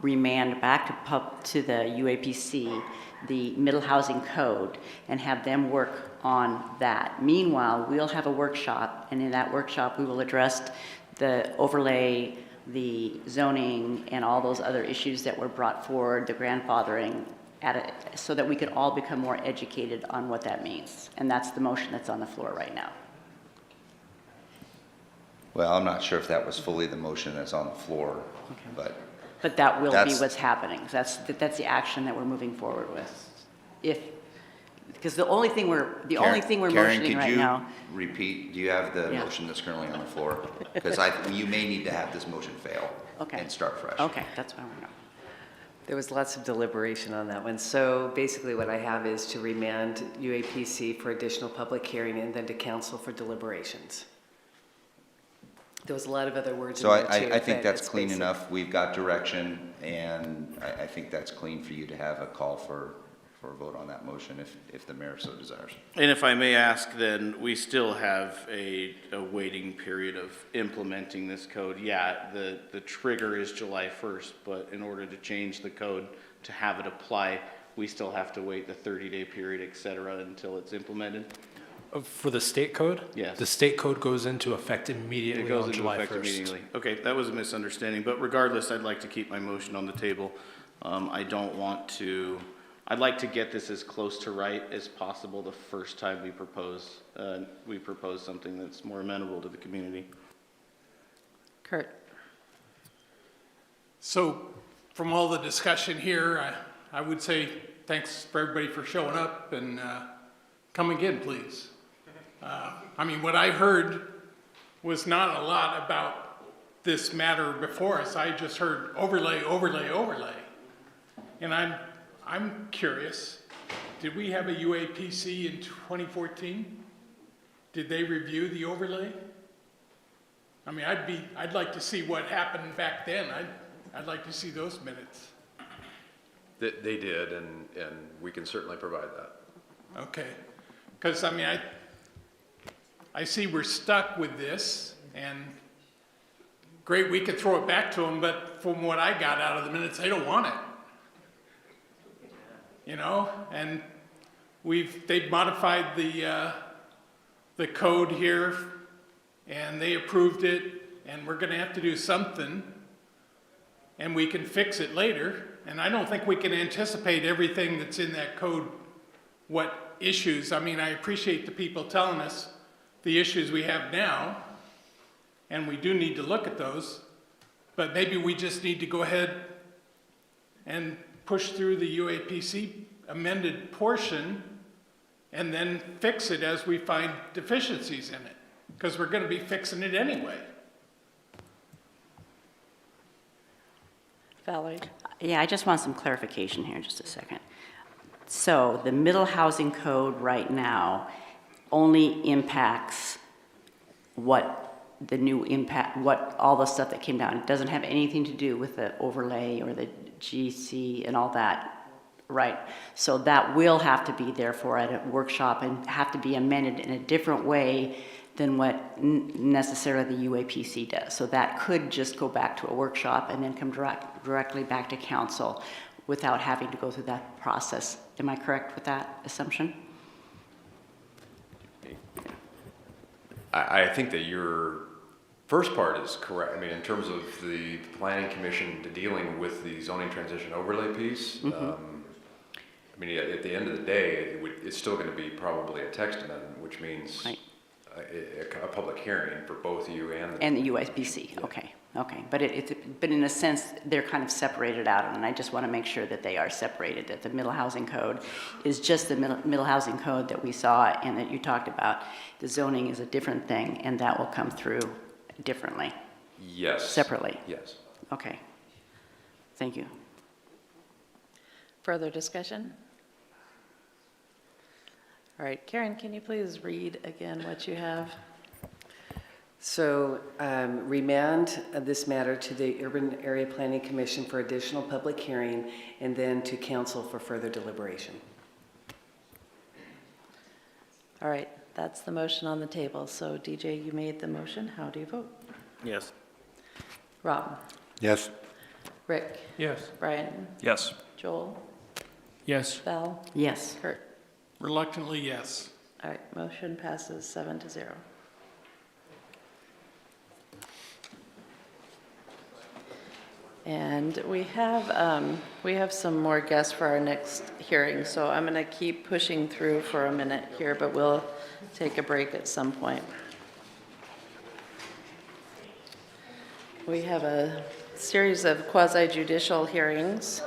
remand back to the UAPC the middle housing code and have them work on that. Meanwhile, we'll have a workshop, and in that workshop we will address the overlay the zoning and all those other issues that were brought forward, the grandfathering, so that we could all become more educated on what that means. And that's the motion that's on the floor right now. Well, I'm not sure if that was fully the motion that's on the floor, but that will be That's- what's happening. That's the action that we're moving forward with. Because the only thing we're motioning right now. Karen, could you repeat, do you have the Yeah. motion that's currently on the floor? Because you may need to have this motion fail Okay. and start fresh. Okay, that's what I want to know. There was lots of deliberation on that one. So basically what I have is to remand UAPC for additional public hearing and then to council for deliberations. There was a lot of other words in So there too. I think but that's it's clean basic. enough. We've got direction, and I think that's clean for you to have a call for a vote on that motion if the mayor so desires. And if I may ask, then we still have a waiting period of implementing this code. Yeah, the trigger is July 1st, but in order to change the code to have it apply, we still have to wait the 30-day period, et cetera, until it's implemented. For the state code? Yes. The state code goes into effect immediately It goes on into July effect 1st. immediately. Okay, that was a misunderstanding, but regardless, I'd like to keep my motion on the table. I'd like to get this as close to right as possible the first time we propose something that's more amenable to the community. Kurt? So from all the discussion here, I would say thanks for everybody for showing up, and come again, please. I mean, what I heard was not a lot about this matter before us. I just heard overlay, overlay, overlay. And I'm curious, did we have a UAPC in 2014? Did they review the overlay? I mean, I'd like to see what happened back then. I'd like to see those minutes. They did, and we can certainly provide that. Okay, because I mean, I see we're stuck with this, and great, we could throw it back to them, but from what I got out of the minutes, they don't want it. You know, and they've modified the code here, and they approved it, and we're gonna have to do something, and we can fix it later. And I don't think we can anticipate everything that's in that code, what issues. I mean, I appreciate the people telling us the issues we have now, and we do need to look at those, but maybe we just need to go ahead and push through the UAPC amended portion and then fix it as we find deficiencies in it, because we're going to be fixing it anyway. Valerie? Yeah, I just want some clarification here, just a second. So the middle housing code right now only impacts what all the stuff that came down. It doesn't have anything to do with the overlay or the GC and all that, right? So that will have to be therefore at a workshop and have to be amended in a different way than what necessarily the UAPC does. So that could just go back to a workshop and then come directly back to council without having to go through that process. Am I correct with that assumption? I think that your first part is correct. I mean, in terms of the planning commission dealing with the zoning transition overlay piece, I mean, at the end of the day, it's still going to be probably a text amendment, which means Right. a public hearing for both you and And the USBC, okay. But but in a sense, they're kind of separated out, and I just want to make sure that they are separated, that the middle housing code is just the middle housing code that we saw and that you talked about. The zoning is a different thing, and that will come through differently. Yes. Separately. Yes. Okay. Thank you. Further discussion? All right, Karen, can you please read again what you have? So remand this matter to the Urban Area Planning Commission for additional public hearing and then to council for further deliberation. All right, that's the motion on the table. So DJ, you made the motion. How do you vote? Yes. Rob? Yes. Rick? Yes. Brian? Yes. Joel? Yes. Val? Yes. Kurt? Reluctantly, yes. All right, motion passes 7-0. And we have some more guests for our next hearing, so I'm going to keep pushing through for a minute here, but we'll take a break at some point. We have a series of quasi-judicial hearings.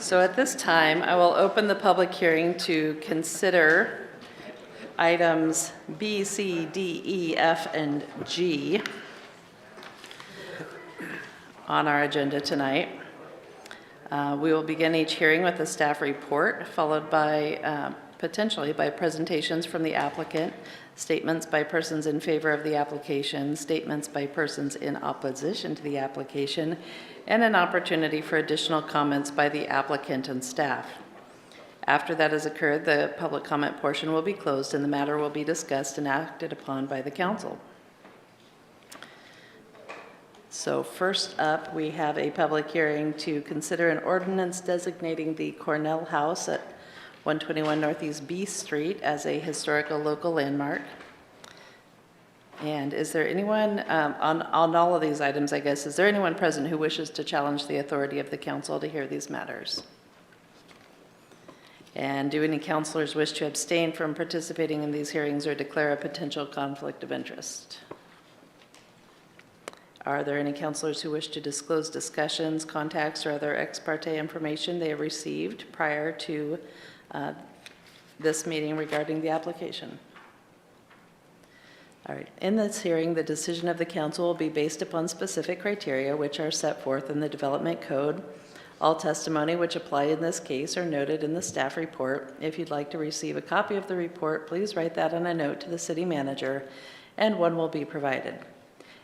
So at this time, I will open the public hearing to consider items B, C, D, E, F, and G on our agenda tonight. We will begin each hearing with a staff report, followed by potentially by presentations from the applicant, statements by persons in favor of the application, statements by persons in opposition to the application, and an opportunity for additional comments by the applicant and staff. After that has occurred, the public comment portion will be closed and the matter will be discussed and acted upon by the council. So first up, we have a public hearing to consider an ordinance designating the Cornell House at 121 Northeast B Street as a historical local landmark. And is there anyone, on all of these items, I guess, is there anyone present who wishes to challenge the authority of the council to hear these matters? And do any councilors wish to abstain from participating in these hearings or declare a potential conflict of interest? Are there any councilors who wish to disclose discussions, contacts, or other ex parte information they have received prior to this meeting regarding the application? All right. In this hearing, the decision of the council will be based upon specific criteria which are set forth in the Development Code. All testimony which apply in this case are noted in the staff report. If you'd like to receive a copy of the report, please write that on a note to the city manager, and one will be provided.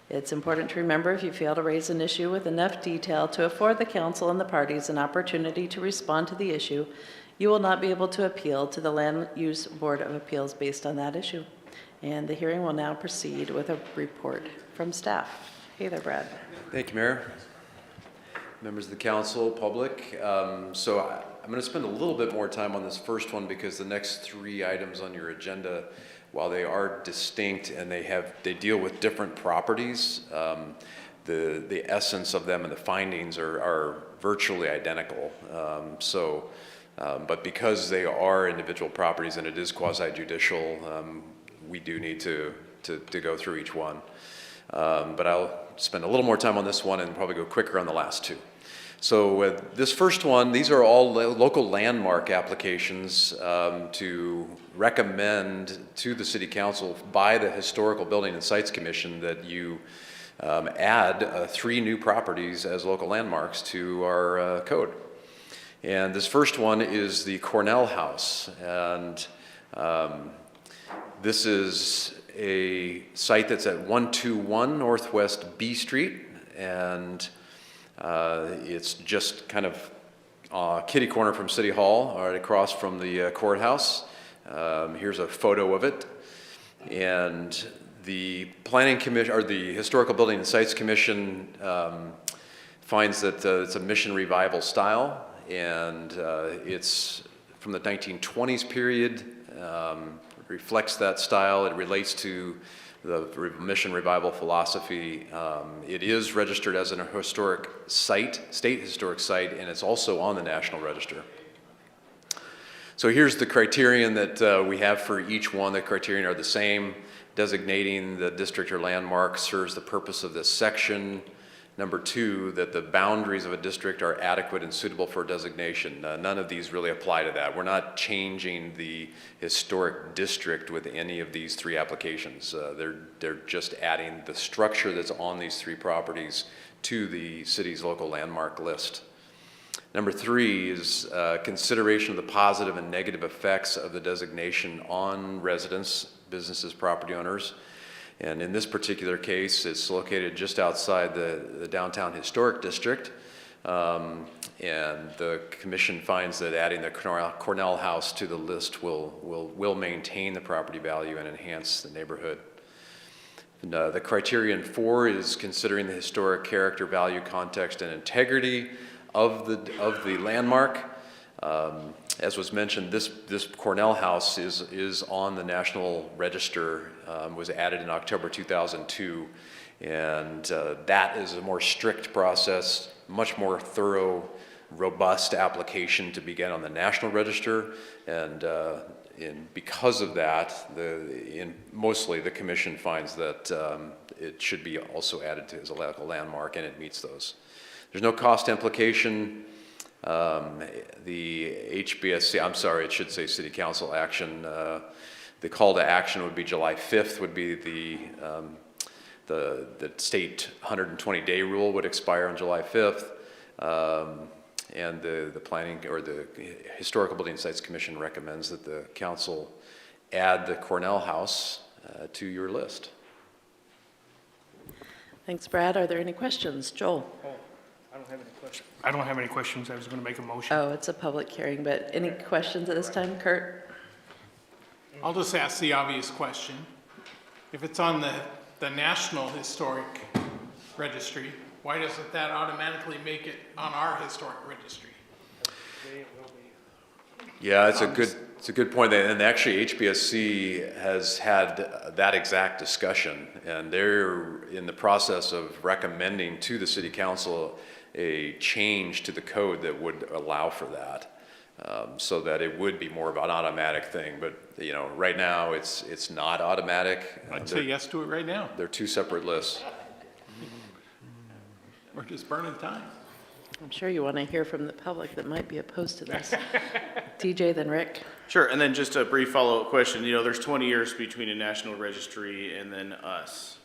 It's important to remember if you fail to raise an issue with enough detail to afford the council and the parties an opportunity to respond to the issue, you will not be able to appeal to the Land Use Board of Appeals based on that issue. And the hearing will now proceed with a report from staff. Hey there, Brad. Thank you, Mayor. Members of the council, public. So I'm going to spend a little bit more time on this first one because the next three items on your agenda, while they are distinct and they deal with different properties, the essence of them and the findings are virtually identical. But because they are individual properties and it is quasi-judicial, we do need to go through each one. But I'll spend a little more time on this one and probably go quicker on the last two. So this first one, these are all local landmark applications to recommend to the City Council by the Historical Building and Sites Commission that you add 3 new properties as local landmarks to our code. And this first one is the Cornell House. And this is a site that's at 121 Northwest B Street, and it's just kind of kitty corner from City Hall, right across from the courthouse. Here's a photo of it, and the Planning Commission, or the Historical Building and Sites Commission, finds that it's a mission revival style, and it's from the 1920s period. Reflects that style. It relates to the mission revival philosophy. It is registered as an historic site, state historic site, and it's also on the National Register. So here's the criterion that we have for each one. The criterion are the same. Designating the district or landmark serves the purpose of this section. Number 2, that the boundaries of a district are adequate and suitable for designation. None of these really apply to that. We're not changing the historic district with any of these 3 applications. They're just adding the structure that's on these 3 properties to the city's local landmark list. Number 3 is consideration of the positive and negative effects of the designation on residents, businesses, property owners. And in this particular case, it's located just outside the downtown historic district. And the commission finds that adding the Cornell House to the list will maintain the property value and enhance the neighborhood. And, the criterion 4 is considering the historic character, value, context, and integrity of the landmark. as was mentioned, this Cornell house is on the National Register, was added in October 2002, and that is a more strict process, much more thorough, robust application to begin on the National Register, and because of that, mostly the Commission finds that it should be also added to as a local landmark, and it meets those. There's no cost implication. The HBSC, I'm sorry, it should say City Council action. The call to action would be July 5th would be the state 120-day rule would expire on July 5th. And the planning or the Historical Building Sites Commission recommends that the council add the Cornell house to your list. Thanks, Brad. Are there any questions? Joel? I don't have any questions. I don't have any questions. I was going to make a motion. Oh, it's a public hearing, but any questions at this time? Kurt? I'll just ask the obvious question. If it's on the National Historic Registry, why doesn't that automatically make it on our historic registry? Yeah, it's a good point. And actually HBSC has had that exact discussion, and they're in the process of recommending to the City Council a change to the code that would allow for that, so that it would be more of an automatic thing. But right now it's not automatic. I'd say yes to it right now. They're two separate lists. We're just burning time. I'm sure you want to hear from the public that might be opposed to this. DJ, then Rick. Sure, and then just a brief follow-up question. There's 20 years between a national registry and then us,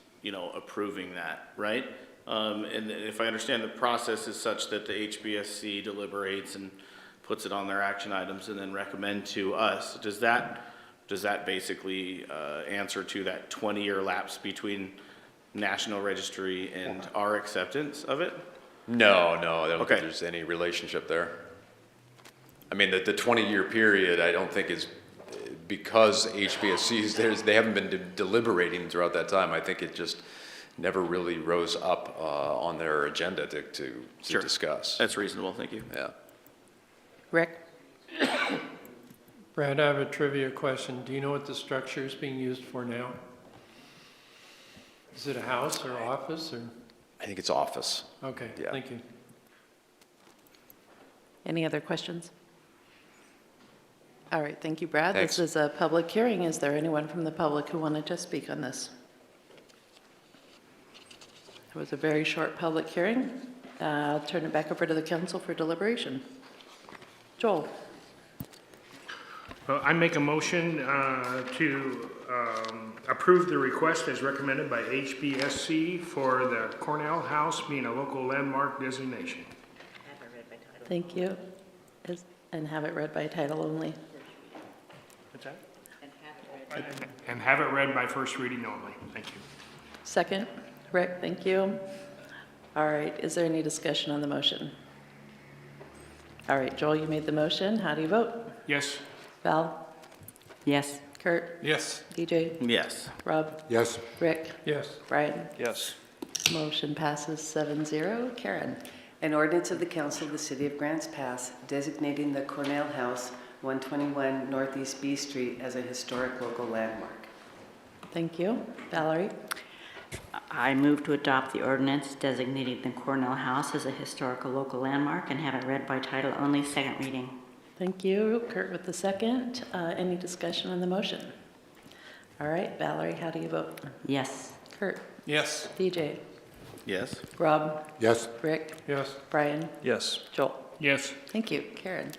approving that, right? And if I understand, the process is such that the HBSC deliberates and puts it on their action items and then recommend to us. Does that basically answer to that 20-year lapse between National Registry and our acceptance of it? No, I don't think there's any relationship there. I mean, the 20-year period, I don't think is because HBSCs, they haven't been deliberating throughout that time. I think it just never really rose up on their agenda to Sure. discuss. That's reasonable, thank you. Yeah. Rick? Brad, I have a trivia question. Do you know what the structure is being used for now? Is it a house or office or? I think it's office. Okay, Yeah. thank you. Any other questions? All right, thank you, Brad. Thanks. This is a public hearing. Is there anyone from the public who wanted to speak on this? It was a very short public hearing. I'll turn it back over to the council for deliberation. Joel? Well, I make a motion to approve the request as recommended by HBSC for the Cornell House being a local landmark designation. Thank you. And have it read by title only. What's that? And have it read by first reading only. Thank you. Second, Rick, thank you. All right, is there any discussion on the motion? All right, Joel, you made the motion. How do you vote? Yes. Val? Yes. Kurt? Yes. DJ? Yes. Rob? Yes. Rick? Yes. Brian? Yes. Motion passes 7-0. Karen? An ordinance of the Council of the City of Grants Pass designating the Cornell House, 121 Northeast B Street as a historic local landmark. Thank you. Valerie? I move to adopt the ordinance designating the Cornell House as a historical local landmark and have it read by title only, second reading. Thank you. Kurt with the second. Any discussion on the motion? All right, Valerie, how do you vote? Yes. Kurt? Yes. DJ? Yes. Rob? Yes. Rick? Yes. Brian? Yes. Joel? Yes. Thank you. Karen?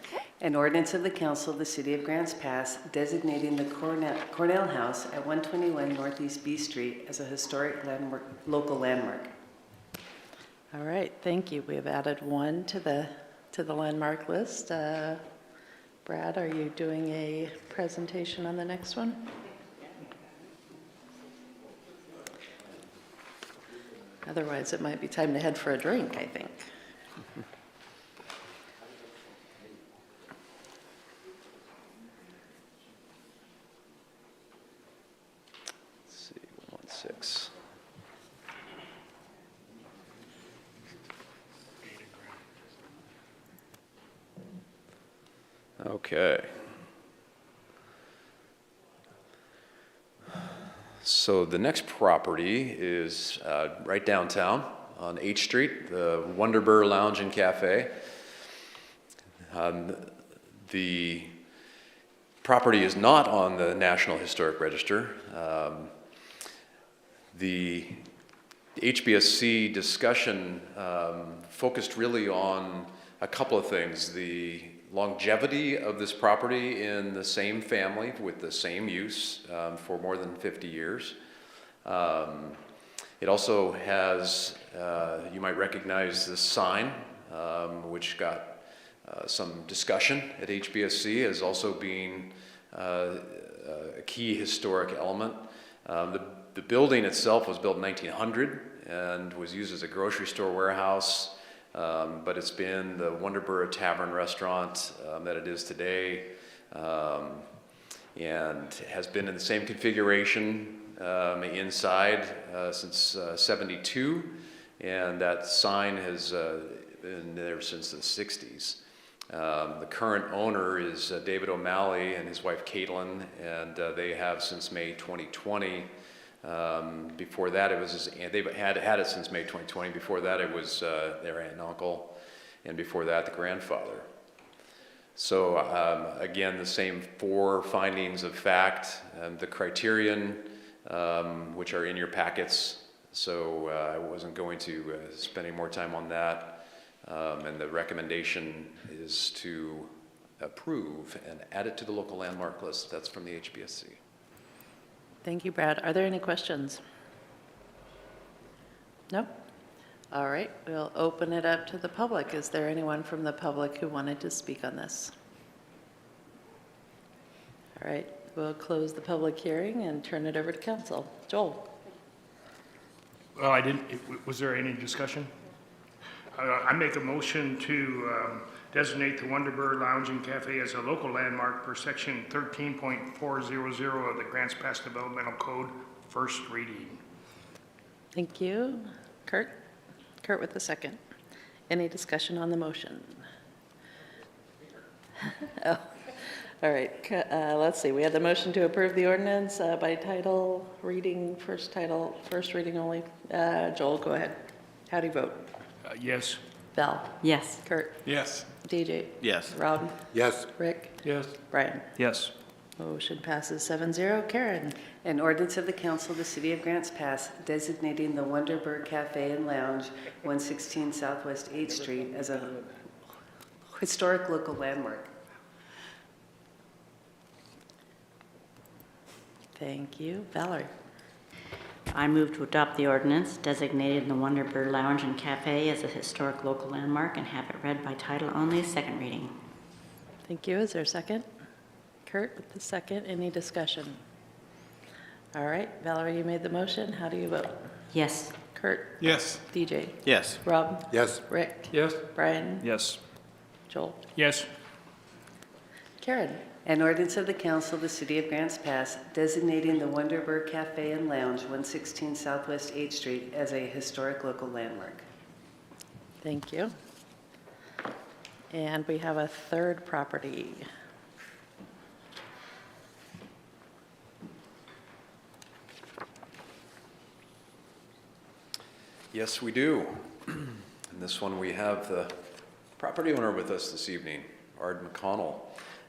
An ordinance of the Council of the City of Grants Pass designating the Cornell House at 121 Northeast B Street as a historic landmark, local landmark. All right, thank you. We have added one to the landmark list. Brad, are you doing a presentation on the next one? Otherwise, it might be time to head for a drink, I think. Let's see, 116. Okay. So the next property is right downtown on H Street, the Wonderbur Lounge and Cafe. The property is not on the National Historic Register. The HBSC discussion focused really on a couple of things. The longevity of this property in the same family with the same use for more than 50 years. It also has, you might recognize this sign, which got some discussion at HBSC as also being a key historic element. The building itself was built in 1900 and was used as a grocery store warehouse, but it's been the Wonderbur Tavern restaurant that it is today, and has been in the same configuration inside since 72, and that sign has been there since the 60s. The current owner is David O'Malley and his wife Caitlin, and they have since May 2020. Before that, it was they've had it since May 2020. Before that, it was their aunt and uncle, and before that, the grandfather. So again, the same 4 findings of fact, the criterion, which are in your packets. So I wasn't going to spend any more time on that. And the recommendation is to approve and add it to the local landmark list. That's from the HBSC. Thank you, Brad. Are there any questions? No? All right, we'll open it up to the public. Is there anyone from the public who wanted to speak on this? All right, we'll close the public hearing and turn it over to council. Joel? Well, was there any discussion? I make a motion to designate the Wonderbur Lounge and Cafe as a local landmark per section 13.400 of the Grants Pass Developmental Code, first reading. Thank you. Kurt? Kurt with the second. Any discussion on the motion? Oh, all right. Let's see. We had the motion to approve the ordinance by title, reading, first reading only. Joel, go ahead. How do you vote? Yes. Val? Yes. Kurt? Yes. DJ? Yes. Rob? Yes. Rick? Yes. Brian? Yes. Motion passes 7-0. Karen? An ordinance of the Council of the City of Grants Pass designating the Wonderbur Cafe and Lounge, 116 Southwest 8th Street as a historic local landmark. Thank you. Valerie? I move to adopt the ordinance designating the Wonderbur Lounge and Cafe as a historic local landmark and have it read by title only, second reading. Thank you. Is there a second? Kurt with the second. Any discussion? All right. Valerie, you made the motion. How do you vote? Yes. Kurt? Yes. DJ? Yes. Rob? Yes. Rick? Yes. Brian? Yes. Joel? Yes. Karen? An ordinance of the Council of the City of Grants Pass designating the Wonderbur Cafe and Lounge, 116 Southwest 8th Street as a historic local landmark. Thank you. And we have a third property. Yes, we do. In this one, we have the property owner with us this evening, Ard McConnell.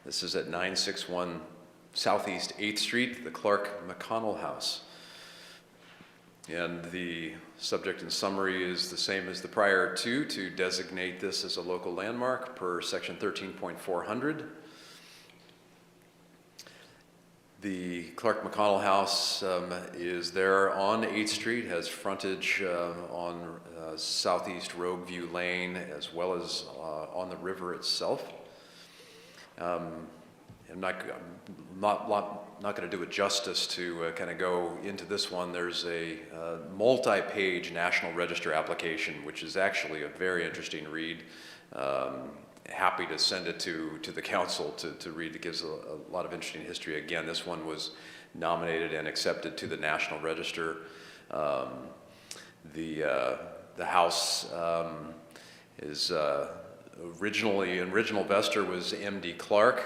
This is at 961 Southeast 8th Street, the Clark-McConnell house. And the subject and summary is the same as the prior two, to designate this as a local landmark per section 13.400. The Clark-McConnell house is there on 8th Street, has frontage on Southeast Rogue View Lane, as well as on the river itself. I'm not going to do it justice to kind of go into this one. There's a multi-page National Register application, which is actually a very interesting read. Happy to send it to the council to read. It gives a lot of interesting history. Again, this one was nominated and accepted to the National Register. The house is original investor was M.D. Clark.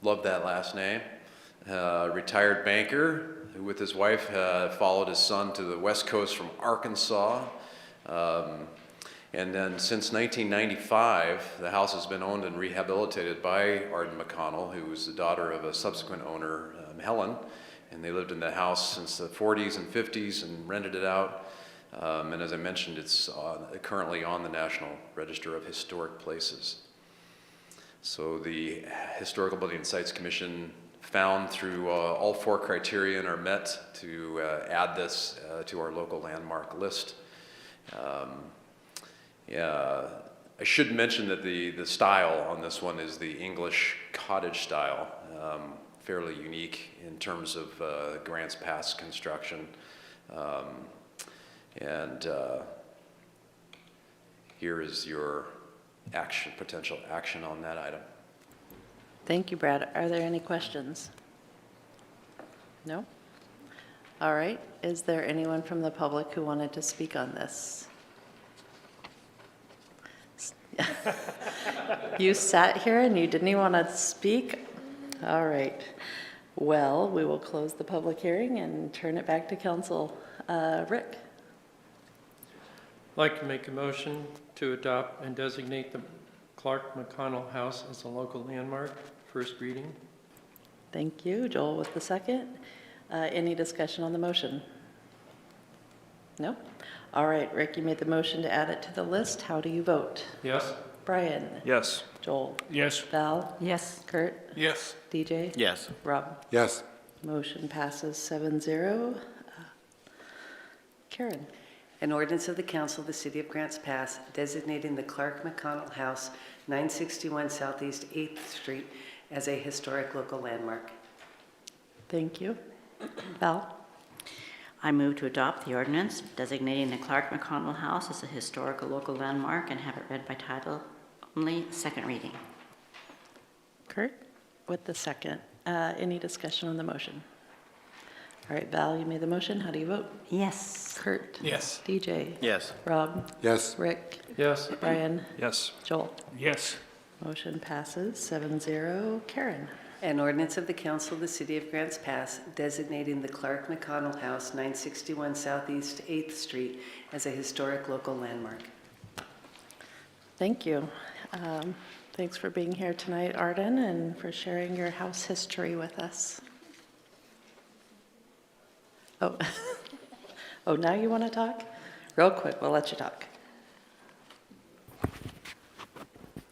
Love that last name. Retired banker who with his wife followed his son to the West Coast from Arkansas. And then since 1995, the house has been owned and rehabilitated by Arden McConnell, who was the daughter of a subsequent owner, Helen. And they lived in the house since the 40s and 50s and rented it out. And as I mentioned, it's currently on the National Register of Historic Places. So the Historical Building and Sites Commission found through all 4 criterion are met to add this to our local landmark list. I should mention that the style on this one is the English cottage style, fairly unique in terms of Grants Pass construction. Here is your potential action on that item. Thank you, Brad. Are there any questions? No? All right. Is there anyone from the public who wanted to speak on this? You sat here and you didn't even want to speak? All right. Well, we will close the public hearing and turn it back to council. Rick? I'd like to make a motion to adopt and designate the Clark-McConnell House as a local landmark. First reading. Thank you. Joel with the second. Any discussion on the motion? No? All right, Rick, you made the motion to add it to the list. How do you vote? Yes. Brian? Yes. Joel? Yes. Val? Yes. Kurt? Yes. DJ? Yes. Rob? Yes. Motion passes 7-0. Karen? An ordinance of the Council of the City of Grants Pass designating the Clark-McConnell House, 961 Southeast 8th Street, as a historic local landmark. Thank you. Val? I move to adopt the ordinance designating the Clark-McConnell House as a historical local landmark and have it read by title only, second reading. Kurt with the second. Any discussion on the motion? All right, Val, you made the motion. How do you vote? Yes. Kurt? Yes. DJ? Yes. Rob? Yes. Rick? Yes. Brian? Yes. Joel? Yes. Motion passes 7-0. Karen? An ordinance of the Council of the City of Grants Pass designating the Clark-McConnell House, 961 Southeast 8th Street, as a historic local landmark. Thank you. Thanks for being here tonight, Arden, and for sharing your house history with us. Oh, oh, now you want to talk? Real quick, we'll let you talk.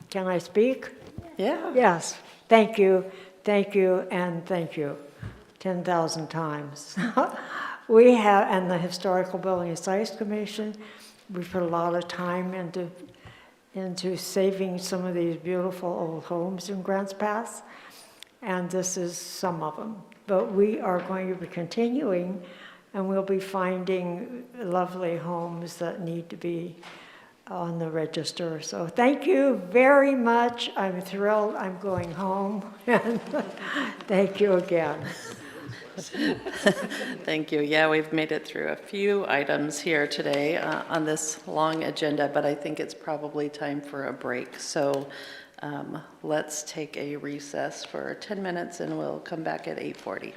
Can I speak? Yeah. Yes. Thank you, and thank you 10,000 times. We have, and the Historical Building and Sites Commission, we put a lot of time into saving some of these beautiful old homes in Grants Pass, and this is some of them. But we are going to be continuing, and we'll be finding lovely homes that need to be on the register. So thank you very much. I'm thrilled I'm going home. Thank you again. Thank you. Yeah, we've made it through a few items here today on this long agenda, but I think it's probably time for a break. So let's take a recess for 10 minutes and we'll come back at 8:40.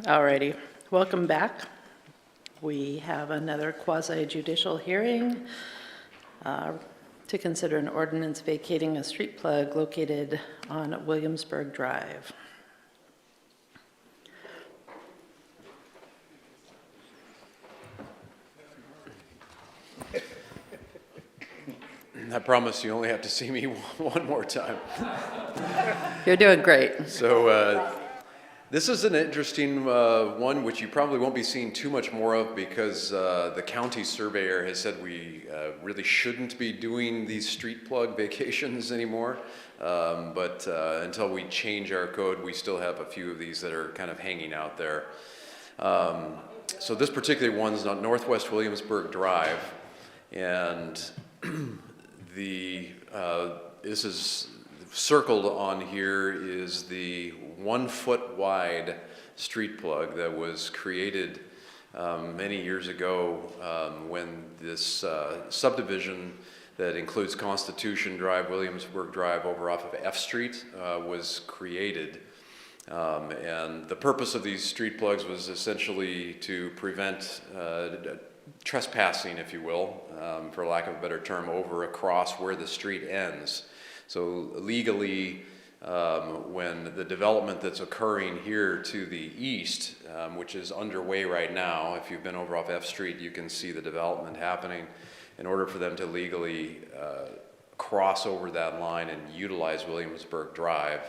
Alrighty, welcome back. We have another quasi-judicial hearing to consider an ordinance vacating a street plug located on Williamsburg Drive. I promise you only have to see me one more time. You're doing great. So this is an interesting one, which you probably won't be seeing too much more of because the county surveyor has said we really shouldn't be doing these street plug vacations anymore. But until we change our code, we still have a few of these that are kind of hanging out there. So this particular one's on Northwest Williamsburg Drive, and this is circled on here is the 1 foot wide street plug that was created many years ago when this subdivision that includes Constitution Drive, Williamsburg Drive over off of F Street was created. And the purpose of these street plugs was essentially to prevent trespassing, if you will, for lack of a better term, over across where the street ends. So legally, when the development that's occurring here to the east, which is underway right now, if you've been over off F Street, you can see the development happening. In order for them to legally cross over that line and utilize Williamsburg Drive,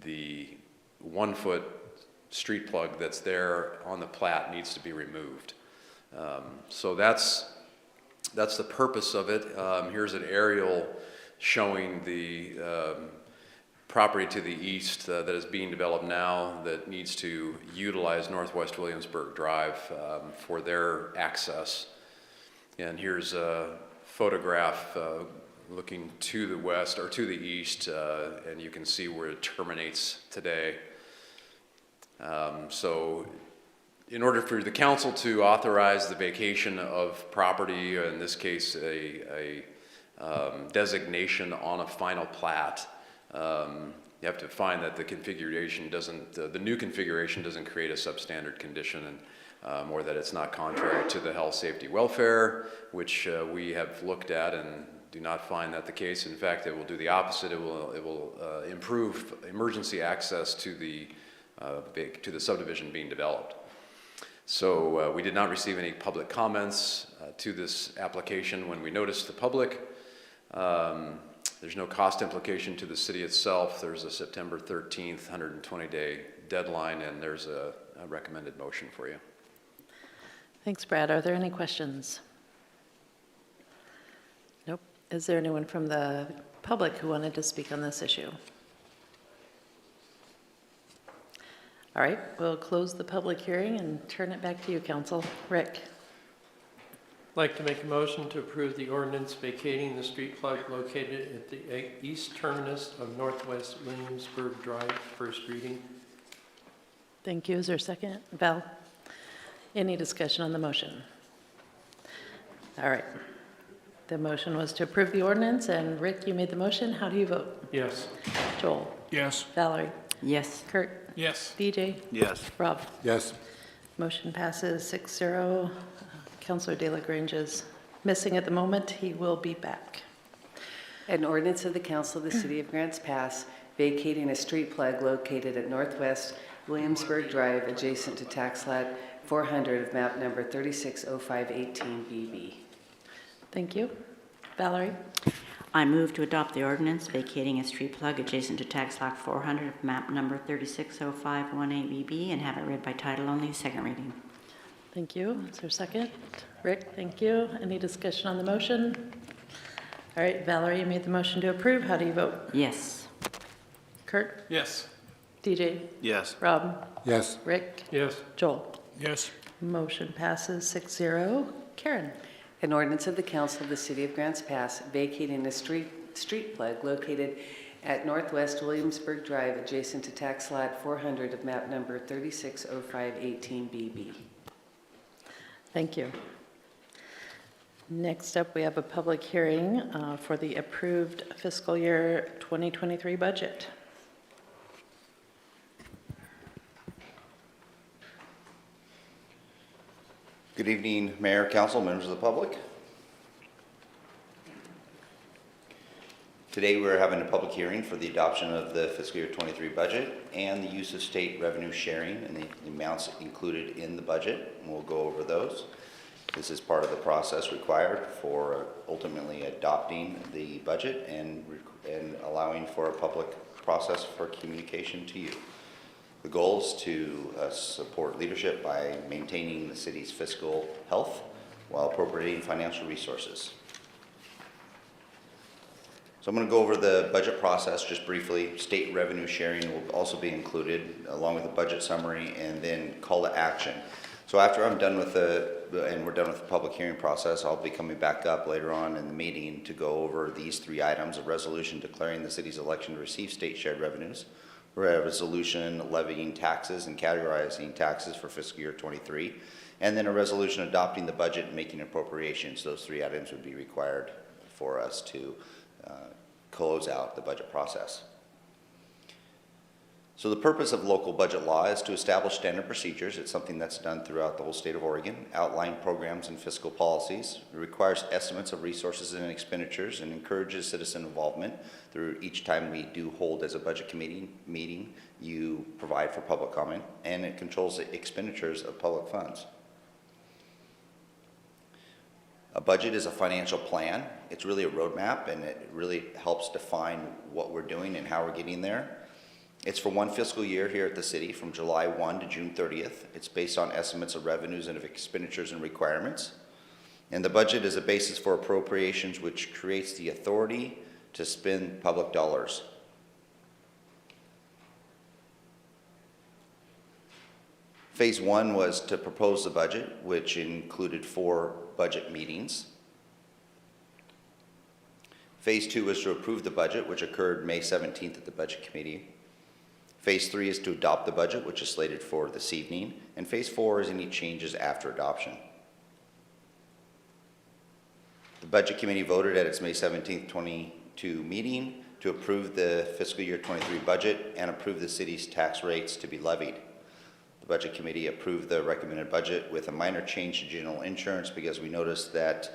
the 1 foot street plug that's there on the plat needs to be removed. So that's the purpose of it. Here's an aerial showing the property to the east that is being developed now that needs to utilize Northwest Williamsburg Drive for their access. And here's a photograph looking to the west or to the east, and you can see where it terminates today. So in order for the council to authorize the vacation of property, in this case a designation on a final plat, you have to find that the configuration doesn't, the new configuration doesn't create a substandard condition, and or that it's not contrary to the health, safety, welfare, which we have looked at and do not find that the case. In fact, it will do the opposite. It will improve emergency access to the subdivision being developed. So we did not receive any public comments to this application when we noticed the public. There's no cost implication to the city itself. There's a September 13th, 120-day deadline, and there's a recommended motion for you. Thanks, Brad. Are there any questions? Nope. Is there anyone from the public who wanted to speak on this issue? All right, we'll close the public hearing and turn it back to you, Council. Rick. I'd like to make a motion to approve the ordinance vacating the street plug located at the east terminus of Northwest Williamsburg Drive, first reading. Thank you. Is there a second? Val? Any discussion on the motion? All right. The motion was to approve the ordinance, and Rick, you made the motion. How do you vote? Yes. Joel? Yes. Valerie? Yes. Kurt? Yes. DJ? Yes. Rob? Yes. Motion passes 6-0. Councilor De La Grange is missing at the moment. He will be back. An ordinance of the Council of the City of Grants Pass vacating a street plug located at Northwest Williamsburg Drive adjacent to tax lot 400 of map number 360518BB. Thank you. Valerie? I move to adopt the ordinance vacating a street plug adjacent to tax lot 400 of map number 360518BB and have it read by title only, second reading. Thank you. Is there a second? Rick, thank you. Any discussion on the motion? All right, Valerie, you made the motion to approve. How do you vote? Yes. Kurt? Yes. DJ? Yes. Rob? Yes. Rick? Yes. Joel? Yes. Motion passes 6-0. Karen? An ordinance of the Council of the City of Grants Pass vacating a street plug located at Northwest Williamsburg Drive adjacent to tax lot 400 of map number 360518BB. Thank you. Next up, we have a public hearing for the approved fiscal year 2023 budget. Good evening, Mayor, Council, members of the public. Today we're having a public hearing for the adoption of the fiscal year 23 budget and the use of state revenue sharing and the amounts included in the budget. And we'll go over those. This is part of the process required for ultimately adopting the budget and allowing for a public process for communication to you. The goal is to support leadership by maintaining the city's fiscal health while appropriating financial resources. So I'm going to go over the budget process just briefly. State revenue sharing will also be included along with the budget summary and then call to action. So after I'm done with we're done with the public hearing process, I'll be coming back up later on in the meeting to go over these 3 items: a resolution declaring the city's election to receive state shared revenues, a resolution levying taxes and categorizing taxes for fiscal year 23, and then a resolution adopting the budget and making appropriations. Those 3 items would be required for us to close out the budget process. So the purpose of local budget law is to establish standard procedures. It's something that's done throughout the whole state of Oregon, outline programs and fiscal policies. It requires estimates of resources and expenditures and encourages citizen involvement. Through each time we do hold as a budget committee meeting, you provide for public comment, and it controls the expenditures of public funds. A budget is a financial plan. It's really a roadmap, and it really helps define what we're doing and how we're getting there. It's for 1 fiscal year here at the city from July 1 to June 30th. It's based on estimates of revenues and of expenditures and requirements. And the budget is a basis for appropriations, which creates the authority to spend public dollars. Phase 1 was to propose the budget, which included 4 budget meetings. Phase 2 was to approve the budget, which occurred May 17th at the Budget Committee. Phase 3 is to adopt the budget, which is slated for this evening. And Phase 4 is any changes after adoption. The Budget Committee voted at its May 17th, 22 meeting to approve the fiscal year 23 budget and approve the city's tax rates to be levied. The Budget Committee approved the recommended budget with a minor change to general insurance because we noticed that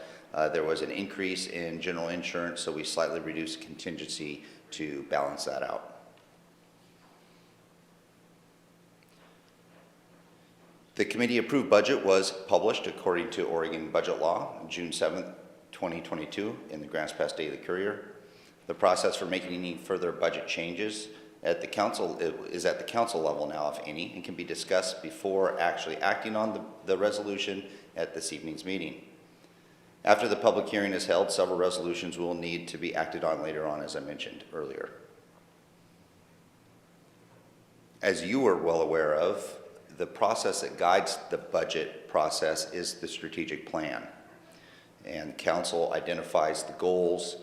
there was an increase in general insurance, so we slightly reduced contingency to balance that out. The committee approved budget was published according to Oregon budget law on June 7th, 2022 in the Grants Pass Daily Courier. The process for making any further budget changes at the council is at the council level now, if any, and can be discussed before actually acting on the resolution at this evening's meeting. After the public hearing is held, several resolutions will need to be acted on later on, as I mentioned earlier. As you are well aware of, the process that guides the budget process is the strategic plan. And council identifies the goals.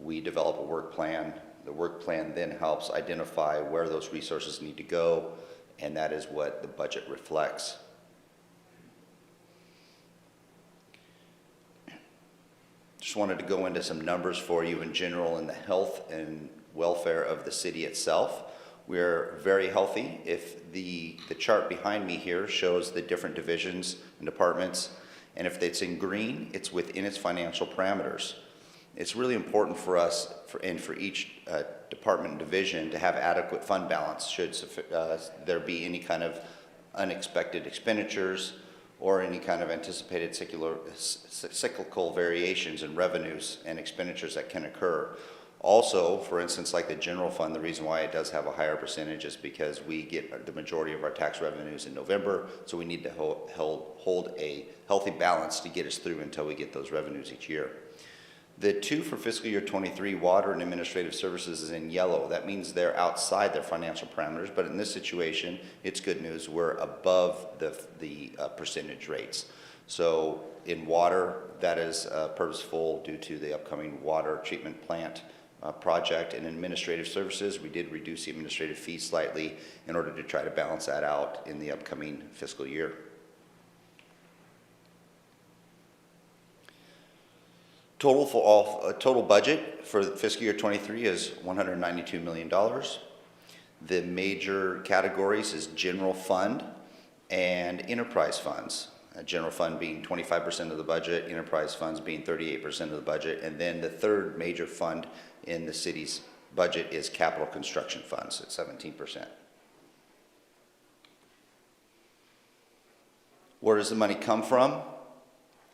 We develop a work plan. The work plan then helps identify where those resources need to go, and that is what the budget reflects. Just wanted to go into some numbers for you in general in the health and welfare of the city itself. We're very healthy. If the chart behind me here shows the different divisions and departments, and if it's in green, it's within its financial parameters. It's really important for us and for each department and division to have adequate fund balance should there be any kind of unexpected expenditures or any kind of anticipated cyclical variations in revenues and expenditures that can occur. Also, for instance, like the general fund, the reason why it does have a higher percentage is because we get the majority of our tax revenues in November, so we need to hold a healthy balance to get us through until we get those revenues each year. The 2 for fiscal year 23, water and administrative services, is in yellow. That means they're outside their financial parameters, but in this situation, it's good news. We're above the percentage rates. So in water, that is purposeful due to the upcoming water treatment plant project. And administrative services, we did reduce the administrative fees slightly in order to try to balance that out in the upcoming fiscal year. Total budget for fiscal year 23 is $192 million. The major categories is general fund and enterprise funds. general fund being 25% of the budget, enterprise funds being 38% of the budget, and then the third major fund in the city's budget is capital construction funds at 17%. Where does the money come from?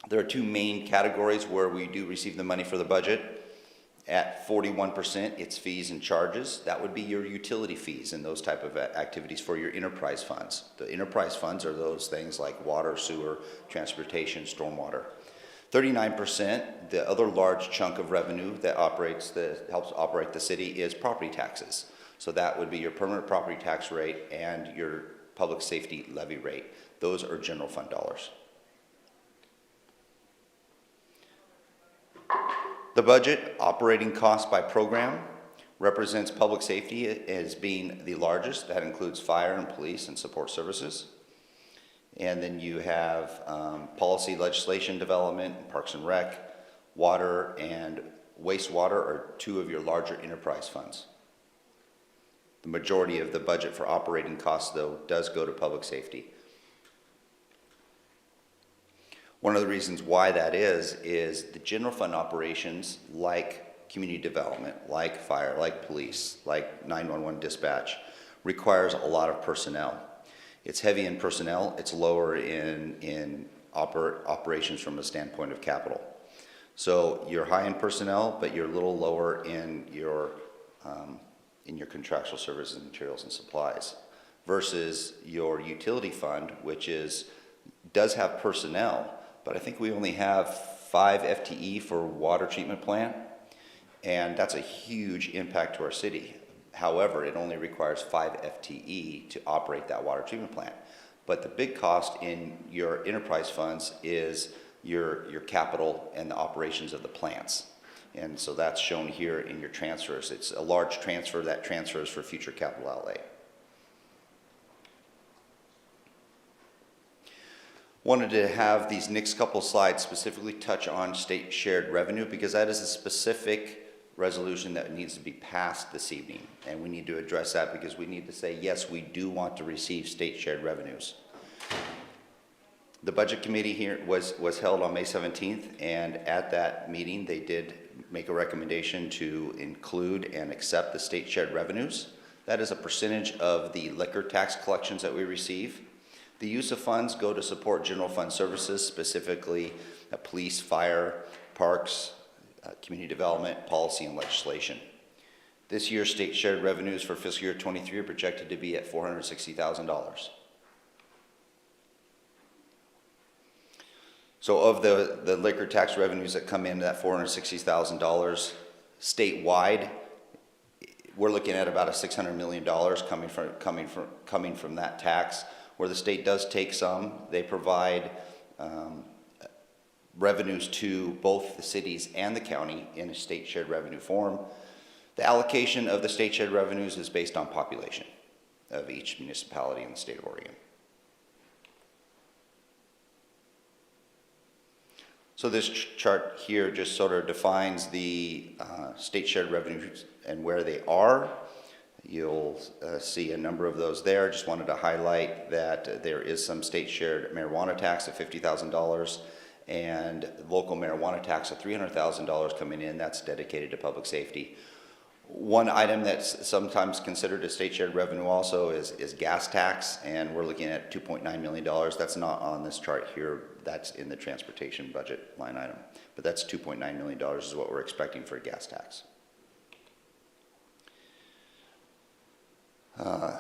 There are two main categories where we do receive the money for the budget. At 41%, it's fees and charges. That would be your utility fees and those type of activities for your enterprise funds. The enterprise funds are those things like water, sewer, transportation, stormwater. 39%, the other large chunk of revenue that helps operate the city is property taxes. So that would be your permanent property tax rate and your public safety levy rate. Those are general fund dollars. The budget operating cost by program represents public safety as being the largest. That includes fire and police and support services. And then you have policy legislation development, Parks and Rec, water and wastewater are two of your larger enterprise funds. The majority of the budget for operating costs, though, does go to public safety. One of the reasons why that is the general fund operations like community development, like fire, like police, like 911 dispatch, requires a lot of personnel. It's heavy in personnel, it's lower in operations from a standpoint of capital. So you're high in personnel, but you're a little lower in your contractual services, materials, and supplies, versus your utility fund, which does have personnel, but I think we only have 5 FTE for water treatment plant, and that's a huge impact to our city. However, it only requires 5 FTE to operate that water treatment plant. But the big cost in your enterprise funds is your capital and the operations of the plants. And so that's shown here in your transfers. It's a large transfer that transfers for future capital outlay. Wanted to have these next couple slides specifically touch on state shared revenue because that is a specific resolution that needs to be passed this evening. And we need to address that because we need to say, yes, we do want to receive state shared revenues. The budget committee here was held on May 17th, and at that meeting they did make a recommendation to include and accept the state shared revenues. That is a percentage of the liquor tax collections that we receive. The use of funds go to support general fund services, specifically police, fire, parks, community development, policy, and legislation. This year's state shared revenues for fiscal year 23 are projected to be at $460,000. So of the liquor tax revenues that come in, that $460,000 statewide, we're looking at about a $600 million coming from that tax. Where the state does take some, they provide revenues to both the cities and the county in a state shared revenue form. The allocation of the state shared revenues is based on population of each municipality in the state of Oregon. So this chart here just sort of defines the state shared revenues and where they are. You'll see a number of those there. Just wanted to highlight that there is some state shared marijuana tax of $50,000 and local marijuana tax of $300,000 coming in. That's dedicated to public safety. One item that's sometimes considered a state shared revenue also is gas tax, and we're looking at $2.9 million. That's not on this chart here. That's in the transportation budget line item. But that's $2.9 million is what we're expecting for gas tax.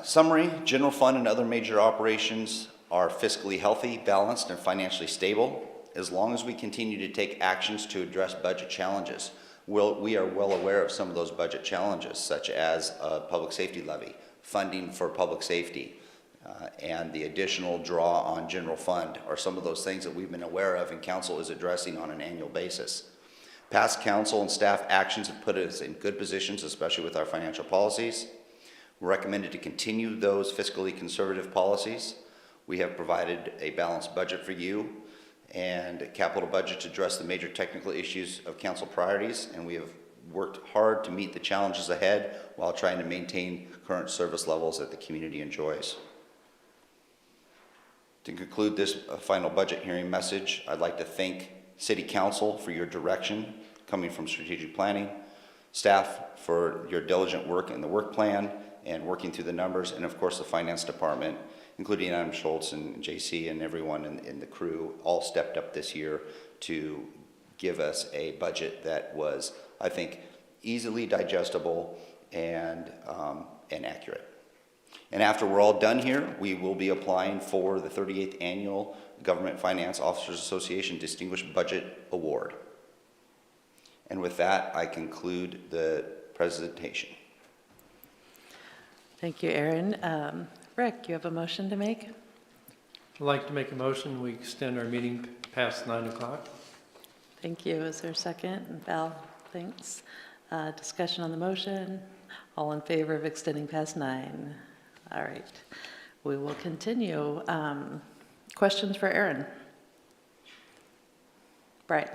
Summary, general fund and other major operations are fiscally healthy, balanced, and financially stable as long as we continue to take actions to address budget challenges. We are well aware of some of those budget challenges, such as a public safety levy, funding for public safety, and the additional draw on general fund are some of those things that we've been aware of and council is addressing on an annual basis. Past council and staff actions have put us in good positions, especially with our financial policies. We're recommended to continue those fiscally conservative policies. We have provided a balanced budget for you and a capital budget to address the major technical issues of council priorities, and we have worked hard to meet the challenges ahead while trying to maintain current service levels that the community enjoys. To conclude this final budget hearing message, I'd like to thank City Council for your direction coming from strategic planning, staff for your diligent work in the work plan and working through the numbers, and of course the Finance Department, including Adam Schultz and JC and everyone in the crew, all stepped up this year to give us a budget that was, I think, easily digestible and accurate. And after we're all done here, we will be applying for the 38th Annual Government Finance Officers Association Distinguished Budget Award. And with that, I conclude the presentation. Thank you, Aaron. Rick, you have a motion to make? I'd like to make a motion, we extend our meeting past 9 o'clock. Thank you. Is there a second? Val, thanks. Discussion on the motion. All in favor of extending past 9? All right. We will continue. Questions for Aaron? Brian.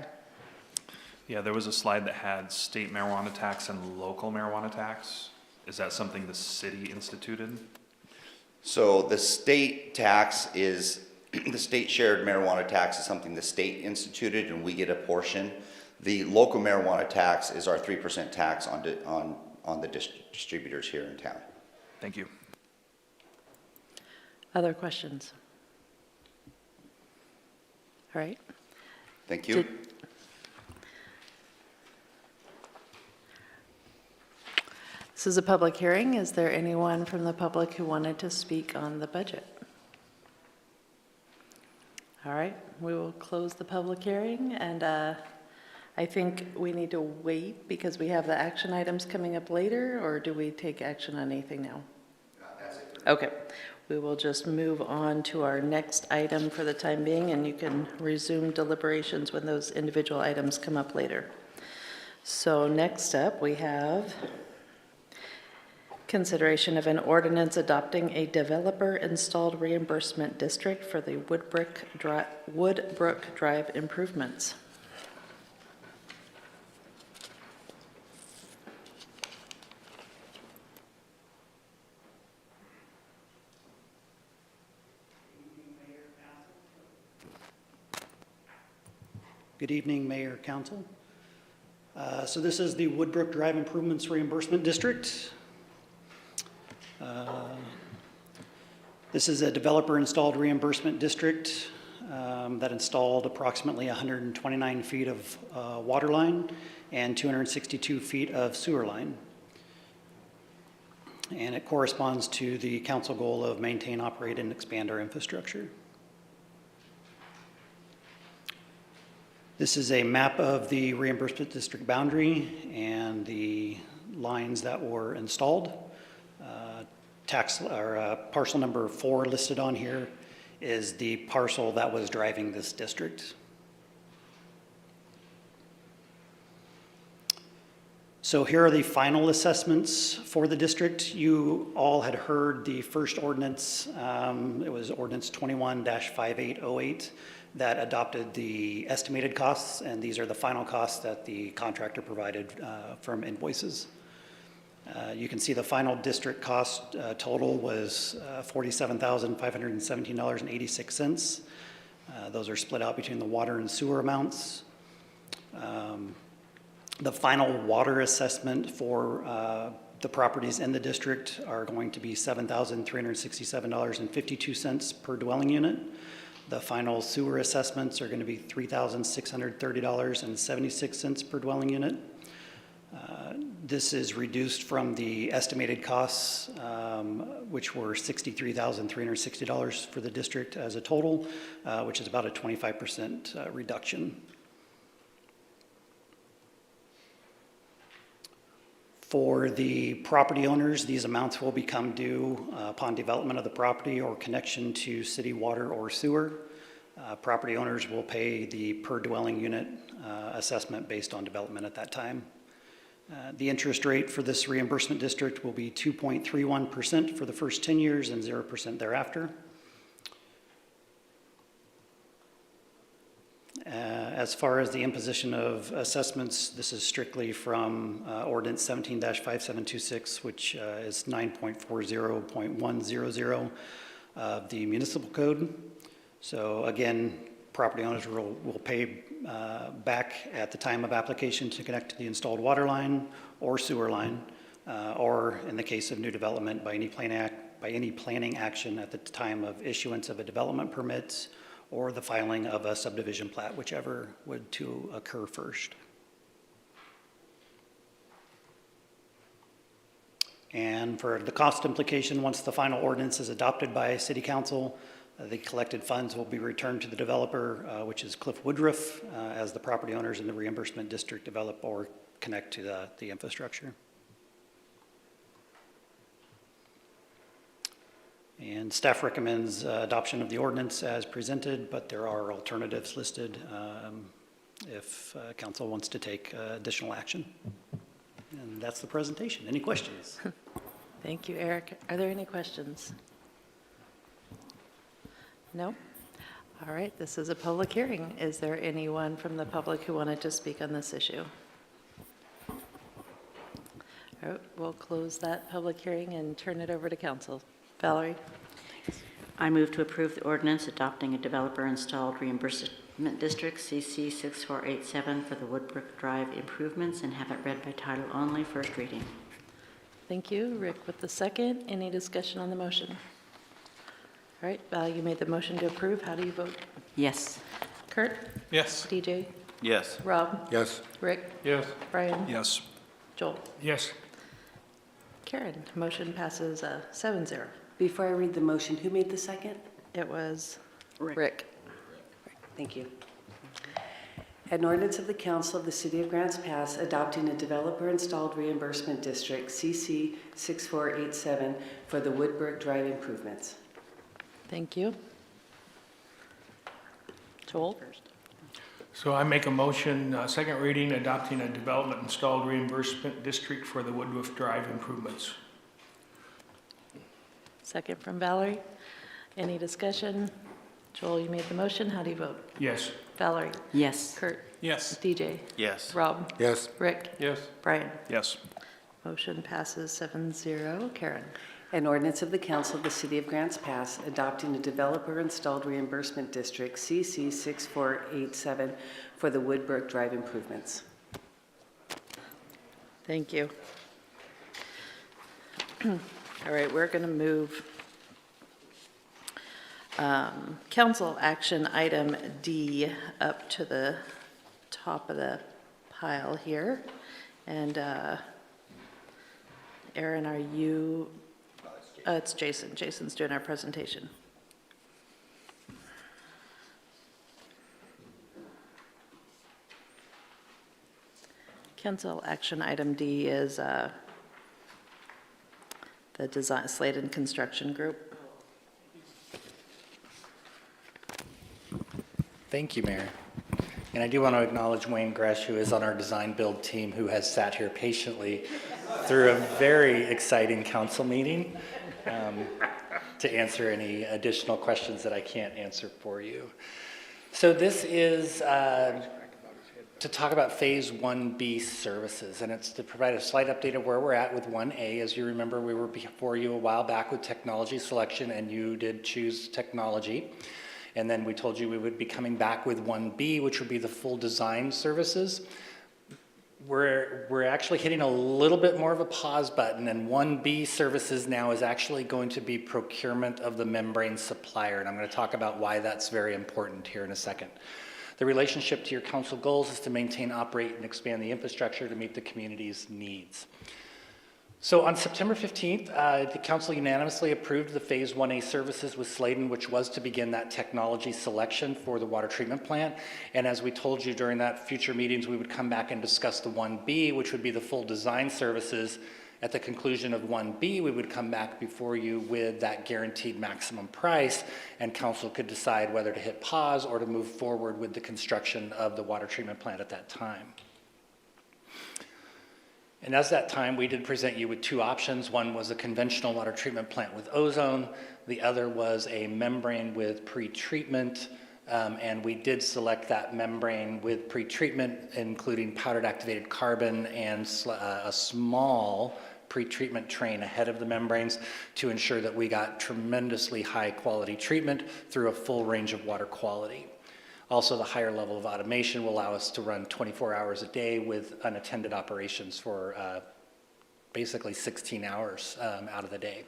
Yeah, there was a slide that had state marijuana tax and local marijuana tax. Is that something the city instituted? So the state tax is, the state shared marijuana tax is something the state instituted and we get a portion. The local marijuana tax is our 3% tax on the distributors here in town. Thank you. Other questions? All right. Thank you. This is a public hearing. Is there anyone from the public who wanted to speak on the budget? All right, we will close the public hearing, and I think we need to wait because we have the action items coming up later, or do we take action on anything now? That's it. Okay, we will just move on to our next item for the time being, and you can resume deliberations when those individual items come up later. So next up, we have consideration of an ordinance adopting a developer-installed reimbursement district for the Woodbrook Drive improvements. Good evening, Mayor, Council. So this is the Woodbrook Drive Improvements Reimbursement District. This is a developer-installed reimbursement district that installed approximately 129 feet of water line and 262 feet of sewer line. And it corresponds to the council goal of maintain, operate, and expand our infrastructure. This is a map of the reimbursement district boundary and the lines that were installed. Parcel number 4 listed on here is the parcel that was driving this district. So here are the final assessments for the district. You all had heard the first ordinance. It was ordinance 21-5808 that adopted the estimated costs, and these are the final costs that the contractor provided from invoices. You can see the final district cost total was $47,517.86. Those are split out between the water and sewer amounts. The final water assessment for the properties in the district are going to be $7,367.52 per dwelling unit. The final sewer assessments are going to be $3,630.76 per dwelling unit. This is reduced from the estimated costs, which were $63,360 for the district as a total, which is about a 25% reduction. For the property owners, these amounts will become due upon development of the property or connection to city water or sewer. Property owners will pay the per dwelling unit assessment based on development at that time. The interest rate for this reimbursement district will be 2.31% for the first 10 years and 0% thereafter. As far as the imposition of assessments, this is strictly from Ordinance 17-5726, which is 9.40.100 of the Municipal Code. So again, property owners will pay back at the time of application to connect to the installed water line or sewer line, or in the case of new development, by any planning action at the time of issuance of a development permit or the filing of a subdivision plat, whichever would to occur first. And for the cost implication, once the final ordinance is adopted by City Council, the collected funds will be returned to the developer, which is Cliff Woodruff, as the property owners in the Reimbursement District develop or connect to the infrastructure. And staff recommends adoption of the ordinance as presented, but there are alternatives listed if council wants to take additional action. And that's the presentation. Any questions? Thank you, Eric. Are there any questions? No? All right, this is a public hearing. Is there anyone from the public who wanted to speak on this issue? All right, we'll close that public hearing and turn it over to council. Valerie? I move to approve the ordinance adopting a developer-installed reimbursement district CC6487 for the Woodbrook Drive improvements and have it read by title only, first reading. Thank you. Rick with the second. Any discussion on the motion? All right, Val, you made the motion to approve. How do you vote? Yes. Kurt? Yes. DJ? Yes. Rob? Yes. Rick? Yes. Brian? Yes. Joel? Yes. Karen? Motion passes 7-0. Before I read the motion, who made the second? It was Rick. Rick. Thank you. An ordinance of the Council of the City of Grants Pass adopting a developer-installed reimbursement district, CC6487, for the Woodbrook Drive improvements. Thank you. Joel? So I make a motion, second reading, adopting a development installed reimbursement district for the Woodruff Drive improvements. Second from Valerie. Any discussion? Joel, you made the motion. How do you vote? Yes. Valerie? Yes. Kurt? Yes. DJ? Yes. Rob? Yes. Rick? Yes. Brian? Yes. Motion passes 7-0. Karen? An ordinance of the Council of the City of Grants Pass adopting a developer-installed reimbursement district, CC6487, for the Woodbrook Drive improvements. Thank you. All right, we're going to move council action item D up to the top of the pile here. And Aaron, are you? It's Jason. Jason's doing our presentation. Council action item D is the Slayden Construction Group. Thank you, Mayor. And I do want to acknowledge Wayne Gresh, who is on our design build team, who has sat here patiently through a very exciting council meeting to answer any additional questions that I can't answer for you. So this is to talk about Phase 1B services, and it's to provide a slight update of where we're at with 1A. As you remember, we were before you a while back with technology selection, and you did choose technology. And then we told you we would be coming back with 1B, which would be the full design services. We're actually hitting a little bit more of a pause button, and 1B services now is actually going to be procurement of the membrane supplier, and I'm going to talk about why that's very important here in a second. The relationship to your council goals is to maintain, operate, and expand the infrastructure to meet the community's needs. So on September 15th, the council unanimously approved the Phase 1A services with Slayden, which was to begin that technology selection for the water treatment plant. And as we told you during that future meetings, we would come back and discuss the 1B, which would be the full design services. At the conclusion of 1B, we would come back before you with that guaranteed maximum price, and council could decide whether to hit pause or to move forward with the construction of the water treatment plant at that time. And as that time, we did present you with two options. One was a conventional water treatment plant with ozone. The other was a membrane with pretreatment. And we did select that membrane with pretreatment, including powdered activated carbon and a small pre-treatment train ahead of the membranes to ensure that we got tremendously high quality treatment through a full range of water quality. Also, the higher level of automation will allow us to run 24 hours a day with unattended operations for basically 16 hours out of the day.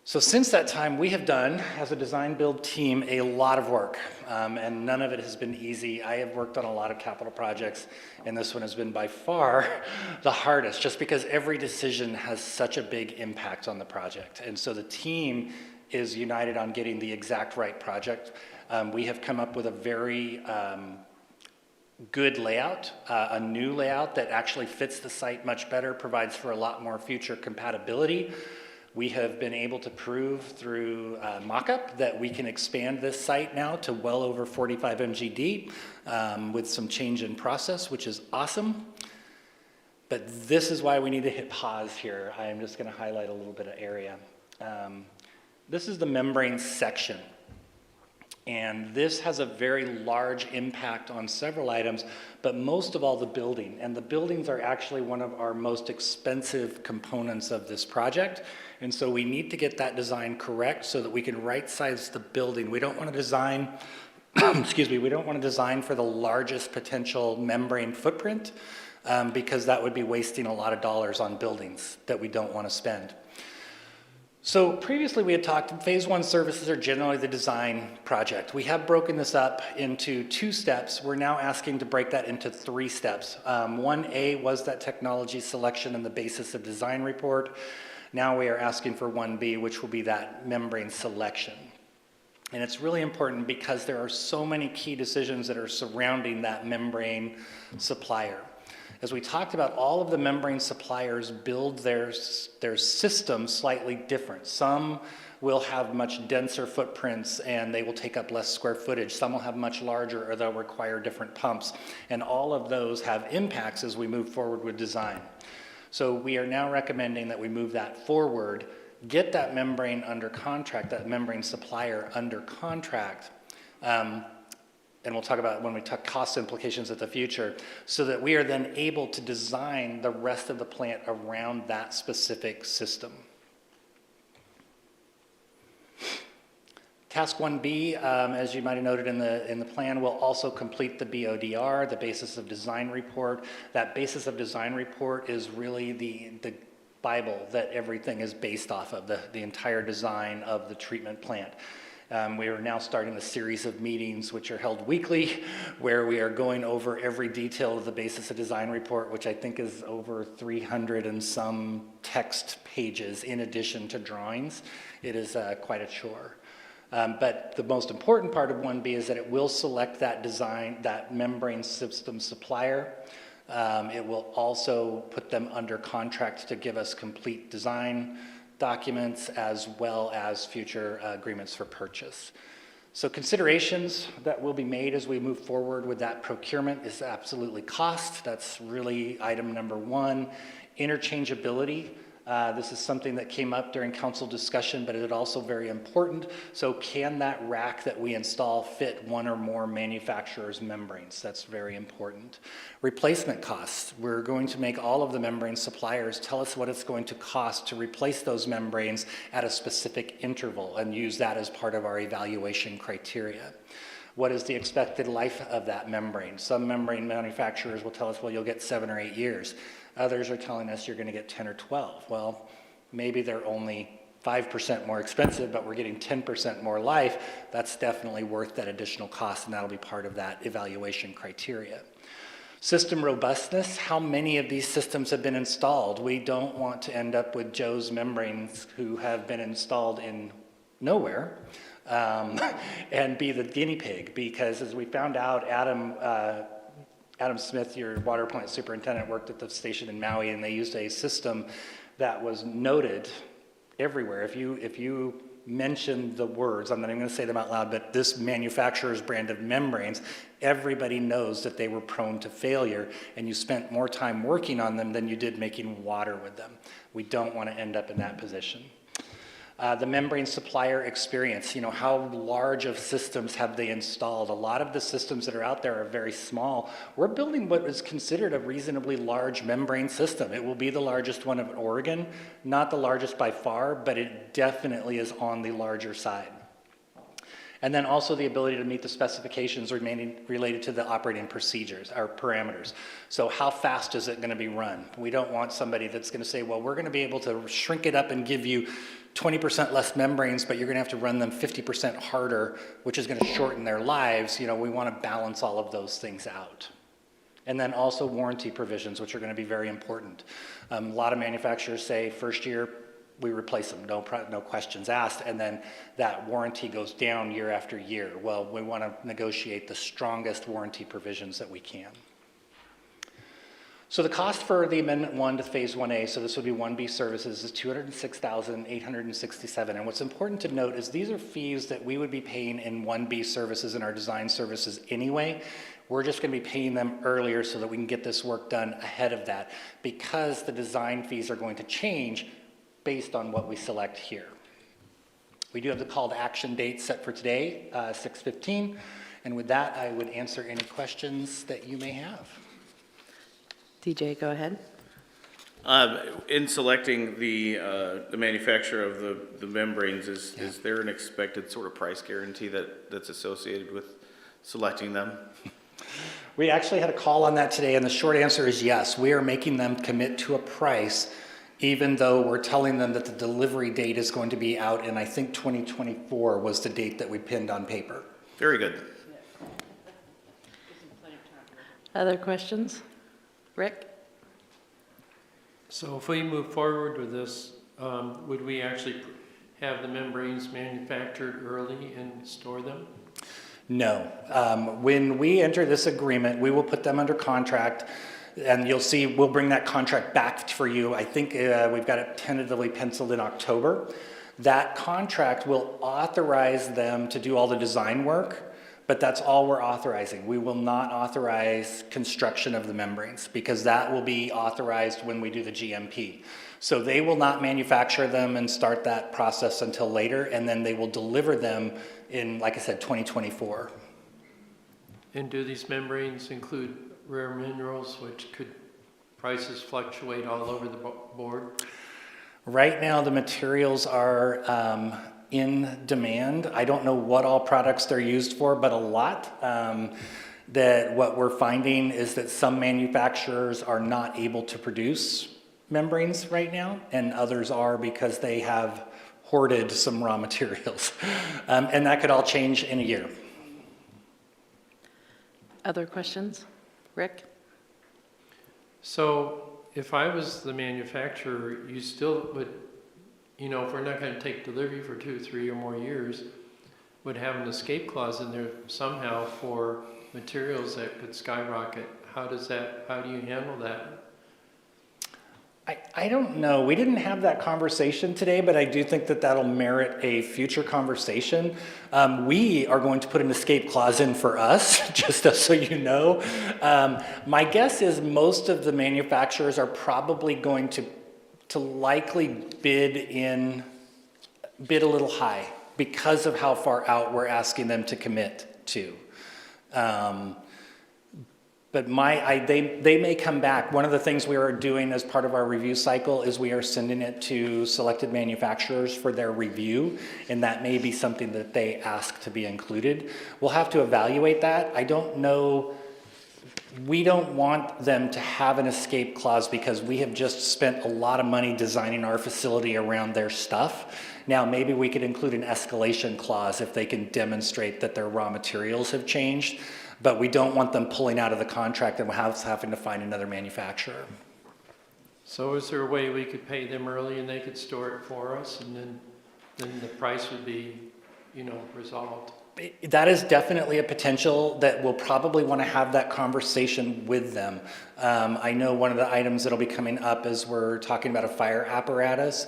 So since that time, we have done, as a design build team, a lot of work, and none of it has been easy. I have worked on a lot of capital projects, and this one has been by far the hardest, just because every decision has such a big impact on the project. And so the team is united on getting the exact right project. We have come up with a very good layout, a new layout that actually fits the site much better, provides for a lot more future compatibility. We have been able to prove through mock-up that we can expand this site now to well over 45 MGD with some change in process, which is awesome. But this is why we need to hit pause here. I am just going to highlight a little bit of area. This is the membrane section. And this has a very large impact on several items, but most of all the building. And the buildings are actually one of our most expensive components of this project. And so we need to get that design correct so that we can right-size the building. We don't want to design, excuse me, we don't want to design for the largest potential membrane footprint because that would be wasting a lot of dollars on buildings that we don't want to spend. So previously we had talked, phase one services are generally the design project. We have broken this up into 2 steps. We're now asking to break that into 3 steps. 1A was that technology selection and the basis of design report. Now we are asking for 1B, which will be that membrane selection. And it's really important because there are so many key decisions that are surrounding that membrane supplier. As we talked about, all of the membrane suppliers build their system slightly different. Some will have much denser footprints and they will take up less square footage. Some will have much larger or they'll require different pumps. And all of those have impacts as we move forward with design. So we are now recommending that we move that forward, get that membrane under contract, that membrane supplier under contract, and we'll talk about when we talk cost implications at the future, so that we are then able to design the rest of the plant around that specific system. Task 1B, as you might have noted in the plan, will also complete the BODR, the basis of design report. That basis of design report is really the Bible that everything is based off of, the entire design of the treatment plant. We are now starting a series of meetings which are held weekly, where we are going over every detail of the basis of design report, which I think is over 300 and some text pages in addition to drawings. It is quite a chore. But the most important part of 1B is that it will select that design, that membrane system supplier. It will also put them under contract to give us complete design documents as well as future agreements for purchase. So considerations that will be made as we move forward with that procurement is absolutely cost. That's really item number 1. Interchangeability. This is something that came up during council discussion, but it is also very important. So can that rack that we install fit one or more manufacturers' membranes? That's very important. Replacement costs. We're going to make all of the membrane suppliers tell us what it's going to cost to replace those membranes at a specific interval and use that as part of our evaluation criteria. What is the expected life of that membrane? Some membrane manufacturers will tell us, well, you'll get 7 or 8 years. Others are telling us you're going to get 10 or 12. Well, maybe they're only 5% more expensive, but we're getting 10% more life. That's definitely worth that additional cost, and that'll be part of that evaluation criteria. System robustness. How many of these systems have been installed? We don't want to end up with Joe's membranes who have been installed in nowhere and be the guinea pig, because as we found out, Adam Smith, your water plant superintendent, worked at the station in Maui, and they used a system that was noted everywhere. If you mention the words, I'm not even going to say them out loud, but this manufacturer's brand of membranes, everybody knows that they were prone to failure, and you spent more time working on them than you did making water with them. We don't want to end up in that position. The membrane supplier experience, how large of systems have they installed? A lot of the systems that are out there are very small. We're building what is considered a reasonably large membrane system. It will be the largest one of Oregon, not the largest by far, but it definitely is on the larger side. And then also the ability to meet the specifications remaining related to the operating procedures or parameters. So how fast is it going to be run? We don't want somebody that's going to say, well, we're going to be able to shrink it up and give you 20% less membranes, but you're going to have to run them 50% harder, which is going to shorten their lives. We want to balance all of those things out. And then also warranty provisions, which are going to be very important. A lot of manufacturers say first year, we replace them, no questions asked, and then that warranty goes down year after year. Well, we want to negotiate the strongest warranty provisions that we can. So the cost for the Amendment 1 to Phase 1A, so this would be 1B services, is $206,867. And what's important to note is these are fees that we would be paying in 1B services and our design services anyway. We're just going to be paying them earlier so that we can get this work done ahead of that, because the design fees are going to change based on what we select here. We do have the call to action date set for today, 6:15. And with that, I would answer any questions that you may have. DJ, go ahead. In selecting the manufacturer of the membranes, is there an expected sort of price guarantee that's associated with selecting them? We actually had a call on that today, and the short answer is yes. We are making them commit to a price, even though we're telling them that the delivery date is going to be out, and I think 2024 was the date that we pinned on paper. Very good. Other questions? Rick? So if we move forward with this, would we actually have the membranes manufactured early and store them? No. When we enter this agreement, we will put them under contract, and you'll see we'll bring that contract back for you. I think we've got it tentatively penciled in October. That contract will authorize them to do all the design work, but that's all we're authorizing. We will not authorize construction of the membranes, because that will be authorized when we do the GMP. So they will not manufacture them and start that process until later, and then they will deliver them in, like I said, 2024. And do these membranes include rare minerals, which could prices fluctuate all over the board? Right now, the materials are in demand. I don't know what all products they're used for, but a lot. That what we're finding is that some manufacturers are not able to produce membranes right now, and others are because they have hoarded some raw materials. And that could all change in a year. Other questions? Rick? So if I was the manufacturer, you still would, if we're not going to take delivery for 2, 3 or more years, would have an escape clause in there somehow for materials that could skyrocket. How do you handle that? I don't know. We didn't have that conversation today, but I do think that that'll merit a future conversation. We are going to put an escape clause in for us, just so you know. My guess is most of the manufacturers are probably going to likely bid a little high because of how far out we're asking them to commit to. But they may come back. One of the things we are doing as part of our review cycle is we are sending it to selected manufacturers for their review, and that may be something that they ask to be included. We'll have to evaluate that. I don't know. We don't want them to have an escape clause because we have just spent a lot of money designing our facility around their stuff. Now, maybe we could include an escalation clause if they can demonstrate that their raw materials have changed. But we don't want them pulling out of the contract and having to find another manufacturer. So is there a way we could pay them early and they could store it for us, and then the price would be, resolved? That is definitely a potential that we'll probably want to have that conversation with them. I know one of the items that'll be coming up is we're talking about a fire apparatus.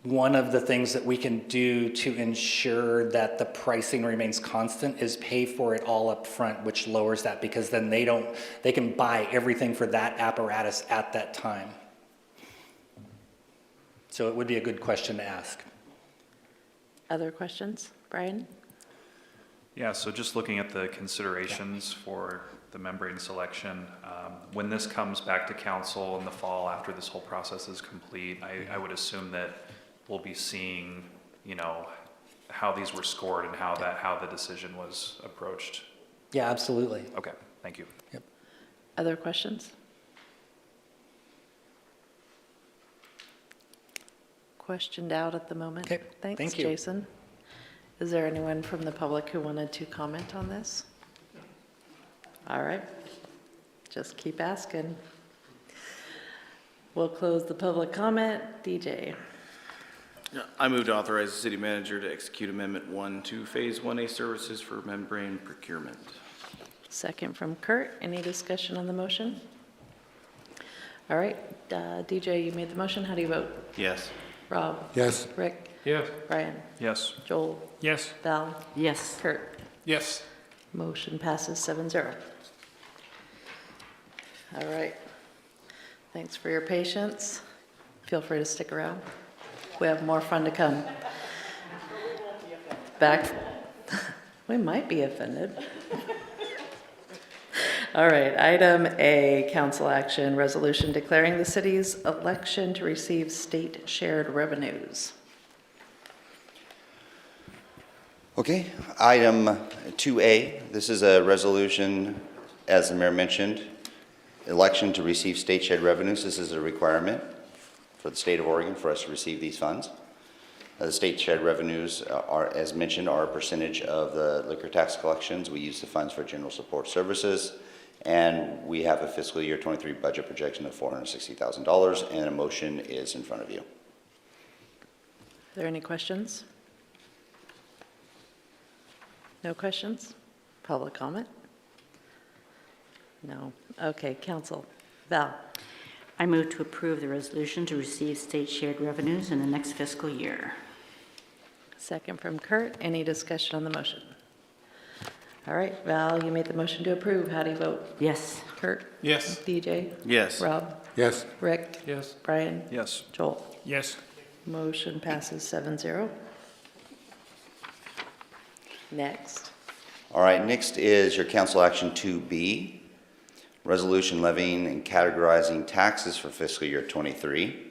One of the things that we can do to ensure that the pricing remains constant is pay for it all up front, which lowers that, because then they can buy everything for that apparatus at that time. So it would be a good question to ask. Other questions? Brian? Yeah, so just looking at the considerations for the membrane selection, when this comes back to council in the fall after this whole process is complete, I would assume that we'll be seeing, you know, how these were scored and how the decision was approached. Yeah, absolutely. Okay, thank you. Yep. Other questions? Questioned out at the moment. Okay, Thanks, thank you. Jason. Is there anyone from the public who wanted to comment on this? All right, just keep asking. We'll close the public comment. DJ? I move to authorize the city manager to execute Amendment 1 to Phase 1A services for membrane procurement. Second from Kurt. Any discussion on the motion? All right, DJ, you made the motion. How do you vote? Yes. Rob? Yes. Rick? Yes. Brian? Yes. Joel? Yes. Val? Yes. Kurt? Yes. Motion passes 7-0. All right. Thanks for your patience. Feel free to stick around. We have more fun to come. Back. We might be offended. All right, item A, council action, resolution declaring the city's election to receive state shared revenues. Okay, item 2A, this is a resolution, as the mayor mentioned, election to receive state shared revenues. This is a requirement for the state of Oregon for us to receive these funds. The state shared revenues are, as mentioned, are a percentage of the liquor tax collections. We use the funds for general support services, and we have a fiscal year 23 budget projection of $460,000, and a motion is in front of you. Are there any questions? No questions? Public comment? No. Okay, council. Val? I move to approve the resolution to receive state shared revenues in the next fiscal year. Second from Kurt. Any discussion on the motion? All right, Val, you made the motion to approve. How do you vote? Yes. Kurt? Yes. DJ? Yes. Rob? Yes. Rick? Yes. Brian? Yes. Joel? Yes. Motion passes 7-0. Next. All right, next is your council action 2B, resolution levying and categorizing taxes for fiscal year 23.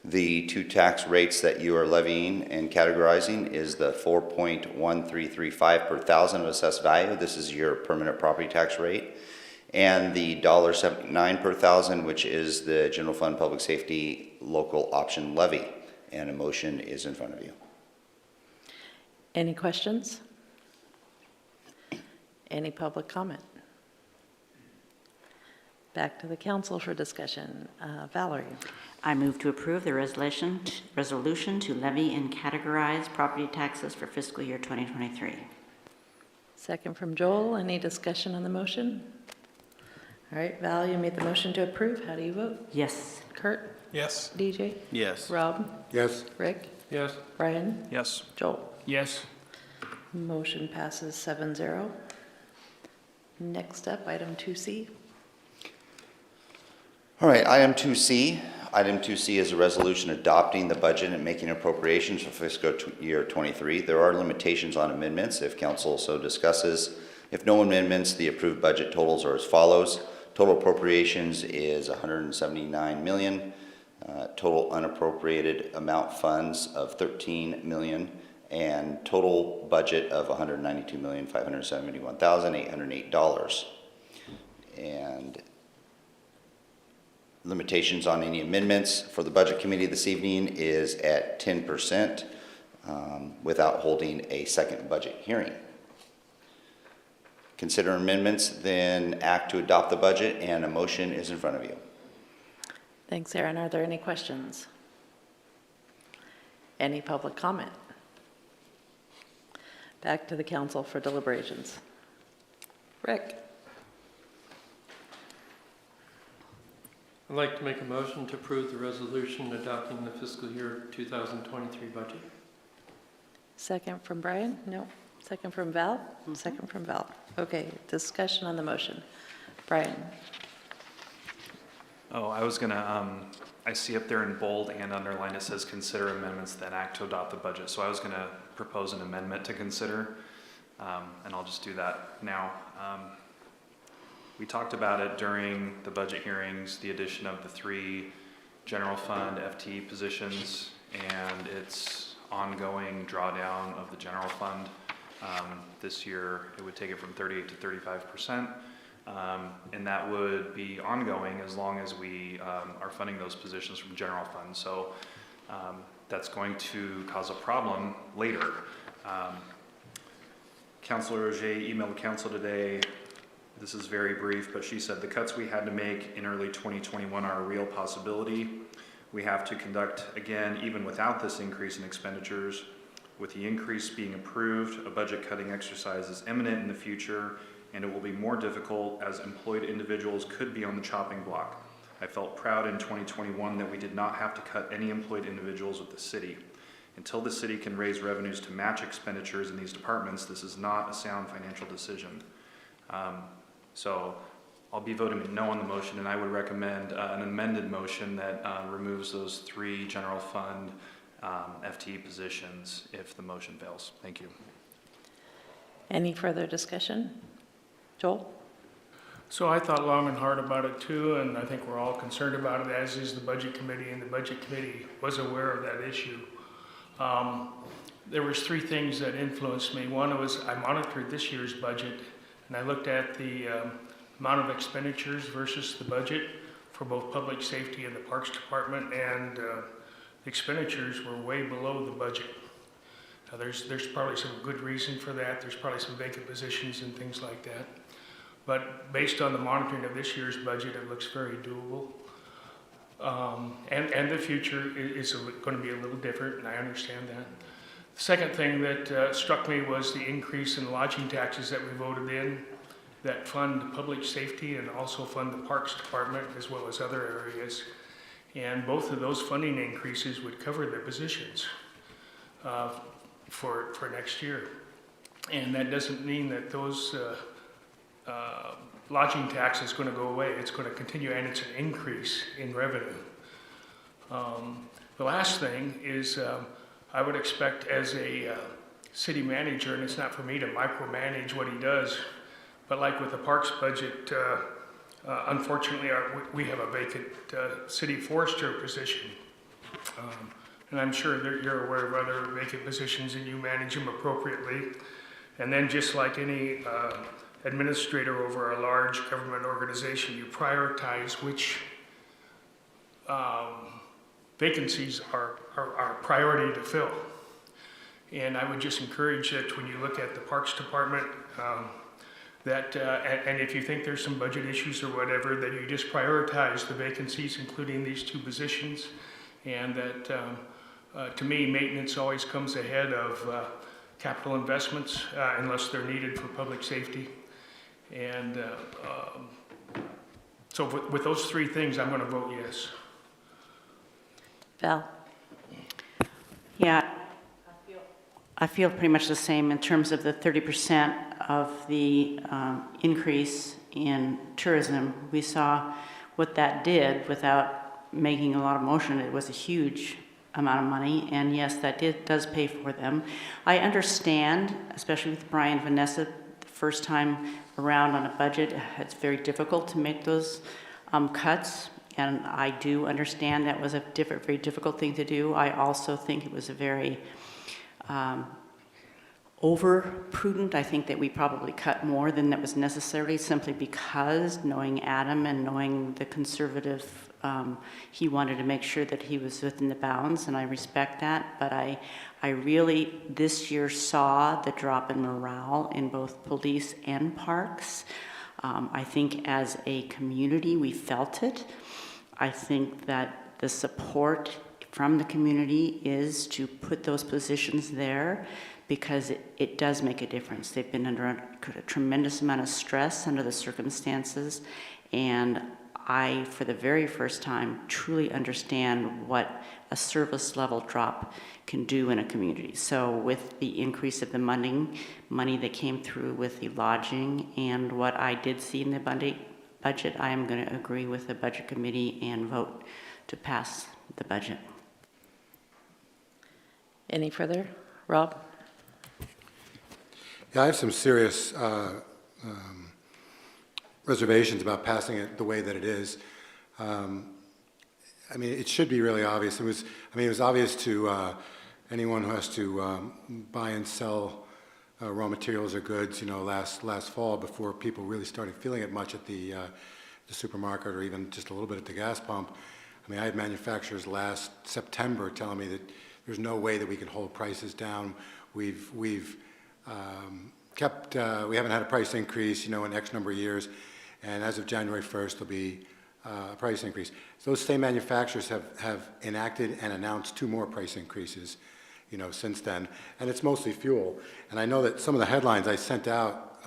The two tax rates that you are levying and categorizing is the 4.1335 per thousand of assessed value. This is your permanent property tax rate. And the $1.79 per thousand, which is the general fund public safety local option levy. And a motion is in front of you. Any questions? Any public comment? Back to the council for discussion. Valerie? I move to approve the resolution to levy and categorize property taxes for fiscal year 2023. Second from Joel. Any discussion on the motion? All right, Val, you made the motion to approve. How do you vote? Yes. Kurt? Yes. DJ? Yes. Rob? Yes. Rick? Yes. Brian? Yes. Joel? Yes. Motion passes 7-0. Next up, item 2C. All right, item 2C. Item 2C is a resolution adopting the budget and making appropriations for fiscal year 23. There are limitations on amendments if council so discusses. If no amendments, the approved budget totals are as follows. Total appropriations is $179 million. Total unappropriated amount funds of $13 million. And total budget of $192,571,808. And limitations on any amendments for the Budget Committee this evening is at 10% without holding a second budget hearing. Consider amendments, then act to adopt the budget, and a motion is in front of you. Thanks, Aaron. Are there any questions? Any public comment? Back to the council for deliberations. Rick? I'd like to make a motion to approve the resolution adopting the fiscal year 2023 budget. Second from Brian? No. Second from Val? Second from Val. Okay, discussion on the motion. Brian? Oh, I was gonna I see up there in bold and underlined, it says consider amendments that act to adopt the budget. So I was going to propose an amendment to consider, and I'll just do that now. We talked about it during the budget hearings, the addition of the 3 general fund FTE positions and its ongoing drawdown of the general fund. This year, it would take it from 38 to 35%. And that would be ongoing as long as we are funding those positions from general fund. So that's going to cause a problem later. Councilor Roger emailed council today. This is very brief, but she said the cuts we had to make in early 2021 are a real possibility. We have to conduct, again, even without this increase in expenditures. With the increase being approved, a budget cutting exercise is imminent in the future, and it will be more difficult as employed individuals could be on the chopping block. I felt proud in 2021 that we did not have to cut any employed individuals with the city. Until the city can raise revenues to match expenditures in these departments, this is not a sound financial decision. So I'll be voting no on the motion, and I would recommend an amended motion that removes those 3 general fund FTE positions if the motion fails. Thank you. Any further discussion? Joel? So I thought long and hard about it too, and I think we're all concerned about it, as is the Budget Committee, and the Budget Committee was aware of that issue. There was 3 things that influenced me. One was I monitored this year's budget, and I looked at the amount of expenditures versus the budget for both public safety and the Parks Department, and the expenditures were way below the budget. Now there's probably some good reason for that. There's probably some vacant positions and things like that. But based on the monitoring of this year's budget, it looks very doable. And the future is going to be a little different, and I understand that. The second thing that struck me was the increase in lodging taxes that we voted in that fund public safety and also fund the Parks Department as well as other areas. And both of those funding increases would cover the positions for next year. And that doesn't mean that those lodging tax is going to go away. It's going to continue, and it's an increase in revenue. The last thing is I would expect as a city manager, and it's not for me to micromanage what he does, but like with the parks budget, unfortunately we have a vacant city forester position. And I'm sure that you're aware of other vacant positions and you manage them appropriately. And then just like any administrator over a large government organization, you prioritize which vacancies are priority to fill. And I would just encourage that when you look at the Parks Department, and if you think there's some budget issues or whatever, that you just prioritize the vacancies, including these 2 positions. And that, to me, maintenance always comes ahead of capital investments unless they're needed for public safety. And so with those 3 things, I'm going to vote yes. Val? Yeah, I feel pretty much the same in terms of the 30% of the increase in tourism. We saw what that did without making a lot of motion. It was a huge amount of money, and yes, that does pay for them. I understand, especially with Brian and Vanessa, the first time around on a budget, it's very difficult to make those cuts, and I do understand that was a very difficult thing to do. I also think it was a very over-prudent. I think that we probably cut more than that was necessary, simply because knowing Adam and knowing the conservative, he wanted to make sure that he was within the bounds, and I respect that. But I really this year saw the drop in morale in both police and parks. I think as a community we felt it. I think that the support from the community is to put those positions there, because it does make a difference. They've been under a tremendous amount of stress under the circumstances, and I, for the very first time, truly understand what a service level drop can do in a community. So with the increase of the money that came through with the lodging and what I did see in the budget, I am going to agree with the Budget Committee and vote to pass the budget. Any further? Rob? Yeah, I have some serious reservations about passing it the way that it is. I mean, it should be really obvious. It was obvious to anyone who has to buy and sell raw materials or goods, last fall, before people really started feeling it much at the supermarket or even just a little bit at the gas pump. I mean, I had manufacturers last September telling me that there's no way that we can hold prices down. We haven't had a price increase, in X number of years, and as of January 1st, there'll be a price increase. Those same manufacturers have enacted and announced 2 more price increases, since then, and it's mostly fuel. And I know that some of the headlines, I sent out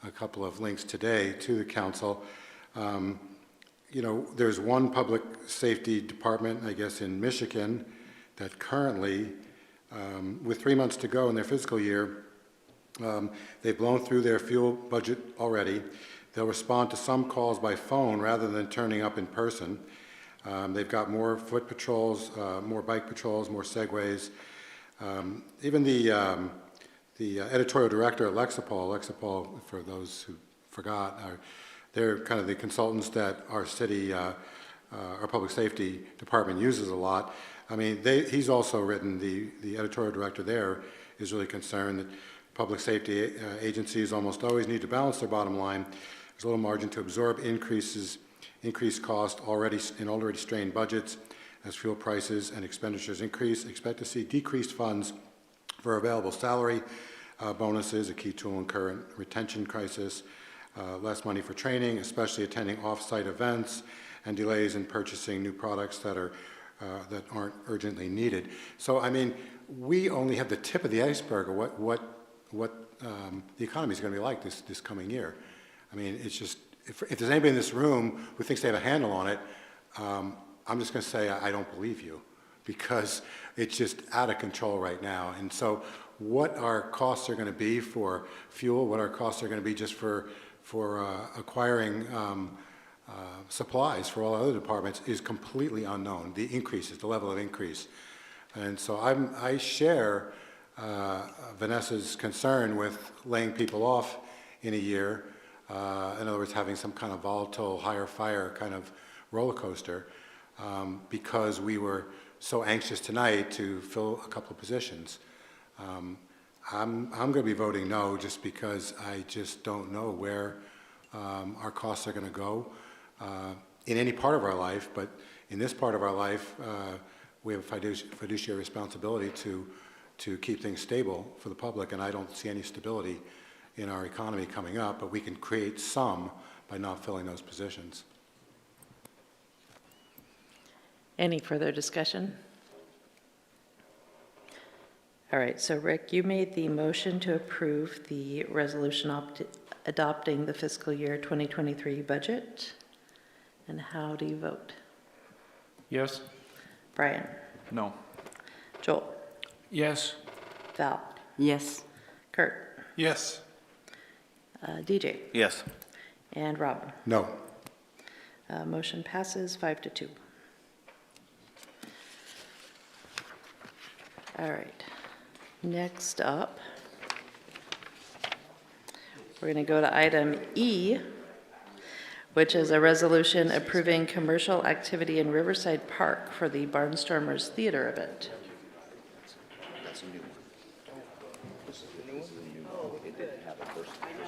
a couple of links today to the council. There's one public safety department, I guess, in Michigan that currently, with 3 months to go in their fiscal year, they've blown through their fuel budget already. They'll respond to some calls by phone rather than turning up in person. They've got more foot patrols, more bike patrols, more segways. Even the editorial director at Lexipol, for those who forgot, they're kind of the consultants that our city, our public safety department uses a lot. I mean, he's also written, the editorial director there is really concerned that public safety agencies almost always need to balance their bottom line. There's a little margin to absorb increased cost in already strained budgets. As fuel prices and expenditures increase, expect to see decreased funds for available salary bonuses, a key tool in current retention crisis, less money for training, especially attending off-site events, and delays in purchasing new products that aren't urgently needed. So, I mean, we only have the tip of the iceberg of what the economy is going to be like this coming year. I mean, it's just, if there's anybody in this room who thinks they have a handle on it, I'm just going to say I don't believe you, because it's just out of control right now. And so what our costs are going to be for fuel, what our costs are going to be just for acquiring supplies for all other departments is completely unknown. The increases, the level of increase. And so I share Vanessa's concern with laying people off in a year. In other words, having some kind of volatile, higher fire kind of roller coaster, because we were so anxious tonight to fill a couple of positions. I'm going to be voting no, just because I just don't know where our costs are going to go in any part of our life. But in this part of our life, we have a fiduciary responsibility to keep things stable for the public, and I don't see any stability in our economy coming up, but we can create some by not filling those positions. Any further discussion? All right, so Rick, you made the motion to approve the resolution adopting the fiscal year 2023 budget. And how do you vote? Yes. Brian? No. Joel? Yes. Val? Yes. Kurt? Yes. DJ? Yes. And Rob? No. Motion passes 5-2. All right. Next up, we're going to go to item E, which is a resolution approving commercial activity in Riverside Park for the Barnstormers Theatre Event. That's a new one. This is the new one? Oh, it didn't have a first. I know,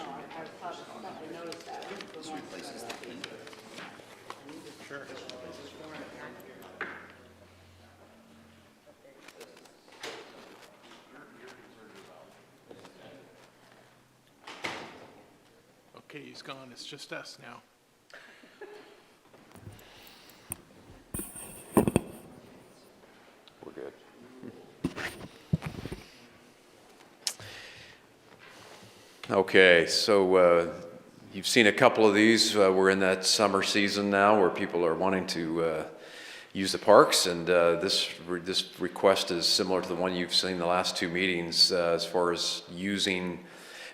I noticed that. This replaces the E. Sure. Okay, he's gone. It's just us now. We're good. Okay, so you've seen a couple of these. We're in that summer season now where people are wanting to use the parks, and this request is similar to the one you've seen the last 2 meetings as far as using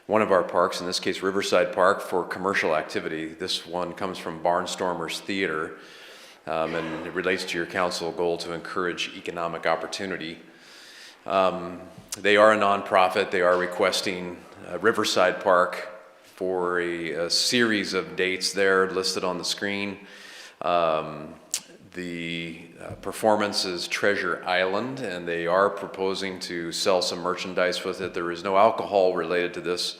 one of our parks, in this case Riverside Park, for commercial activity. This one comes from Barnstormers Theatre. and it relates to your council goal to encourage economic opportunity. They are a nonprofit. They are requesting Riverside Park for a series of dates there listed on the screen. The performance is Treasure Island, and they are proposing to sell some merchandise with it. There is no alcohol related to this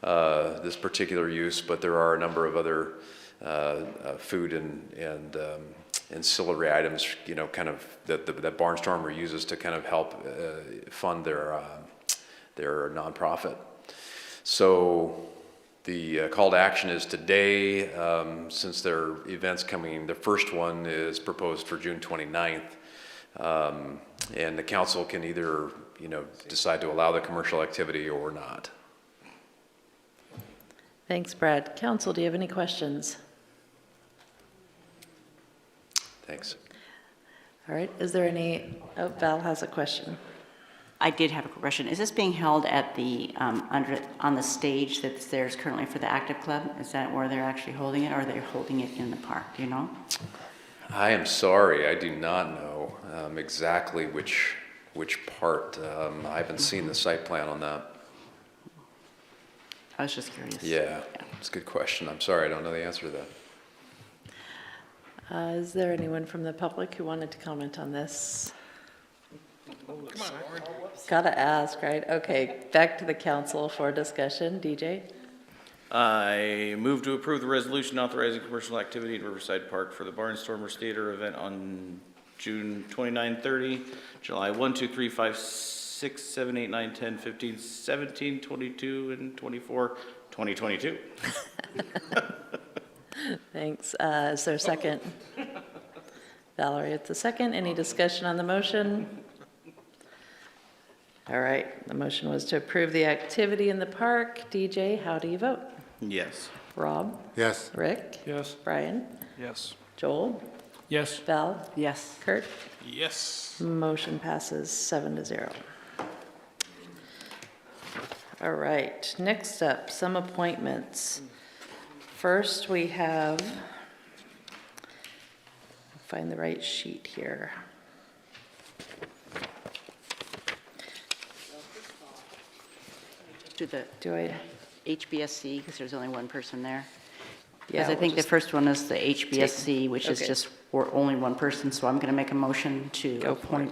this particular use, but there are a number of other food and ancillary items, you know, kind of that Barnstormer uses to kind of help fund their nonprofit. So the call to action is today, since their event's coming. The first one is proposed for June 29th, and the council can either, you know, decide to allow the commercial activity or not. Thanks, Brad. Council, do you have any questions? Thanks. All right, is there any, oh, Val has a question. I did have a question. Is this being held at the, on the stage that's there currently for the Active Club? Is that where they're actually holding it, or are they holding it in the park? Do you know? I am sorry, I do not know exactly which part. I haven't seen the site plan on that. I was just curious. Yeah, it's a good question. I'm sorry, I don't know the answer to that. Is there anyone from the public who wanted to comment on this? Gotta ask, right? Okay, back to the council for discussion. DJ? I move to approve the resolution authorizing commercial activity in Riverside Park for the Barnstormers Theatre Event on June 29, 30, July 1, 2, 3, 5, 6, 7, 8, 9, 10, 15, 17, 22, and 24, 2022. Thanks. Is there a second? Valerie, it's a second. Any discussion on the motion? All right, the motion was to approve the activity in the park. DJ, how do you vote? Yes. Rob? Yes. Rick? Yes. Brian? Yes. Joel? Yes. Val? Yes. Kurt? Yes. Motion passes 7-0. All right, next up, some appointments. First, we have, find the right sheet here. Do I? HBSC, because there's only one person there. Yeah, Because I think the first one is the HBSC, which is okay. just only one person, so I'm going to make a motion to Go for it.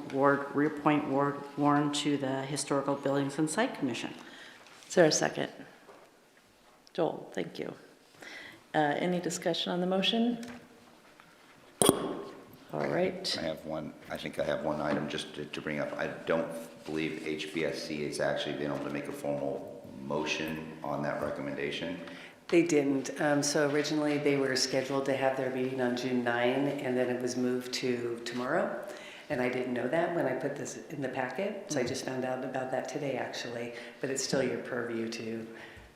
reappoint Ward Warren to the Historical Buildings and Site Commission. Is there a second? Joel, thank you. Any discussion on the motion? All right. I think I have one item just to bring up. I don't believe HBSC has actually been able to make a formal motion on that recommendation. They didn't. So originally, they were scheduled to have their meeting on June 9, and then it was moved to tomorrow. And I didn't know that when I put this in the packet, so I just found out about that today, actually. But it's still your purview to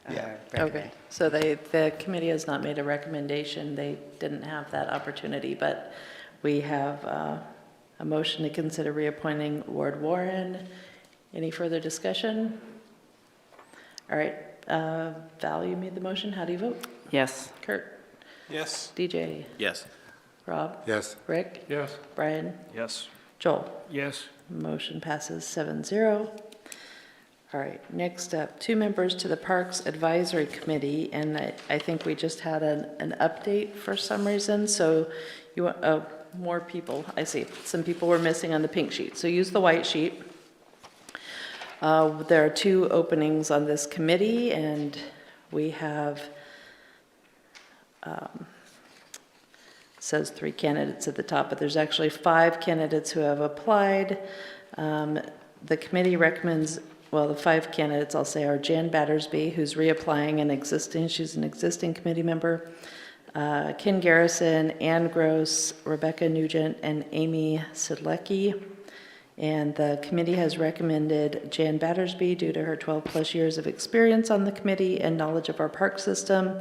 recommend. Okay, so the committee has not made a recommendation. They didn't have that opportunity, but we have a motion to consider reappointing Ward Warren. Any further discussion? All right, Val, you made the motion. How do you vote? Yes. Kurt? Yes. DJ? Yes. Rob? Yes. Rick? Yes. Brian? Yes. Joel? Yes. Motion passes 7-0. All right, next up, 2 members to the Parks Advisory Committee, and I think we just had an update for some reason, so you want, more people, I see. Some people were missing on the pink sheet, so use the white sheet. There are 2 openings on this committee, and we have, says 3 candidates at the top, but there's actually 5 candidates who have applied. The committee recommends, well, the 5 candidates I'll say are Jan Battersby, who's reapplying she's an existing committee member, Ken Garrison, Ann Gross, Rebecca Nugent, and Amy Sidlecki. And the committee has recommended Jan Battersby due to her 12-plus years of experience on the committee and knowledge of our park system.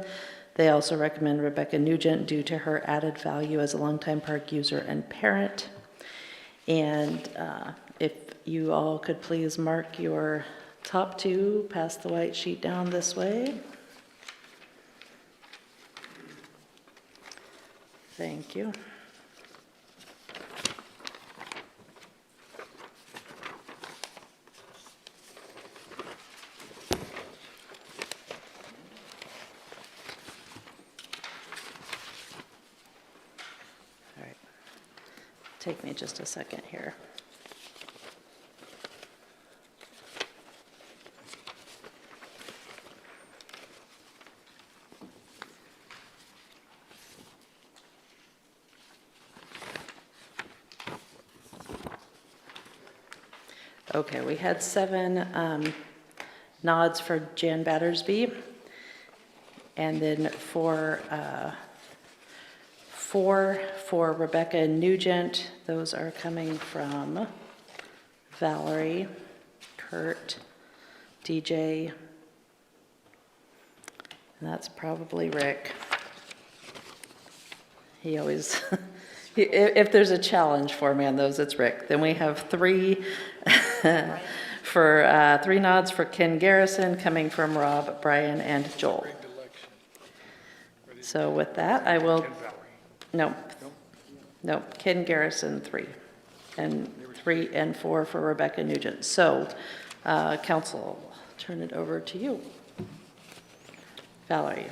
They also recommend Rebecca Nugent due to her added value as a longtime park user and parent. And if you all could please mark your top 2, pass the white sheet down this way. Thank you. Take me just a second here. Okay, we had 7 nods for Jan Battersby, and then 4 for Rebecca Nugent. Those are coming from Valerie, Kurt, DJ, and that's probably Rick. He always, if there's a challenge for me on those, it's Rick. Then we have 3 for 3 nods for Ken Garrison, coming from Rob, Brian, and Joel. So with that, I will, no, Ken Garrison 3, and 3 and 4 for Rebecca Nugent. So, council, I'll turn it over to you. Valerie.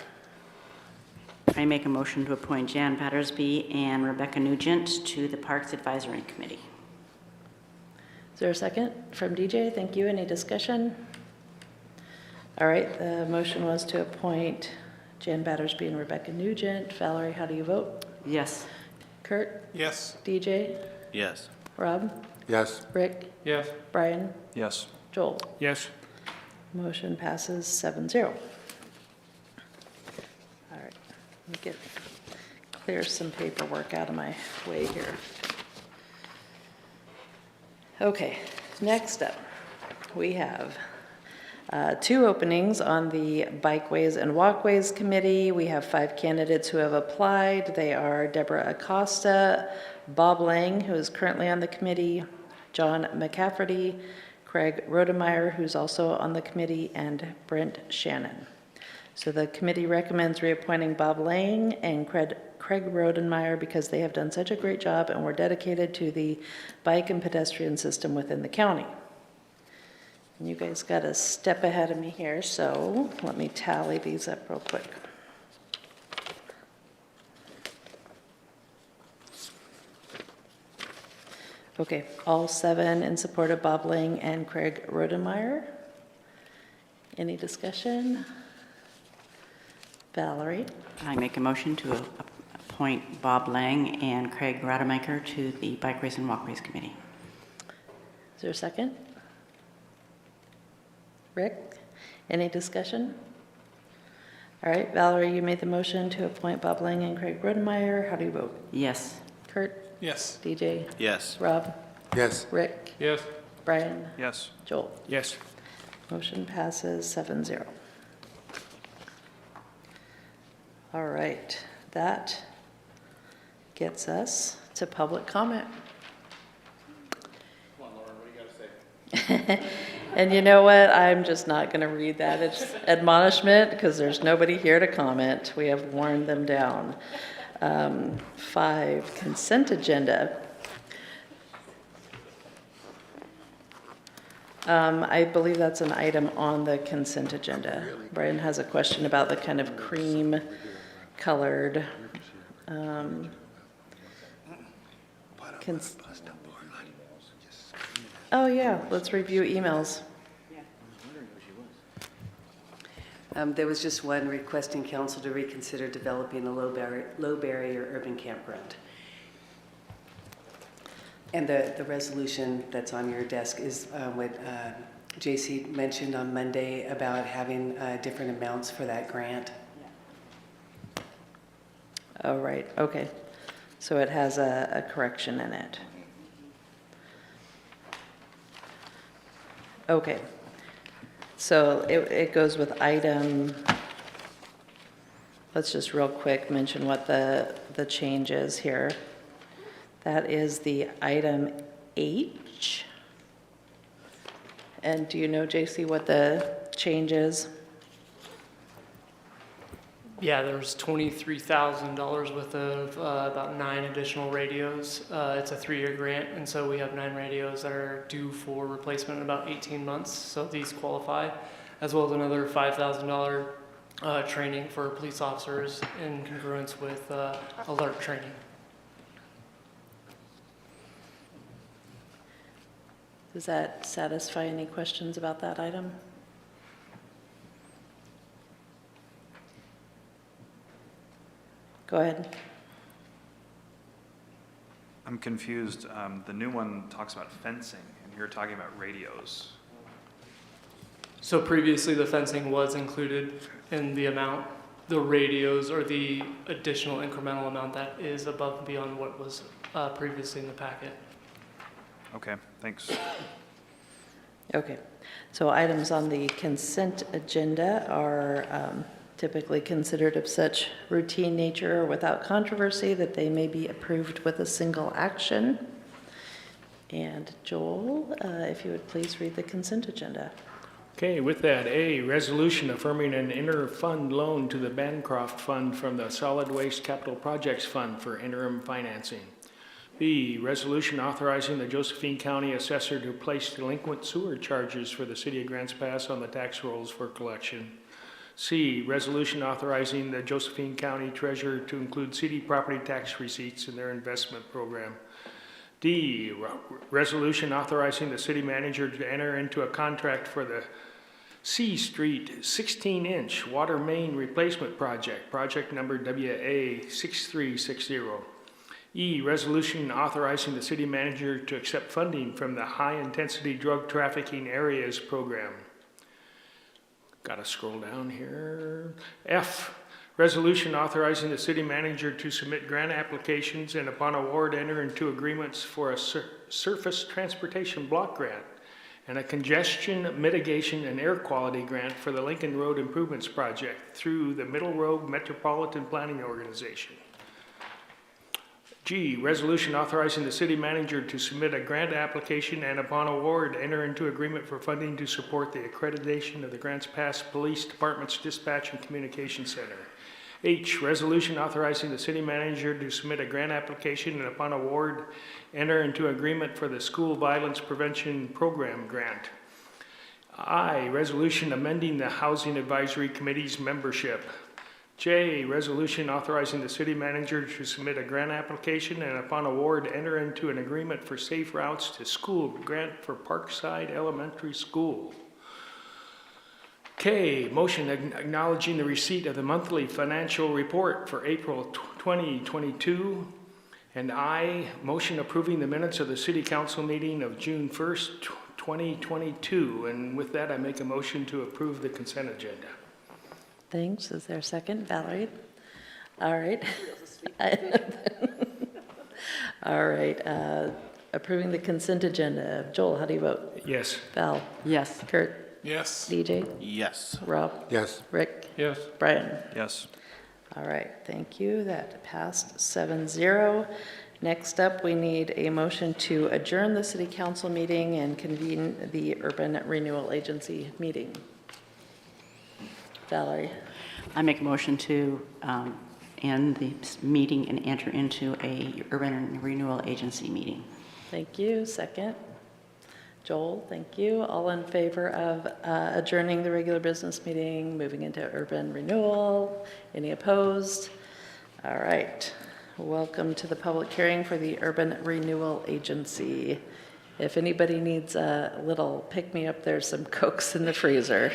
I make a motion to appoint Jan Battersby and Rebecca Nugent to the Parks Advisory Committee. Is there a second from DJ? Thank you. Any discussion? All right, the motion was to appoint Jan Battersby and Rebecca Nugent. Valerie, how do you vote? Yes. Kurt? Yes. DJ? Yes. Rob? Yes. Rick? Yes. Brian? Yes. Joel? Yes. Motion passes 7-0. All right, let me clear some paperwork out of my way here. Okay, next up, we have 2 openings on the Bikeways and Walkways Committee. We have 5 candidates who have applied. They are Deborah Acosta, Bob Lang, who is currently on the committee, John McCafferty, Craig Rodemeyer, who's also on the committee, and Brent Shannon. So the committee recommends reappointing Bob Lang and Craig Rodemeyer because they have done such a great job and were dedicated to the bike and pedestrian system within the county. And you guys got a step ahead of me here, so let me tally these up real quick. Okay, all 7 in support of Bob Lang and Craig Rodemeyer. Any discussion? Valerie? I make a motion to appoint Bob Lang and Craig Rademacher to the Bikeways and Walkways Committee. Is there a second? Rick? Any discussion? All right, Valerie, you made the motion to appoint Bob Lang and Craig Rodemeyer. How do you vote? Yes. Kurt? Yes. DJ? Yes. Rob? Yes. Rick? Yes. Brian? Yes. Joel? Yes. Motion passes 7-0. All right, that gets us to public comment. Come on, Lauren, what do you got to say? And you know what? I'm just not going to read that. It's admonishment because there's nobody here to comment. We have worn them down. 5, consent agenda. I believe that's an item on the consent agenda. Brian has a question about the kind of cream colored oh yeah, let's review emails. There was just one requesting council to reconsider developing a low barrier urban campground. And the resolution that's on your desk is what JC mentioned on Monday about having different amounts for that grant. Oh, right, okay. So it has a correction in it. Okay. So it goes with item, let's just real quick mention what the change is here. That is the item H. And do you know, JC, what the change is? Yeah, there's $23,000 worth of about 9 additional radios. It's a 3-year grant, and so we have 9 radios that are due for replacement in about 18 months, so these qualify, as well as another $5,000 training for police officers in congruence with alert training. Does that satisfy any questions about that item? Go ahead. I'm confused. The new one talks about fencing, and you're talking about radios. So previously, the fencing was included in the amount. The radios are the additional incremental amount that is above and beyond what was previously in the packet. Okay, thanks. Okay, so items on the consent agenda are typically considered of such routine nature or without controversy that they may be approved with a single action. And Joel, if you would please read the consent agenda. Okay, with that, A, resolution affirming an inter-fund loan to the Bancroft Fund from the Solid Waste Capital Projects Fund for interim financing. B, resolution authorizing the Josephine County Assessor to place delinquent sewer charges for the City of Grants Pass on the tax rolls for collection. C, resolution authorizing the Josephine County Treasurer to include city property tax receipts in their investment program. D, resolution authorizing the city manager to enter into a contract for the C Street 16-inch water main replacement project, project number WA6360. E, resolution authorizing the city manager to accept funding from the High-Intensity Drug Trafficking Areas Program. Gotta scroll down here. F, resolution authorizing the city manager to submit grant applications and upon award enter into agreements for a surface transportation block grant and a congestion mitigation and air quality grant for the Lincoln Road Improvements Project through the Middle Road Metropolitan Planning Organization. G, resolution authorizing the city manager to submit a grant application and upon award enter into agreement for funding to support the accreditation of the Grants Pass Police Department's Dispatch and Communication Center. H, resolution authorizing the city manager to submit a grant application and upon award enter into agreement for the School Violence Prevention Program grant. I, resolution amending the Housing Advisory Committee's membership. J, resolution authorizing the city manager to submit a grant application and upon award enter into an agreement for safe routes to school grant for Parkside Elementary School. K, motion acknowledging the receipt of the monthly financial report for April 2022. And I, motion approving the minutes of the city council meeting of June 1st, 2022. And with that, I make a motion to approve the consent agenda. Thanks. Is there a second? Valerie? All right. All right. Approving the consent agenda. Joel, how do you vote? Yes. Val? Yes. Kurt? Yes. DJ? Yes. Rob? Yes. Rick? Yes. Brian? Yes. All right. Thank you. That passed 7-0. Next up, we need a motion to adjourn the city council meeting and convene the Urban Renewal Agency meeting. Valerie? I make a motion to end the meeting and enter into a Urban Renewal Agency meeting. Thank you. Second. Joel, thank you. All in favor of adjourning the regular business meeting, moving into urban renewal? Any opposed? All right. Welcome to the public hearing for the Urban Renewal Agency. If anybody needs a little pick-me-up, there's some Cokes in the freezer.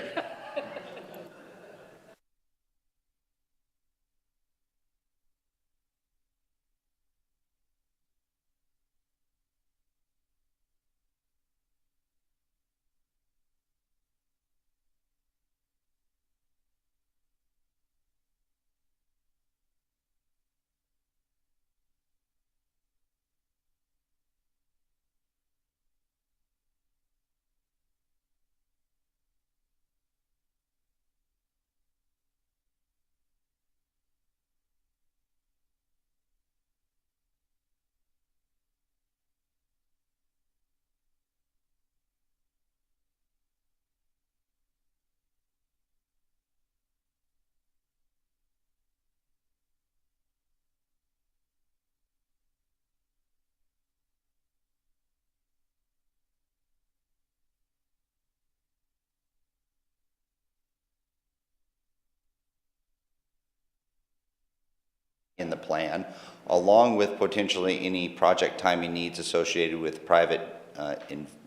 In the plan, along with potentially any project timing needs associated with private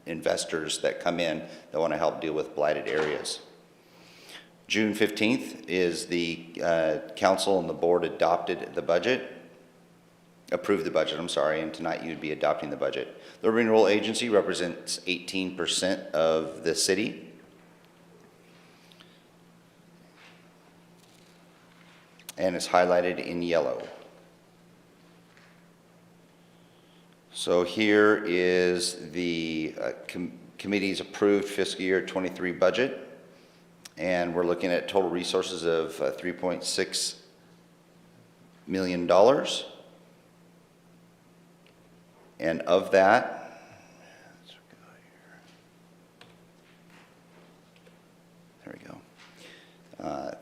investors that come in that want to help deal with blighted areas. June 15th is the council and the board approved the budget, I'm sorry, and tonight you'd be adopting the budget. The Renewal Agency represents 18% of the city. And it's highlighted in yellow. So here is the committee's approved fiscal year 23 budget. And we're looking at total resources of $3.6 million. And of that, there we go.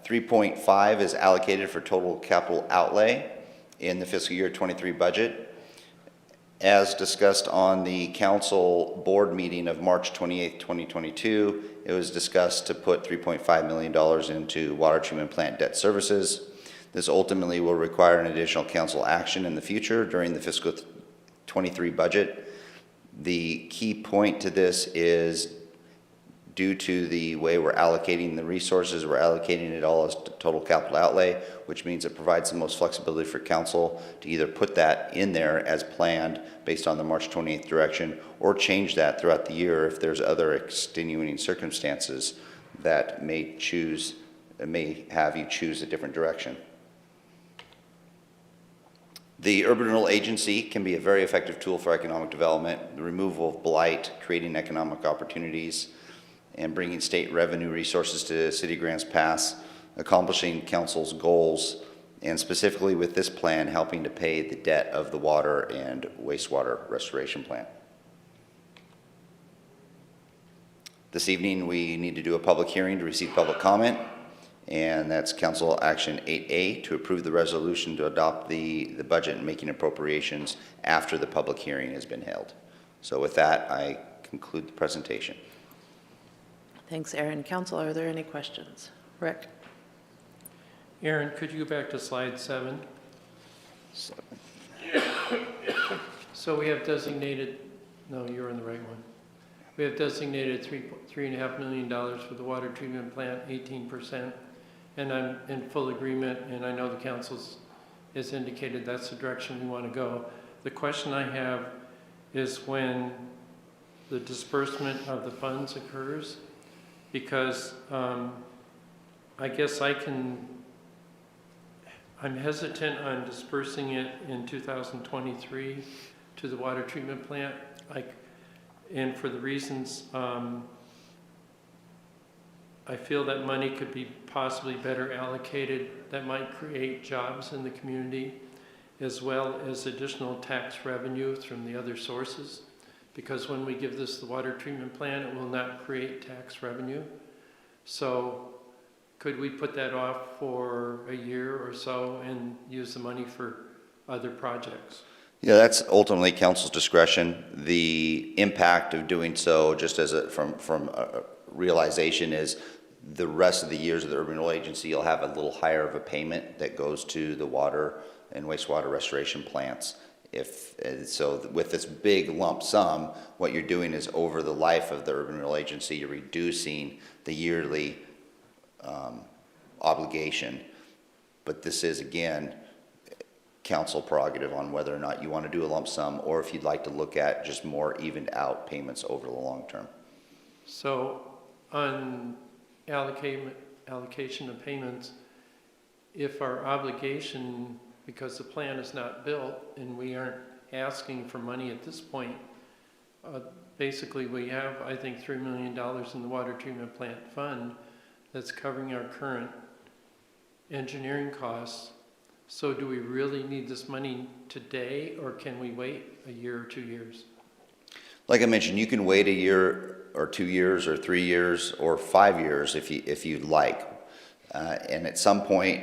3.5 is allocated for total capital outlay in the fiscal year 23 budget. As discussed on the council board meeting of March 28, 2022, it was discussed to put $3.5 million into water treatment plant debt services. This ultimately will require an additional council action in the future during the fiscal 23 budget. The key point to this is due to the way we're allocating the resources, we're allocating it all as total capital outlay, which means it provides the most flexibility for council to either put that in there as planned based on the March 28th direction, or change that throughout the year if there's other extenuating circumstances that may have you choose a different direction. The Urban Renewal Agency can be a very effective tool for economic development, the removal of blight, creating economic opportunities, and bringing state revenue resources to City Grants Pass, accomplishing council's goals, and specifically with this plan, helping to pay the debt of the water and wastewater restoration plant. This evening, we need to do a public hearing to receive public comment, and that's Council Action 8A to approve the resolution to adopt the budget and making appropriations after the public hearing has been held. So with that, I conclude the presentation. Thanks, Aaron. Council, are there any questions? Rick? Aaron, could you go back to slide 7? So we have designated, no, you're on the right one. We have designated $3.5 million for the water treatment plant, 18%. And I'm in full agreement, and I know the council has indicated that's the direction we want to go. The question I have is when the disbursement of the funds occurs, because I guess I'm hesitant on dispersing it in 2023 to the water treatment plant, and for the reasons I feel that money could be possibly better allocated that might create jobs in the community, as well as additional tax revenue from the other sources. Because when we give this the water treatment plant, it will not create tax revenue. So could we put that off for a year or so and use the money for other projects? Yeah, that's ultimately council's discretion. The impact of doing so, just as from a realization, is the rest of the years of the Urban Renewal Agency, you'll have a little higher of a payment that goes to the water and wastewater restoration plants. So with this big lump sum, what you're doing is over the life of the Urban Renewal Agency, you're reducing the yearly obligation. But this is, again, council prerogative on whether or not you want to do a lump sum, or if you'd like to look at just more evened out payments over the long term. So on allocation of payments, if our obligation, because the plan is not built and we aren't asking for money at this point, basically we have, I think, $3 million in the water treatment plant fund that's covering our current engineering costs. So do we really need this money today, or can we wait a year or 2 years? Like I mentioned, you can wait a year or 2 years or 3 years or 5 years if you'd like. And at some point,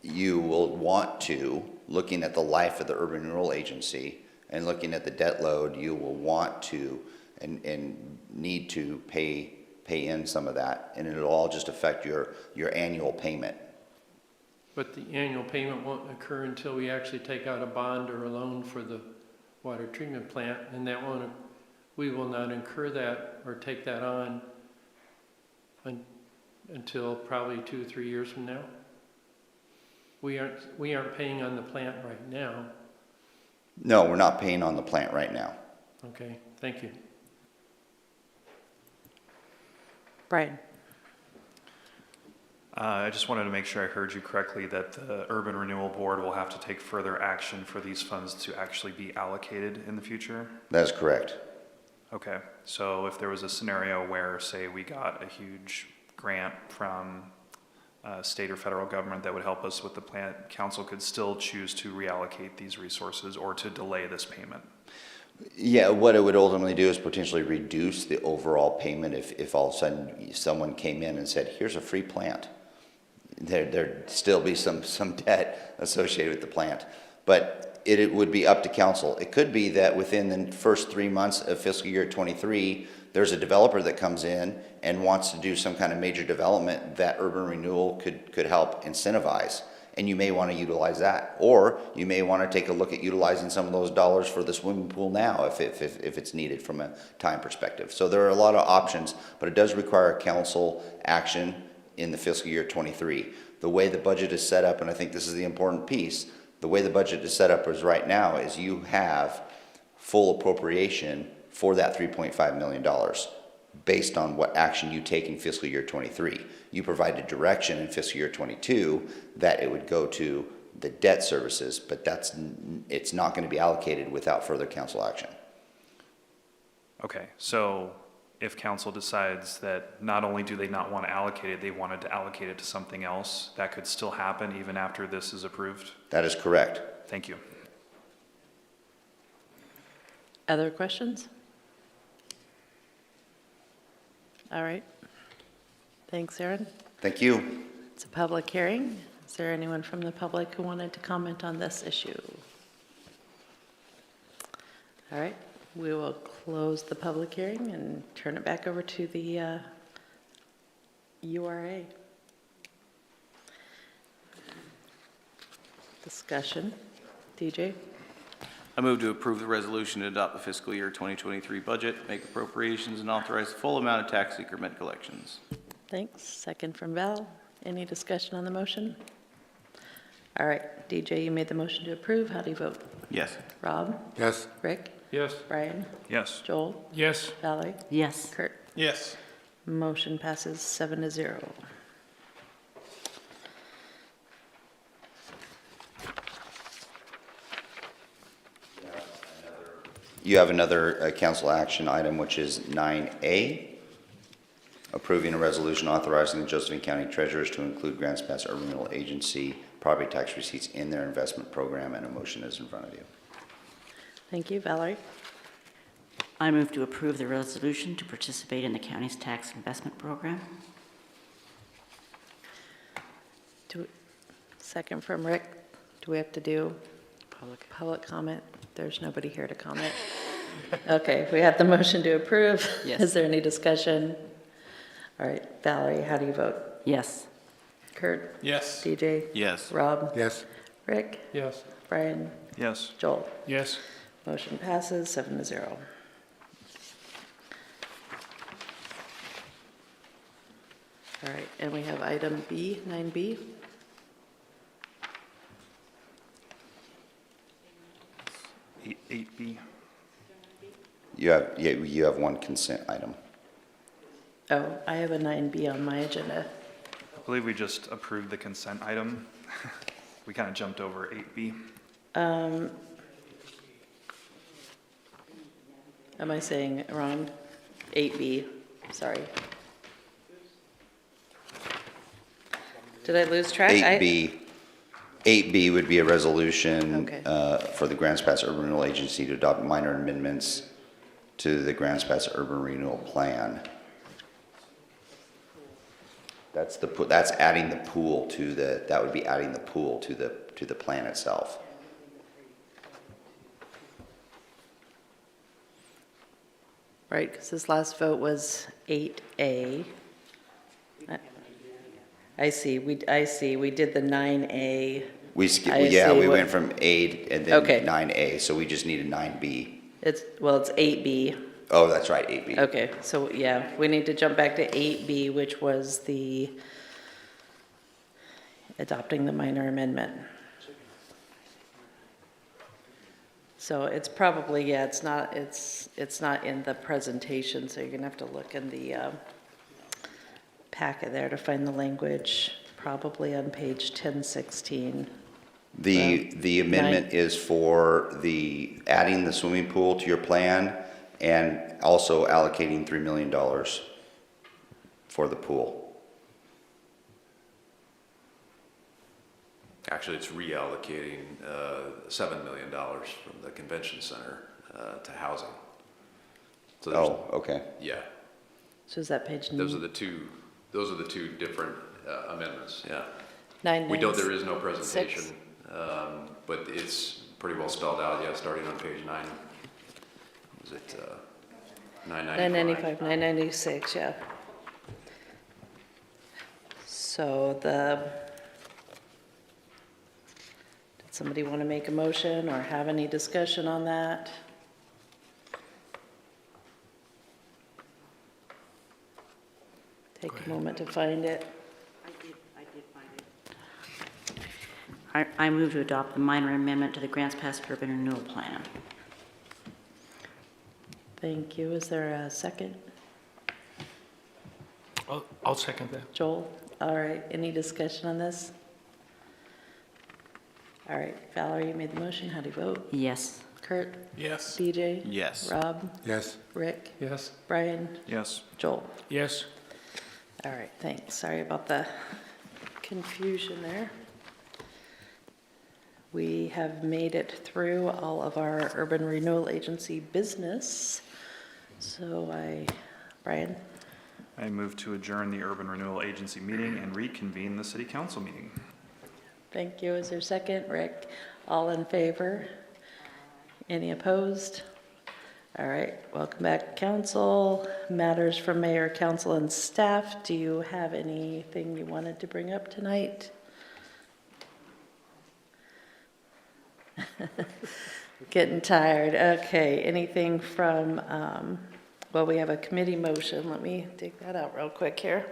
you will want to, looking at the life of the Urban Renewal Agency and looking at the debt load, you will want to and need to pay in some of that, and it'll all just affect your annual payment. But the annual payment won't occur until we actually take out a bond or a loan for the water treatment plant, and that won't, we will not incur that or take that on until probably 2 or 3 years from now. We aren't paying on the plant right now. No, we're not paying on the plant right now. Okay, thank you. Brian? I just wanted to make sure I heard you correctly that the Urban Renewal Board will have to take further action for these funds to actually be allocated in the future? That is correct. Okay, so if there was a scenario where, say, we got a huge grant from state or federal government that would help us with the plant, council could still choose to reallocate these resources or to delay this payment? Yeah, what it would ultimately do is potentially reduce the overall payment if all of a sudden someone came in and said, here's a free plant. There'd still be some debt associated with the plant, but it would be up to council. It could be that within the first 3 months of fiscal year 23, there's a developer that comes in and wants to do some kind of major development that Urban Renewal could help incentivize. And you may want to utilize that. Or you may want to take a look at utilizing some of those dollars for the swimming pool now if it's needed from a time perspective. So there are a lot of options, but it does require council action in the fiscal year 23. The way the budget is set up, and I think this is the important piece, the way the budget is set up is right now is you have full appropriation for that $3.5 million based on what action you take in fiscal year 23. You provided direction in fiscal year 22 that it would go to the debt services, but it's not going to be allocated without further council action. Okay, so if council decides that not only do they not want to allocate it, they wanted to allocate it to something else, that could still happen even after this is approved? That is correct. Thank you. Other questions? All right. Thanks, Aaron. Thank you. It's a public hearing. Is there anyone from the public who wanted to comment on this issue? All right. We will close the public hearing and turn it back over to the URA. Discussion. DJ? I move to approve the resolution to adopt the fiscal year 2023 budget, make appropriations, and authorize the full amount of tax increment collections. Thanks. Second from Val. Any discussion on the motion? All right. DJ, you made the motion to approve. How do you vote? Yes. Rob? Yes. Rick? Yes. Brian? Yes. Joel? Yes. Valerie? Yes. Kurt? Yes. Motion passes 7-0. You have another council action item, which is 9A, approving a resolution authorizing the Josephine County Treasurers to include Grants Pass Urban Renewal Agency property tax receipts in their investment program, and a motion is in front of you. Thank you. Valerie? I move to approve the resolution to participate in the county's tax investment program. Second from Rick. Do we have to do public comment? There's nobody here to comment. Okay, we have the motion to approve. Yes. Is there any discussion? All right, Valerie, how do you vote? Yes. Kurt? Yes. DJ? Yes. Rob? Yes. Rick? Yes. Brian? Yes. Joel? Yes. Motion passes 7-0. All right, and we have item B, 9B. 8B. You have one consent item. Oh, I have a 9B on my agenda. I believe we just approved the consent item. We kind of jumped over 8B. Am I saying it wrong? 8B, sorry. Did I lose track? 8B would be a resolution Okay. for the Grants Pass Urban Renewal Agency to adopt minor amendments to the Grants Pass Urban Renewal Plan. That's adding the pool to that would be adding the pool to the plan itself. Right, because this last vote was 8A. I see, we did the 9A. We went from 8 and then Okay. 9A, so we just needed 9B. It's 8B. Oh, that's right, 8B. Okay, so yeah, we need to jump back to 8B, which was the adopting the minor amendment. So it's probably, yeah, it's not in the presentation, so you're gonna have to look in the packet there to find the language, probably on page 1016. The amendment is for adding the swimming pool to your plan and also allocating $3 million for the pool. Actually, it's reallocating $7 million from the convention center to housing. So there's, Oh, okay. yeah, So is that page? those are the two different amendments, yeah. 996. We know there is no presentation, but it's pretty well spelled out, yeah, starting on page 9. Was it 995? 995, 996, yeah. So did somebody want to make a motion or have any discussion on that? Take a moment to find it. I did find it. I move to adopt the minor amendment to the Grants Pass Urban Renewal Plan. Thank you. Is there a second? I'll second that. Joel? All right. Any discussion on this? All right. Valerie, you made the motion. How do you vote? Yes. Kurt? Yes. BJ? Yes. Rob? Yes. Rick? Yes. Brian? Yes. Joel? Yes. All right, thanks. Sorry about the confusion there. We have made it through all of our Urban Renewal Agency business. So Brian? I move to adjourn the Urban Renewal Agency meeting and reconvene the City Council meeting. Thank you. Is there a second? Rick? All in favor? Any opposed? All right, welcome back, council. Matters from mayor, council, and staff. Do you have anything you wanted to bring up tonight? Getting tired. Okay, anything from, well, we have a committee motion. Let me dig that out real quick here.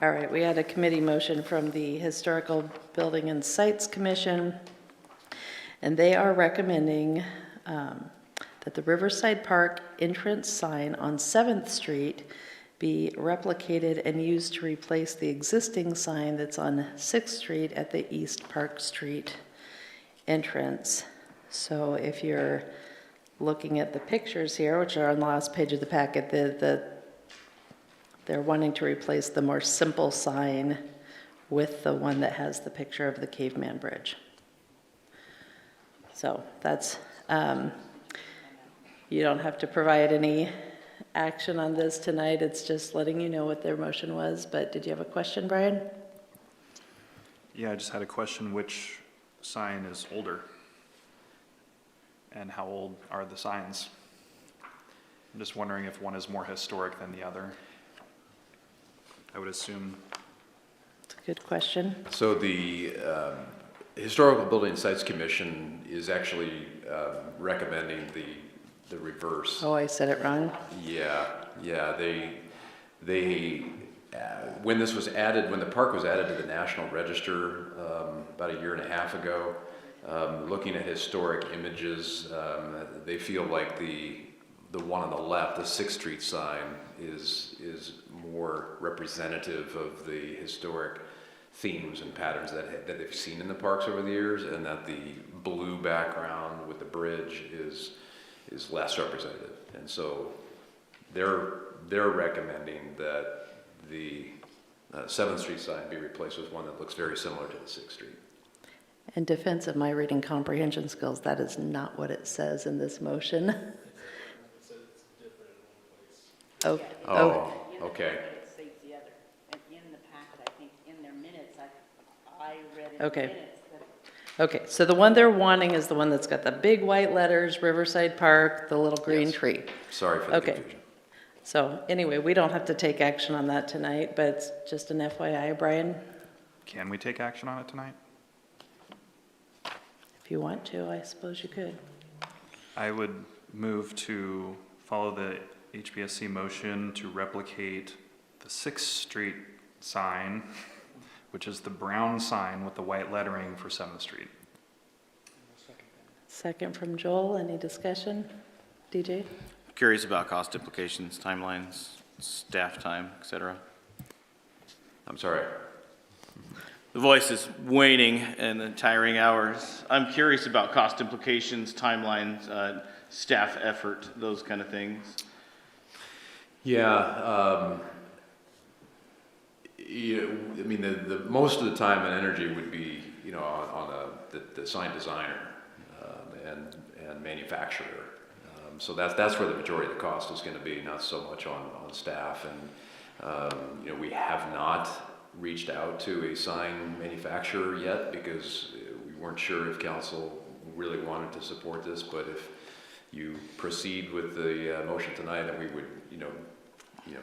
All right, we had a committee motion from the Historical Building and Sites Commission, and they are recommending that the Riverside Park entrance sign on 7th Street be replicated and used to replace the existing sign that's on 6th Street at the East Park Street entrance. So if you're looking at the pictures here, which are on the last page of the packet, they're wanting to replace the more simple sign with the one that has the picture of the Caveman Bridge. So that's, you don't have to provide any action on this tonight. It's just letting you know what their motion was. But did you have a question, Brian? Yeah, I just had a question. Which sign is older? And how old are the signs? I'm just wondering if one is more historic than the other. I would assume. It's a good question. So the Historical Building and Sites Commission is actually recommending the reverse. Oh, I said it wrong. Yeah, they when this was added, when the park was added to the National Register about a year and a half ago, looking at historic images, they feel like the one on the left, the 6th Street sign, is more representative of the historic themes and patterns that they've seen in the parks over the years, and that the blue background with the bridge is less representative. And so they're recommending that the 7th Street sign be replaced with one that looks very similar to the 6th Street. In defense of my reading comprehension skills, that is not what it says in this motion. Oh, okay. Okay. Okay, so the one they're wanting is the one that's got the big white letters, Riverside Park, the little green tree. Sorry for the confusion. So anyway, we don't have to take action on that tonight, but it's just an FYI, Brian. Can we take action on it tonight? If you want to, I suppose you could. I would move to follow the HPSC motion to replicate the 6th Street sign, which is the brown sign with the white lettering for 7th Street. Second from Joel. Any discussion? DJ? Curious about cost implications, timelines, staff time, et cetera. I'm sorry. The voice is waning and the tiring hours. I'm curious about cost implications, timelines, staff effort, those kind of things. Yeah, I mean, the most of the time and energy would be, you know, on the sign designer and manufacturer. So that's where the majority of the cost is going to be, not so much on staff. And you know, we have not reached out to a sign manufacturer yet because we weren't sure if council really wanted to support this. But if you proceed with the motion tonight, then we would, you know,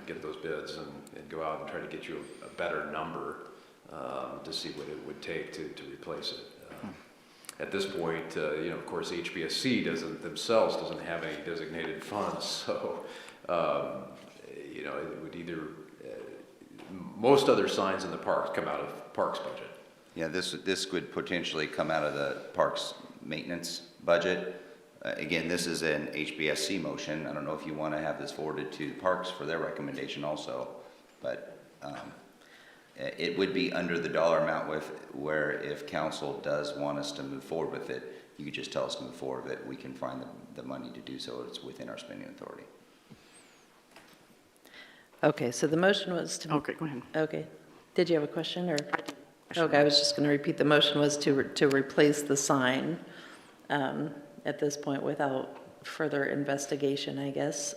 get those bids and go out and try to get you a better number to see what it would take to replace it. At this point, you know, of course, HPSC doesn't have any designated funds, so you know, it would either most other signs in the parks come out of Parks budget. Yeah, this could potentially come out of the Parks maintenance budget. Again, this is an HBSC motion. I don't know if you want to have this forwarded to Parks for their recommendation also, but it would be under the dollar amount where if council does want us to move forward with it, you could just tell us to move forward with it. We can find the money to do so. It's within our spending authority. Okay, so the motion was to... Okay, go ahead. Okay. Did you have a question, or? Okay, I was just going to repeat. The motion was to replace the sign at this point without further investigation, I guess.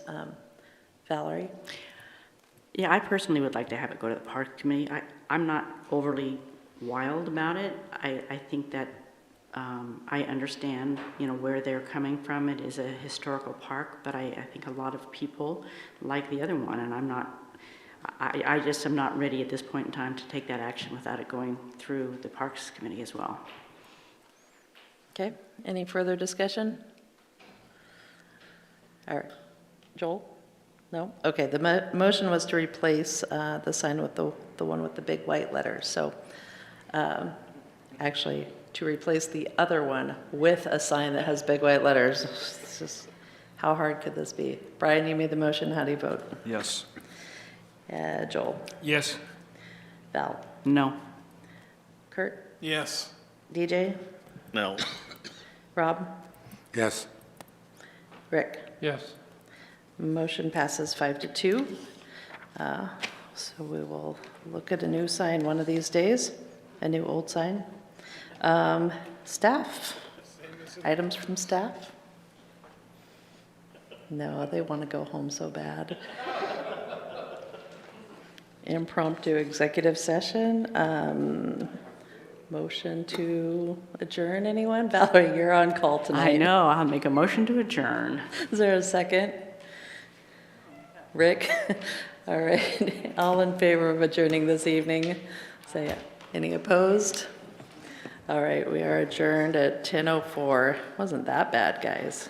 Valerie? Yeah, I personally would like to have it go to the Park Committee. I'm not overly wild about it. I think that I understand, you know, where they're coming from. It is a historical park, but I think a lot of people like the other one, and I just am not ready at this point in time to take that action without it going through the Parks Committee as well. Okay, any further discussion? All right, Joel? No? Okay, the motion was to replace the sign with the one with the big white letters. So actually, to replace the other one with a sign that has big white letters. It's just, how hard could this be? Brian, you made the motion. How do you vote? Yes. Joel? Yes. Val? No. Kurt? Yes. DJ? No. Rob? Yes. Rick? Yes. Motion passes 5-2. So we will look at a new sign one of these days, a new old sign. Staff, items from staff? No, they want to go home so bad. Impromptu executive session. Motion to adjourn, anyone? Valerie, you're on call tonight. I know, I'll make a motion to adjourn. Is there a second? Rick? All right, all in favor of adjourning this evening? Say it. Any opposed? All right, we are adjourned at 10:04. Wasn't that bad, guys.